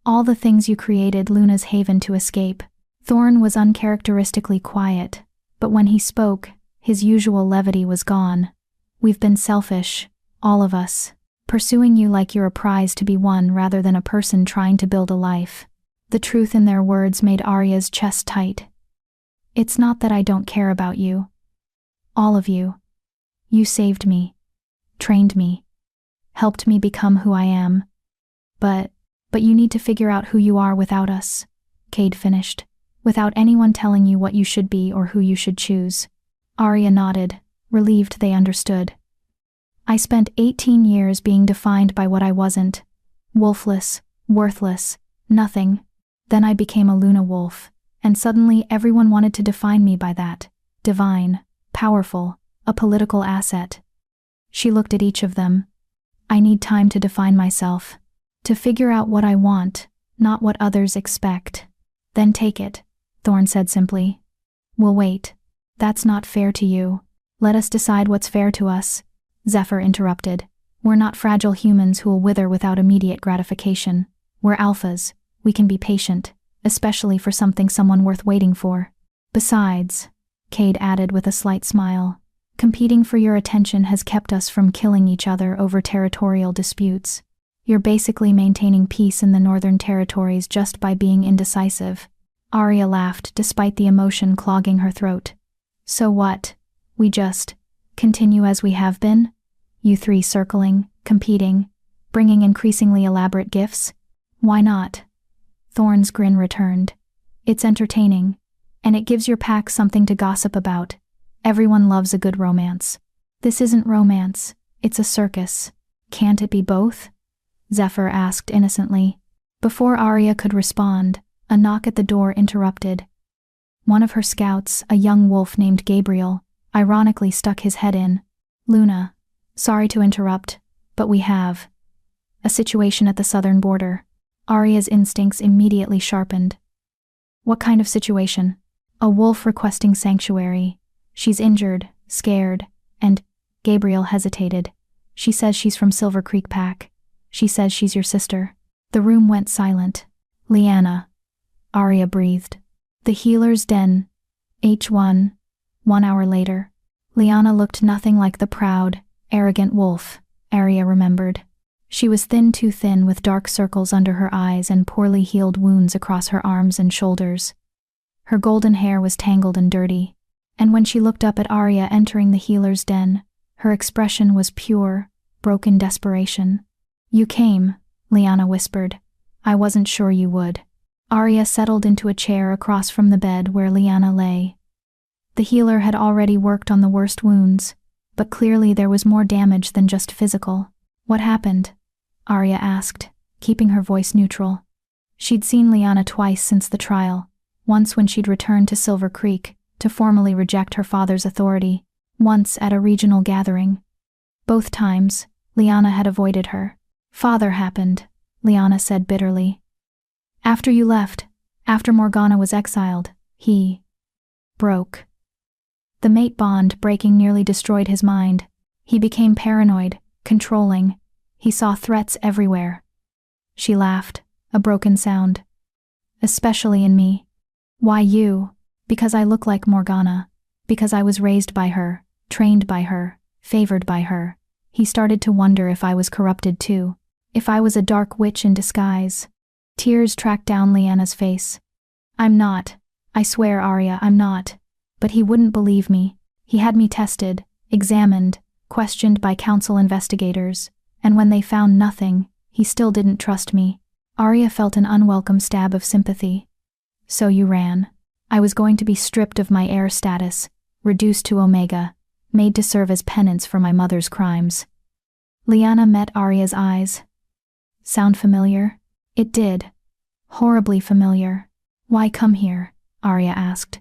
"All the things you created Luna's Haven to escape." Thorn was uncharacteristically quiet, but when he spoke, his usual levity was gone. "We've been selfish, all of us, pursuing you like you're a prize to be won rather than a person trying to build a life." The truth in their words made Arya's chest tight. "It's not that I don't care about you. All of you. You saved me, trained me, helped me become who I am. But you need to figure out who you are without us," Cade finished, "without anyone telling you what you should be or who you should choose." Arya nodded, relieved they understood. "I spent 18 years being defined by what I wasn't. Wolfless, worthless, nothing. Then I became a Luna wolf, and suddenly everyone wanted to define me by that. Divine, powerful, a political asset." She looked at each of them. "I need time to define myself, to figure out what I want, not what others expect." "Then take it," Thorn said simply. "We'll wait." "That's not fair to you. Let us decide what's fair to us," Zephyr interrupted. "We're not fragile humans who'll wither without immediate gratification. We're alphas. we can be patient, especially for something someone worth waiting for. Besides, Cade added with a slight smile, competing for your attention has kept us from killing each other over territorial disputes. You're basically maintaining peace in the Northern Territories just by being indecisive. Arya laughed despite the emotion clogging her throat. So what? We just continue as we have been? You three circling, competing, bringing increasingly elaborate gifts? Why not? Thorne's grin returned. It's entertaining, and it gives your pack something to gossip about. Everyone loves a good romance. This isn't romance, it's a circus. Can't it be both? Zephyr asked innocently. Before Arya could respond, a knock at the door interrupted. One of her scouts, a young wolf named Gabriel, ironically stuck his head in. Luna, sorry to interrupt, but we have a situation at the southern border. Arya's instincts immediately sharpened. What kind of situation? A wolf requesting sanctuary. She's injured, scared, and Gabriel hesitated. She says she's from Silver Creek Pack. She says she's your sister. The room went silent. Lyanna. Arya breathed. The healer's den. H1. 1 hour later. Lyanna looked nothing like the proud, arrogant wolf, Arya remembered. She was too thin with dark circles under her eyes and poorly healed wounds across her arms and shoulders. Her golden hair was tangled and dirty, and when she looked up at Arya entering the healer's den, her expression was pure, broken desperation. You came, Lyanna whispered. I wasn't sure you would. Arya settled into a chair across from the bed where Lyanna lay. The healer had already worked on the worst wounds, but clearly there was more damage than just physical. What happened? Arya asked, keeping her voice neutral. She'd seen Lyanna twice since the trial, once when she'd returned to Silver Creek to formally reject her father's authority, once at a regional gathering. Both times, Lyanna had avoided her. Father happened, Lyanna said bitterly. After you left, after Morgana was exiled, he broke. The mate bond breaking nearly destroyed his mind. He became paranoid, controlling. He saw threats everywhere. She laughed, a broken sound. Especially in me. Why you? Because I look like Morgana. Because I was raised by her, trained by her, favored by her. He started to wonder if I was corrupted too. If I was a dark witch in disguise. Tears tracked down Lyanna's face. I'm not. I swear, Arya, I'm not. But he wouldn't believe me. He had me tested, examined, questioned by council investigators, and when they found nothing, he still didn't trust me. Arya felt an unwelcome stab of sympathy. So you ran. I was going to be stripped of my heir status, reduced to Omega, made to serve as penance for my mother's crimes. Lyanna met Arya's eyes. Sound familiar? It did. Horribly familiar. Why come here? Arya asked.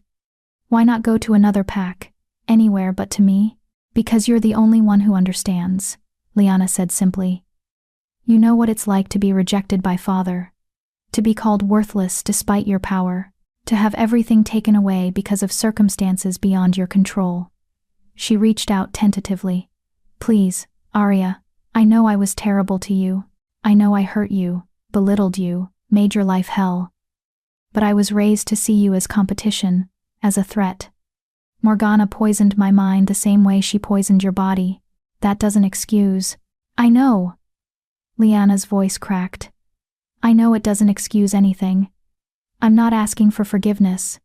Why not go to another pack, anywhere but to me? Because you're the only one who understands, Lyanna said simply. You know what it's like to be rejected by father, to be called worthless despite your power, to have everything taken away because of circumstances beyond your control. She reached out tentatively. Please, Arya, I know I was terrible to you. I know I hurt you, belittled you, made your life hell. But I was raised to see you as competition, as a threat. Morgana poisoned my mind the same way she poisoned your body. That doesn't excuse. I know. Lyanna's voice cracked. I know it doesn't excuse anything. I'm not asking for forgiveness.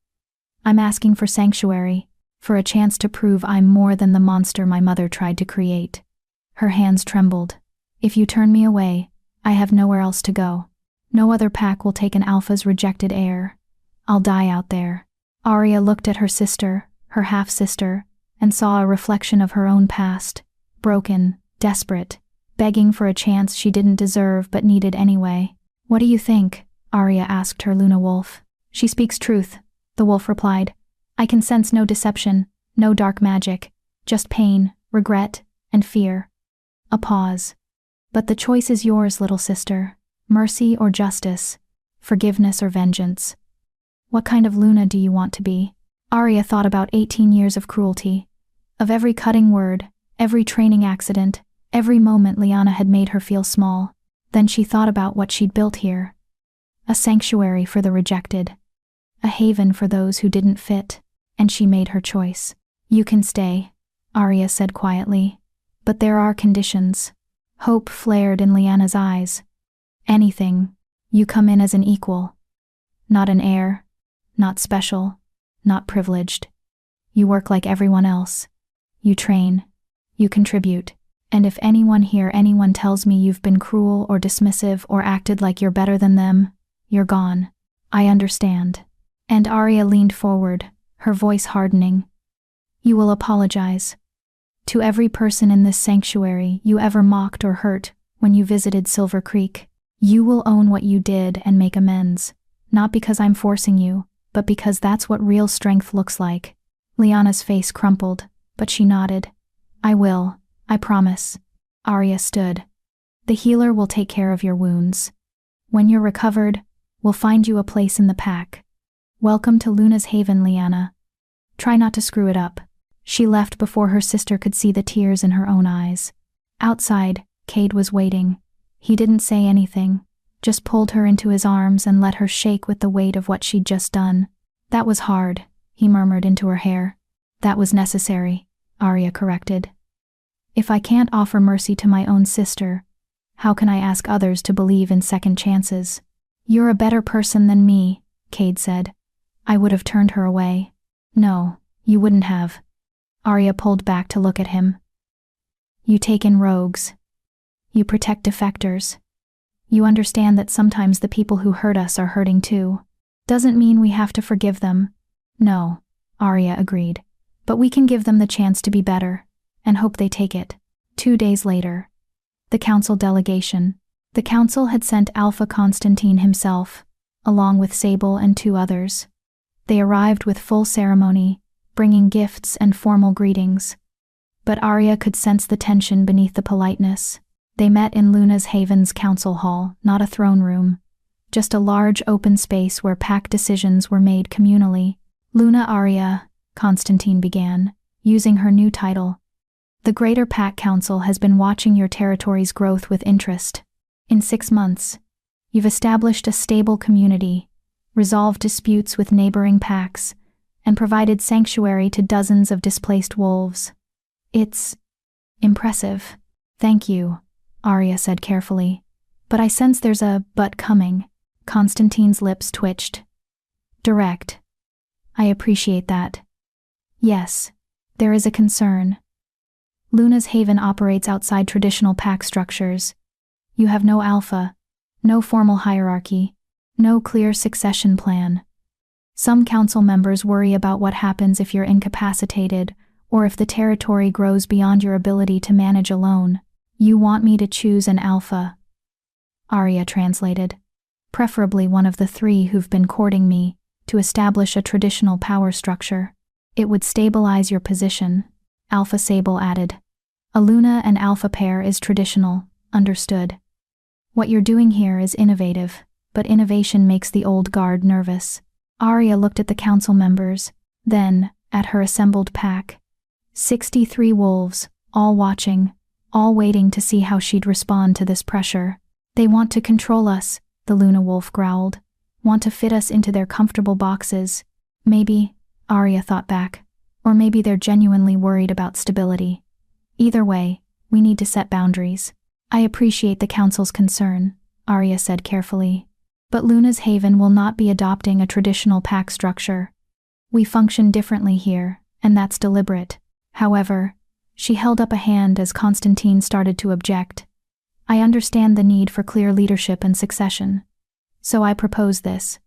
I'm asking for sanctuary, for a chance to prove I'm more than the monster my mother tried to create. Her hands trembled. If you turn me away, I have nowhere else to go. No other pack will take an alpha's rejected heir. I'll die out there. Arya looked at her sister, her half-sister, and saw a reflection of her own past, broken, desperate, begging for a chance she didn't deserve but needed anyway. What do you think? Arya asked her Luna wolf. She speaks truth, the wolf replied. I can sense no deception, no dark magic, just pain, regret, and fear. A pause. But the choice is yours, little sister. Mercy or justice, forgiveness or vengeance. What kind of Luna do you want to be? Arya thought about 18 years of cruelty, of every cutting word, every training accident, every moment Lyanna had made her feel small. Then she thought about what she'd built here. a sanctuary for the rejected, a haven for those who didn't fit, and she made her choice. You can stay, Arya said quietly, but there are conditions. Hope flared in Lyanna's eyes. Anything. You come in as an equal. Not an heir, not special, not privileged. You work like everyone else. You train. You contribute. And if anyone tells me you've been cruel or dismissive or acted like you're better than them, you're gone. I understand. And Arya leaned forward, her voice hardening. You will apologize. To every person in this sanctuary you ever mocked or hurt when you visited Silver Creek. You will own what you did and make amends. Not because I'm forcing you, but because that's what real strength looks like. Lyanna's face crumpled, but she nodded. I will. I promise. Arya stood. The healer will take care of your wounds. When you're recovered, we'll find you a place in the pack. Welcome to Luna's Haven, Lyanna. Try not to screw it up. She left before her sister could see the tears in her own eyes. Outside, Cade was waiting. He didn't say anything, just pulled her into his arms and let her shake with the weight of what she'd just done. That was hard, he murmured into her hair. That was necessary, Arya corrected. If I can't offer mercy to my own sister, how can I ask others to believe in second chances? You're a better person than me, Cade said. I would have turned her away. No, you wouldn't have. Arya pulled back to look at him. You take in rogues. You protect defectors. You understand that sometimes the people who hurt us are hurting too. Doesn't mean we have to forgive them. No, Arya agreed. But we can give them the chance to be better, and hope they take it. 2 days later. The council delegation. The council had sent Alpha Constantine himself, along with Sable and 2 others. They arrived with full ceremony, bringing gifts and formal greetings. But Arya could sense the tension beneath the politeness. They met in Luna's Haven's council hall, not a throne room. Just a large open space where pack decisions were made communally. Luna Arya, Constantine began, using her new title. The Greater Pack Council has been watching your territory's growth with interest. In 6 months, you've established a stable community, resolved disputes with neighboring packs, and provided sanctuary to dozens of displaced wolves. It's impressive. Thank you, Arya said carefully. But I sense there's a but coming. Constantine's lips twitched. Direct. I appreciate that. Yes, there is a concern. Luna's Haven operates outside traditional pack structures. You have no alpha, no formal hierarchy, no clear succession plan. Some council members worry about what happens if you're incapacitated, or if the territory grows beyond your ability to manage alone. You want me to choose an alpha. Arya translated. Preferably one of the 3 who've been courting me, to establish a traditional power structure. It would stabilize your position, Alpha Sable added. A Luna and Alpha pair is traditional, understood. What you're doing here is innovative, but innovation makes the old guard nervous. Arya looked at the council members, then at her assembled pack. 63 wolves, all watching, all waiting to see how she'd respond to this pressure. They want to control us, the Luna wolf growled. Want to fit us into their comfortable boxes. Maybe, Arya thought back, or maybe they're genuinely worried about stability. Either way, we need to set boundaries. I appreciate the council's concern, Arya said carefully. But Luna's Haven will not be adopting a traditional pack structure. We function differently here, and that's deliberate. However, she held up a hand as Constantine started to object. I understand the need for clear leadership and succession. So I propose this.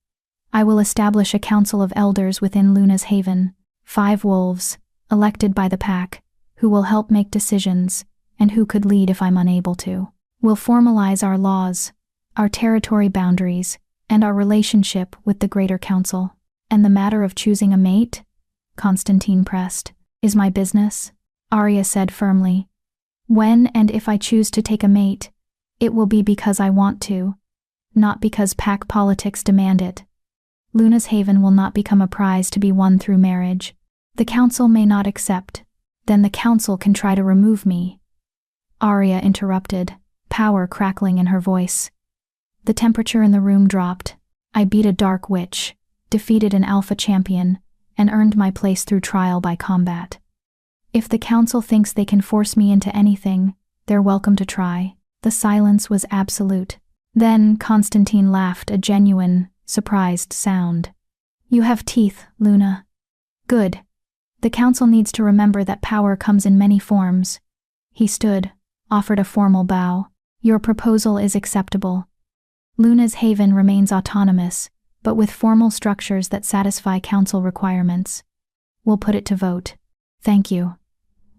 I will establish a council of elders within Luna's Haven, 5 wolves, elected by the pack, who will help make decisions, and who could lead if I'm unable to. We'll formalize our laws, our territory boundaries, and our relationship with the Greater Council. And the matter of choosing a mate? Constantine pressed. Is my business? Arya said firmly. When and if I choose to take a mate, it will be because I want to, not because pack politics demand it. Luna's Haven will not become a prize to be won through marriage. The council may not accept. Then the council can try to remove me. Arya interrupted, power crackling in her voice. The temperature in the room dropped. I beat a dark witch, defeated an alpha champion, and earned my place through trial by combat. If the council thinks they can force me into anything, they're welcome to try." The silence was absolute. Then Constantine laughed, a genuine, surprised sound. "You have teeth, Luna. Good. The council needs to remember that power comes in many forms." He stood, offered a formal bow. "Your proposal is acceptable. Luna's Haven remains autonomous, but with formal structures that satisfy council requirements. We'll put it to vote." "Thank you,"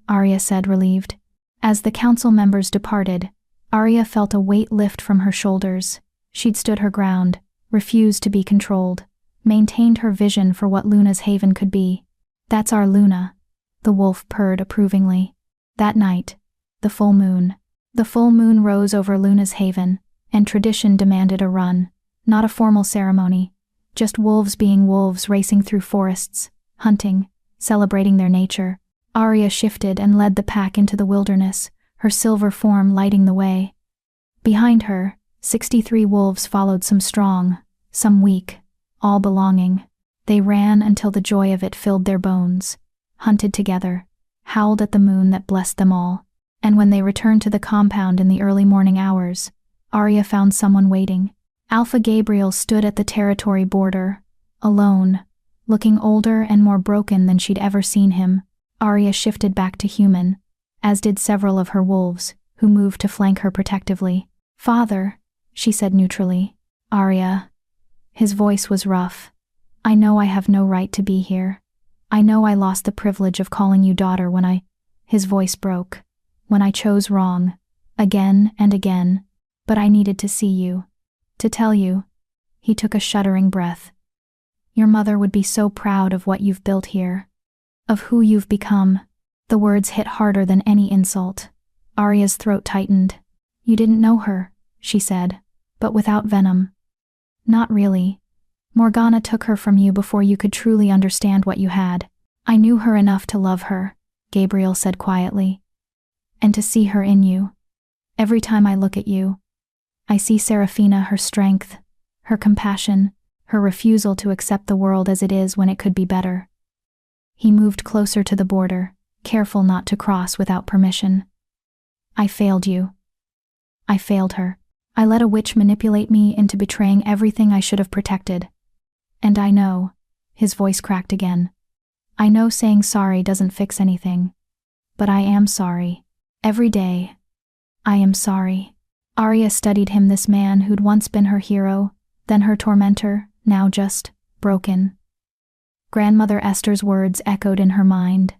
Arya said, relieved. As the council members departed, Arya felt a weight lift from her shoulders. She'd stood her ground, refused to be controlled, maintained her vision for what Luna's Haven could be. "That's our Luna," the wolf purred approvingly. That night, the full moon rose over Luna's Haven, and tradition demanded a run. Not a formal ceremony, just wolves being wolves racing through forests, hunting, celebrating their nature. Arya shifted and led the pack into the wilderness, her silver form lighting the way. Behind her, 63 wolves followed, some strong, some weak, all belonging. They ran until the joy of it filled their bones, hunted together, howled at the moon that blessed them all. And when they returned to the compound in the early morning hours, Arya found someone waiting. Alpha Gabriel stood at the territory border, alone, looking older and more broken than she'd ever seen him. Arya shifted back to human, as did several of her wolves, who moved to flank her protectively. "Father," she said neutrally. "Arya." His voice was rough. "I know I have no right to be here. I know I lost the privilege of calling you daughter when I—" His voice broke. "When I chose wrong, again and again, but I needed to see you. To tell you." He took a shuddering breath. "Your mother would be so proud of what you've built here, of who you've become." The words hit harder than any insult. Arya's throat tightened. "You didn't know her," she said, but without venom. "Not really. Morgana took her from you before you could truly understand what you had." "I knew her enough to love her," Gabriel said quietly. "And to see her in you. Every time I look at you, I see Seraphina, her strength, her compassion, her refusal to accept the world as it is when it could be better." He moved closer to the border, careful not to cross without permission. "I failed you. I failed her. I let a witch manipulate me into betraying everything I should have protected. And I know," his voice cracked again, "I know saying sorry doesn't fix anything. But I am sorry. Every day, I am sorry." Arya studied him, this man who'd once been her hero, then her tormentor, now just broken. Grandmother Esther's words echoed in her mind.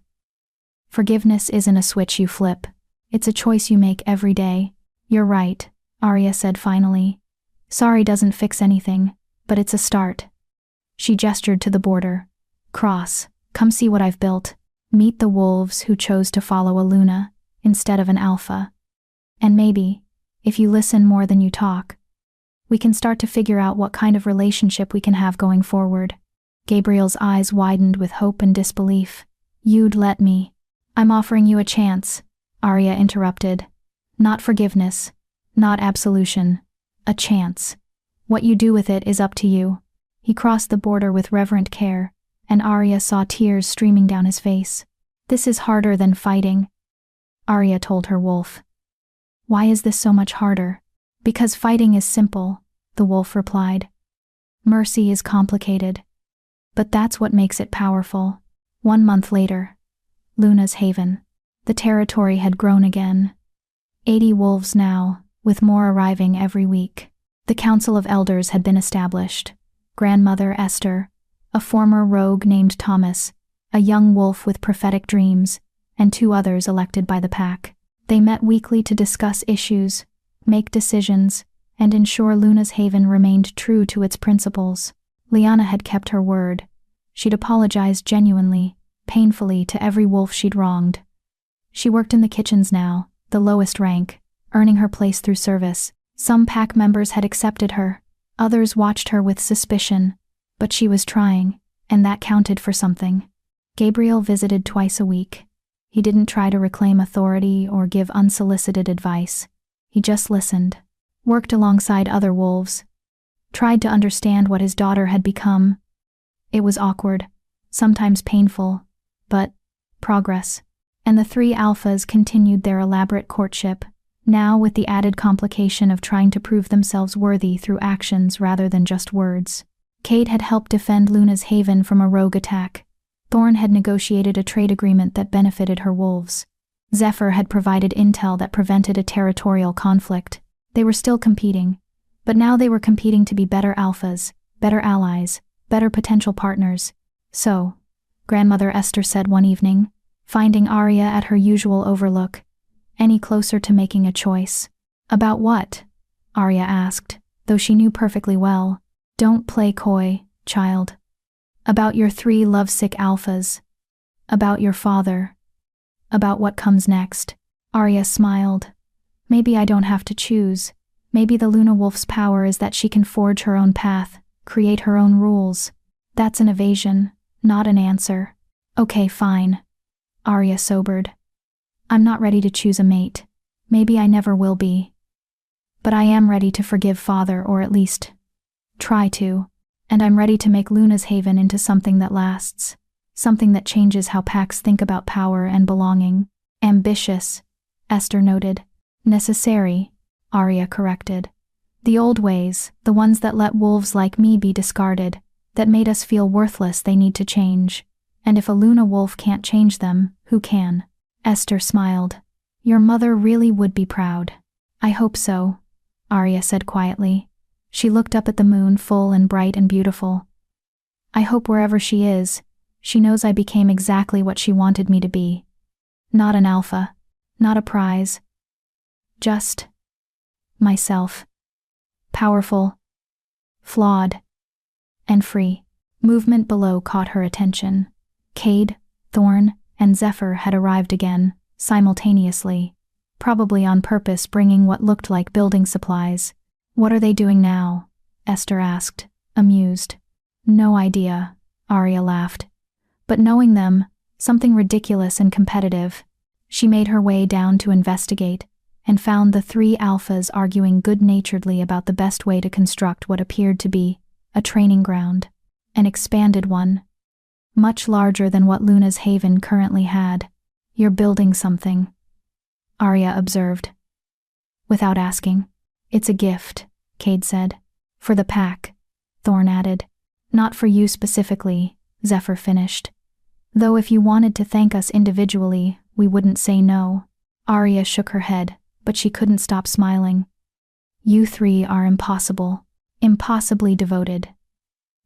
"Forgiveness isn't a switch you flip. It's a choice you make every day." "You're right," Arya said finally. "Sorry doesn't fix anything, but it's a start." She gestured to the border. "Cross, come see what I've built. Meet the wolves who chose to follow a Luna instead of an alpha. And maybe, if you listen more than you talk, we can start to figure out what kind of relationship we can have going forward." Gabriel's eyes widened with hope and disbelief. "You'd let me." "I'm offering you a chance," Arya interrupted. "Not forgiveness, not absolution. A chance. What you do with it is up to you." He crossed the border with reverent care, and Arya saw tears streaming down his face. "This is harder than fighting," Arya told her wolf. "Why is this so much harder?" "Because fighting is simple," the wolf replied. "Mercy is complicated. But that's what makes it powerful." 1 month later, Luna's Haven. The territory had grown again. 80 wolves now, with more arriving every week. The Council of Elders had been established. Grandmother Esther, a former rogue named Thomas, a young wolf with prophetic dreams, and 2 others elected by the pack. They met weekly to discuss issues, make decisions, and ensure Luna's Haven remained true to its principles. Lyanna had kept her word. She'd apologized genuinely, painfully, to every wolf she'd wronged. She worked in the kitchens now, the lowest rank, earning her place through service. Some pack members had accepted her, others watched her with suspicion, but she was trying, and that counted for something. Gabriel visited twice a week. He didn't try to reclaim authority or give unsolicited advice. He just listened, worked alongside other wolves. tried to understand what his daughter had become. It was awkward, sometimes painful, but progress. And the three alphas continued their elaborate courtship, now with the added complication of trying to prove themselves worthy through actions rather than just words. Kate had helped defend Luna's haven from a rogue attack. Thorn had negotiated a trade agreement that benefited her wolves. Zephyr had provided intel that prevented a territorial conflict. They were still competing, but now they were competing to be better alphas, better allies, better potential partners. So, Grandmother Esther said one evening, finding Arya at her usual overlook, any closer to making a choice. About what? Arya asked, though she knew perfectly well. Don't play coy, child. About your three lovesick alphas. About your father. About what comes next. Arya smiled. Maybe I don't have to choose. Maybe the Luna Wolf's power is that she can forge her own path, create her own rules. That's an evasion, not an answer. Okay, fine. Arya sobered. I'm not ready to choose a mate. Maybe I never will be. But I am ready to forgive Father, or at least try to. And I'm ready to make Luna's haven into something that lasts. Something that changes how packs think about power and belonging. Ambitious, Esther noted. Necessary, Arya corrected. The old ways, the ones that let wolves like me be discarded, that made us feel worthless, they need to change. And if a Luna wolf can't change them, who can? Esther smiled. Your mother really would be proud. I hope so, Arya said quietly. She looked up at the moon, full and bright and beautiful. I hope wherever she is, she knows I became exactly what she wanted me to be. Not an alpha, not a prize. Just myself. Powerful, flawed, and free. Movement below caught her attention. Cade, Thorn, and Zephyr had arrived again, simultaneously, probably on purpose, bringing what looked like building supplies. What are they doing now? Esther asked, amused. No idea, Arya laughed. But knowing them, something ridiculous and competitive. She made her way down to investigate, and found the three alphas arguing good-naturedly about the best way to construct what appeared to be a training ground, an expanded one, much larger than what Luna's haven currently had. You're building something, Arya observed. Without asking. It's a gift, Cade said. For the pack, Thorn added. Not for you specifically, Zephyr finished. Though if you wanted to thank us individually, we wouldn't say no. Arya shook her head, but she couldn't stop smiling. You three are impossible. Impossibly devoted.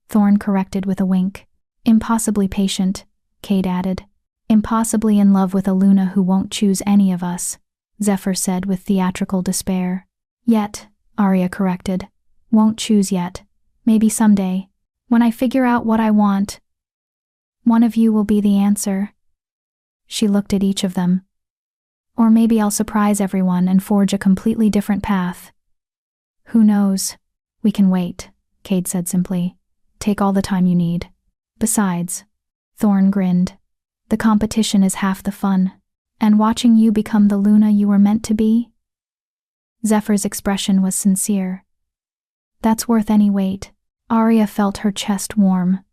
Thorn corrected with a wink. Impossibly patient, Cade added. Impossibly in love with a Luna who won't choose any of us, Zephyr said with theatrical despair. Yet, Arya corrected. Won't choose yet. Maybe someday. When I figure out what I want. One of you will be the answer. She looked at each of them. Or maybe I'll surprise everyone and forge a completely different path. Who knows? We can wait, Cade said simply. Take all the time you need. Besides, Thorn grinned. The competition is half the fun. And watching you become the Luna you were meant to be? Zephyr's expression was sincere. That's worth any wait. Arya felt her chest warm.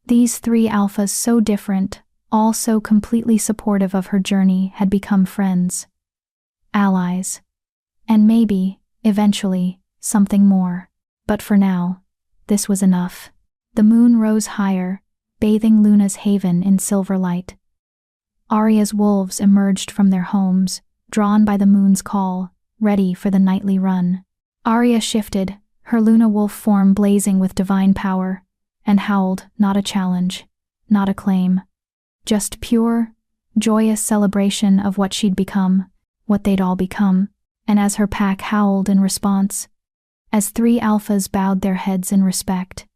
These three alphas, so different, all so completely supportive of her journey, had become friends. Allies. And maybe, eventually, something more. But for now, this was enough. The moon rose higher, bathing Luna's haven in silver light. Arya's wolves emerged from their homes, drawn by the moon's call, ready for the nightly run. Arya shifted, her Luna wolf form blazing with divine power, and howled, not a challenge, not a claim. Just pure, joyous celebration of what she'd become, what they'd all become. And as her pack howled in response, as three alphas bowed their heads in respect,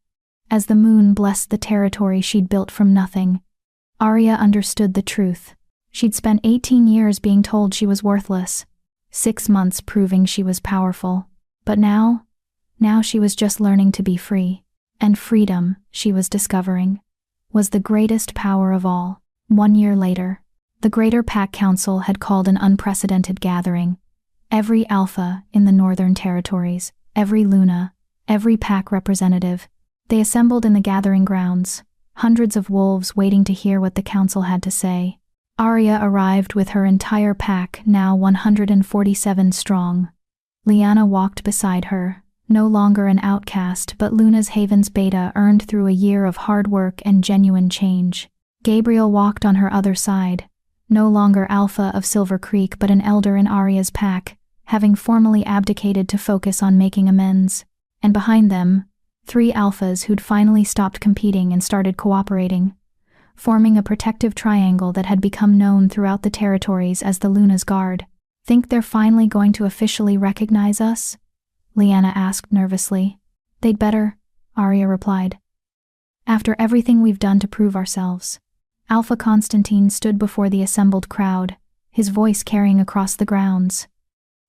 as the moon blessed the territory she'd built from nothing, Arya understood the truth. She'd spent 18 years being told she was worthless, 6 months proving she was powerful. But now she was just learning to be free. And freedom, she was discovering, was the greatest power of all. 1 year later, the Greater Pack Council had called an unprecedented gathering. Every alpha in the Northern Territories, every Luna, every pack representative. They assembled in the gathering grounds, hundreds of wolves waiting to hear what the council had to say. Arya arrived with her entire pack, now 147 strong. Lyanna walked beside her, no longer an outcast but Luna's Haven's beta earned through a year of hard work and genuine change. Gabriel walked on her other side, no longer alpha of Silver Creek but an elder in Arya's pack, having formally abdicated to focus on making amends. And behind them, 3 alphas who'd finally stopped competing and started cooperating, forming a protective triangle that had become known throughout the territories as the Luna's Guard. "Think they're finally going to officially recognize us?" Lyanna asked nervously. "They'd better," Arya replied. "After everything we've done to prove ourselves." Alpha Constantine stood before the assembled crowd, his voice carrying across the grounds.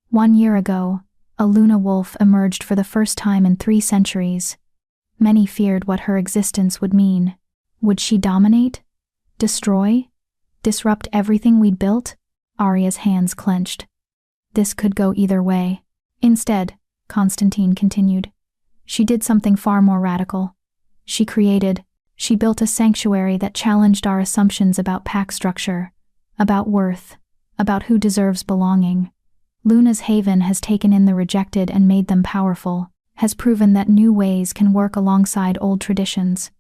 1 year ago, a Luna wolf emerged for the first time in 3 centuries. Many feared what her existence would mean. Would she dominate? Destroy? Disrupt everything we'd built? Arya's hands clenched. This could go either way. Instead, Constantine continued, she did something far more radical. She built a sanctuary that challenged our assumptions about pack structure, about worth, about who deserves belonging. Luna's Haven has taken in the rejected and made them powerful, has proven that new ways can work alongside old traditions.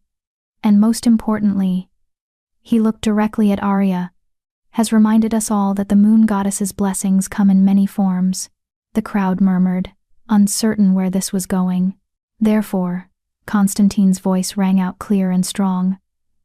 And most importantly, he looked directly at Arya, has reminded us all that the moon goddess's blessings come in many forms. The crowd murmured, uncertain where this was going. Therefore, Constantine's voice rang out clear and strong.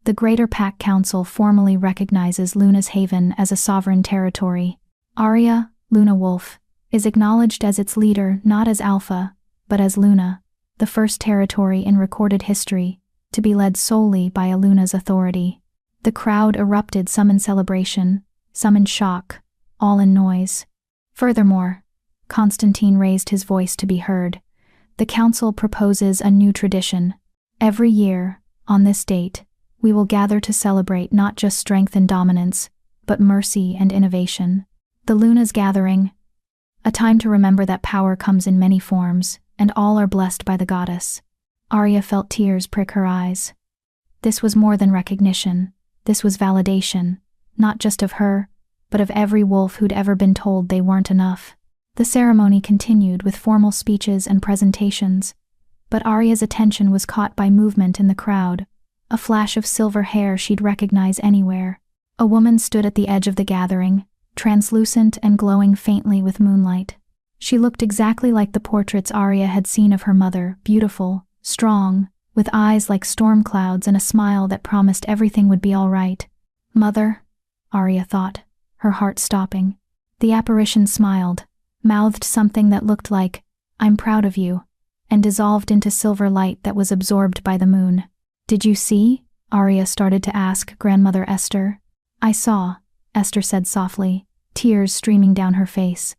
The Greater Pack Council formally recognizes Luna's Haven as a sovereign territory. Arya, Luna Wolf, is acknowledged as its leader not as Alpha, but as Luna, the first territory in recorded history to be led solely by a Luna's authority. The crowd erupted, some in celebration, some in shock, all in noise. Furthermore, Constantine raised his voice to be heard. The council proposes a new tradition. Every year, on this date, we will gather to celebrate not just strength and dominance, but mercy and innovation. The Luna's Gathering, a time to remember that power comes in many forms, and all are blessed by the goddess. Arya felt tears prick her eyes. This was more than recognition. This was validation, not just of her, but of every wolf who'd ever been told they weren't enough. The ceremony continued with formal speeches and presentations, but Arya's attention was caught by movement in the crowd, a flash of silver hair she'd recognize anywhere. A woman stood at the edge of the gathering, translucent and glowing faintly with moonlight. She looked exactly like the portraits Arya had seen of her mother, beautiful, strong, with eyes like storm clouds and a smile that promised everything would be all right. "Mother?" Arya thought, her heart stopping. The apparition smiled, mouthed something that looked like, "I'm proud of you," and dissolved into silver light that was absorbed by the moon. "Did you see?" Arya started to ask Grandmother Esther. "I saw," Esther said softly, tears streaming down her face.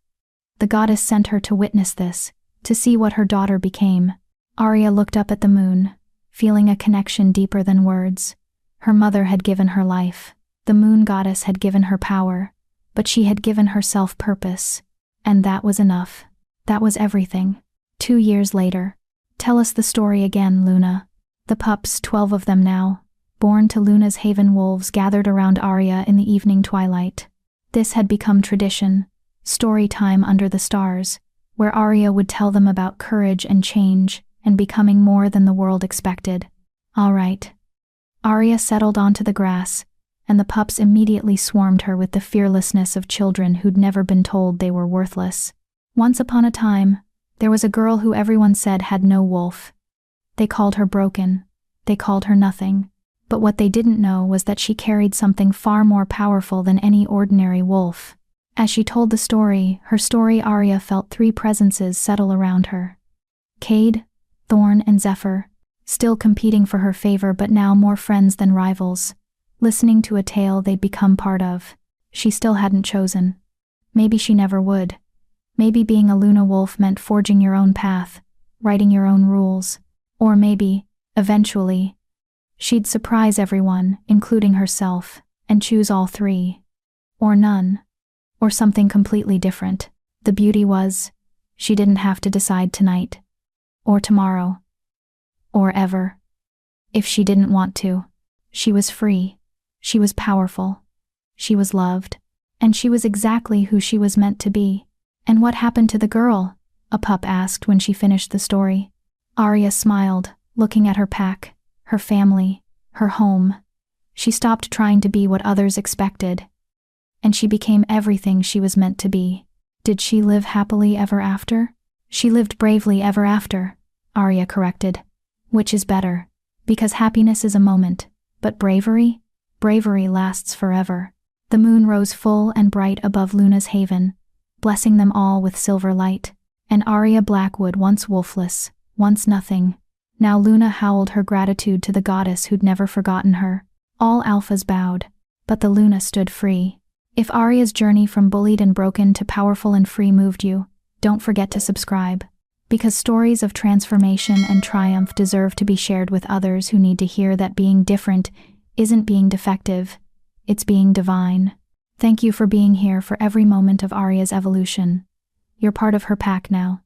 "The goddess sent her to witness this, to see what her daughter became." Arya looked up at the moon, feeling a connection deeper than words. Her mother had given her life. The moon goddess had given her power, but she had given herself purpose. And that was enough. That was everything. 2 years later. Tell us the story again, Luna. The pups, 12 of them now, born to Luna's Haven wolves, gathered around Arya in the evening twilight. This had become tradition, story time under the stars, where Arya would tell them about courage and change, and becoming more than the world expected. All right. Arya settled onto the grass, and the pups immediately swarmed her with the fearlessness of children who'd never been told they were worthless. Once upon a time, there was a girl who everyone said had no wolf. They called her broken. They called her nothing. But what they didn't know was that she carried something far more powerful than any ordinary wolf. As she told the story, Arya felt 3 presences settle around her. Cade, Thorn, and Zephyr, still competing for her favor but now more friends than rivals, listening to a tale they'd become part of. She still hadn't chosen. Maybe she never would. Maybe being a Luna wolf meant forging your own path, writing your own rules. Or maybe, eventually, she'd surprise everyone, including herself, and choose all 3. Or none. Or something completely different. The beauty was, she didn't have to decide tonight. or tomorrow, or ever. If she didn't want to. She was free. She was powerful. She was loved. And she was exactly who she was meant to be. And what happened to the girl? A pup asked when she finished the story. Arya smiled, looking at her pack, her family, her home. She stopped trying to be what others expected. And she became everything she was meant to be. Did she live happily ever after? She lived bravely ever after, Arya corrected. Which is better? Because happiness is a moment, but bravery? Bravery lasts forever. The moon rose full and bright above Luna's haven, blessing them all with silver light. And Arya Blackwood, once wolfless, once nothing. Now Luna howled her gratitude to the goddess who'd never forgotten her. All alphas bowed, but the Luna stood free. If Arya's journey from bullied and broken to powerful and free moved you, don't forget to subscribe. Because stories of transformation and triumph deserve to be shared with others who need to hear that being different isn't being defective, it's being divine. Thank you for being here for every moment of Arya's evolution. You're part of her pack now.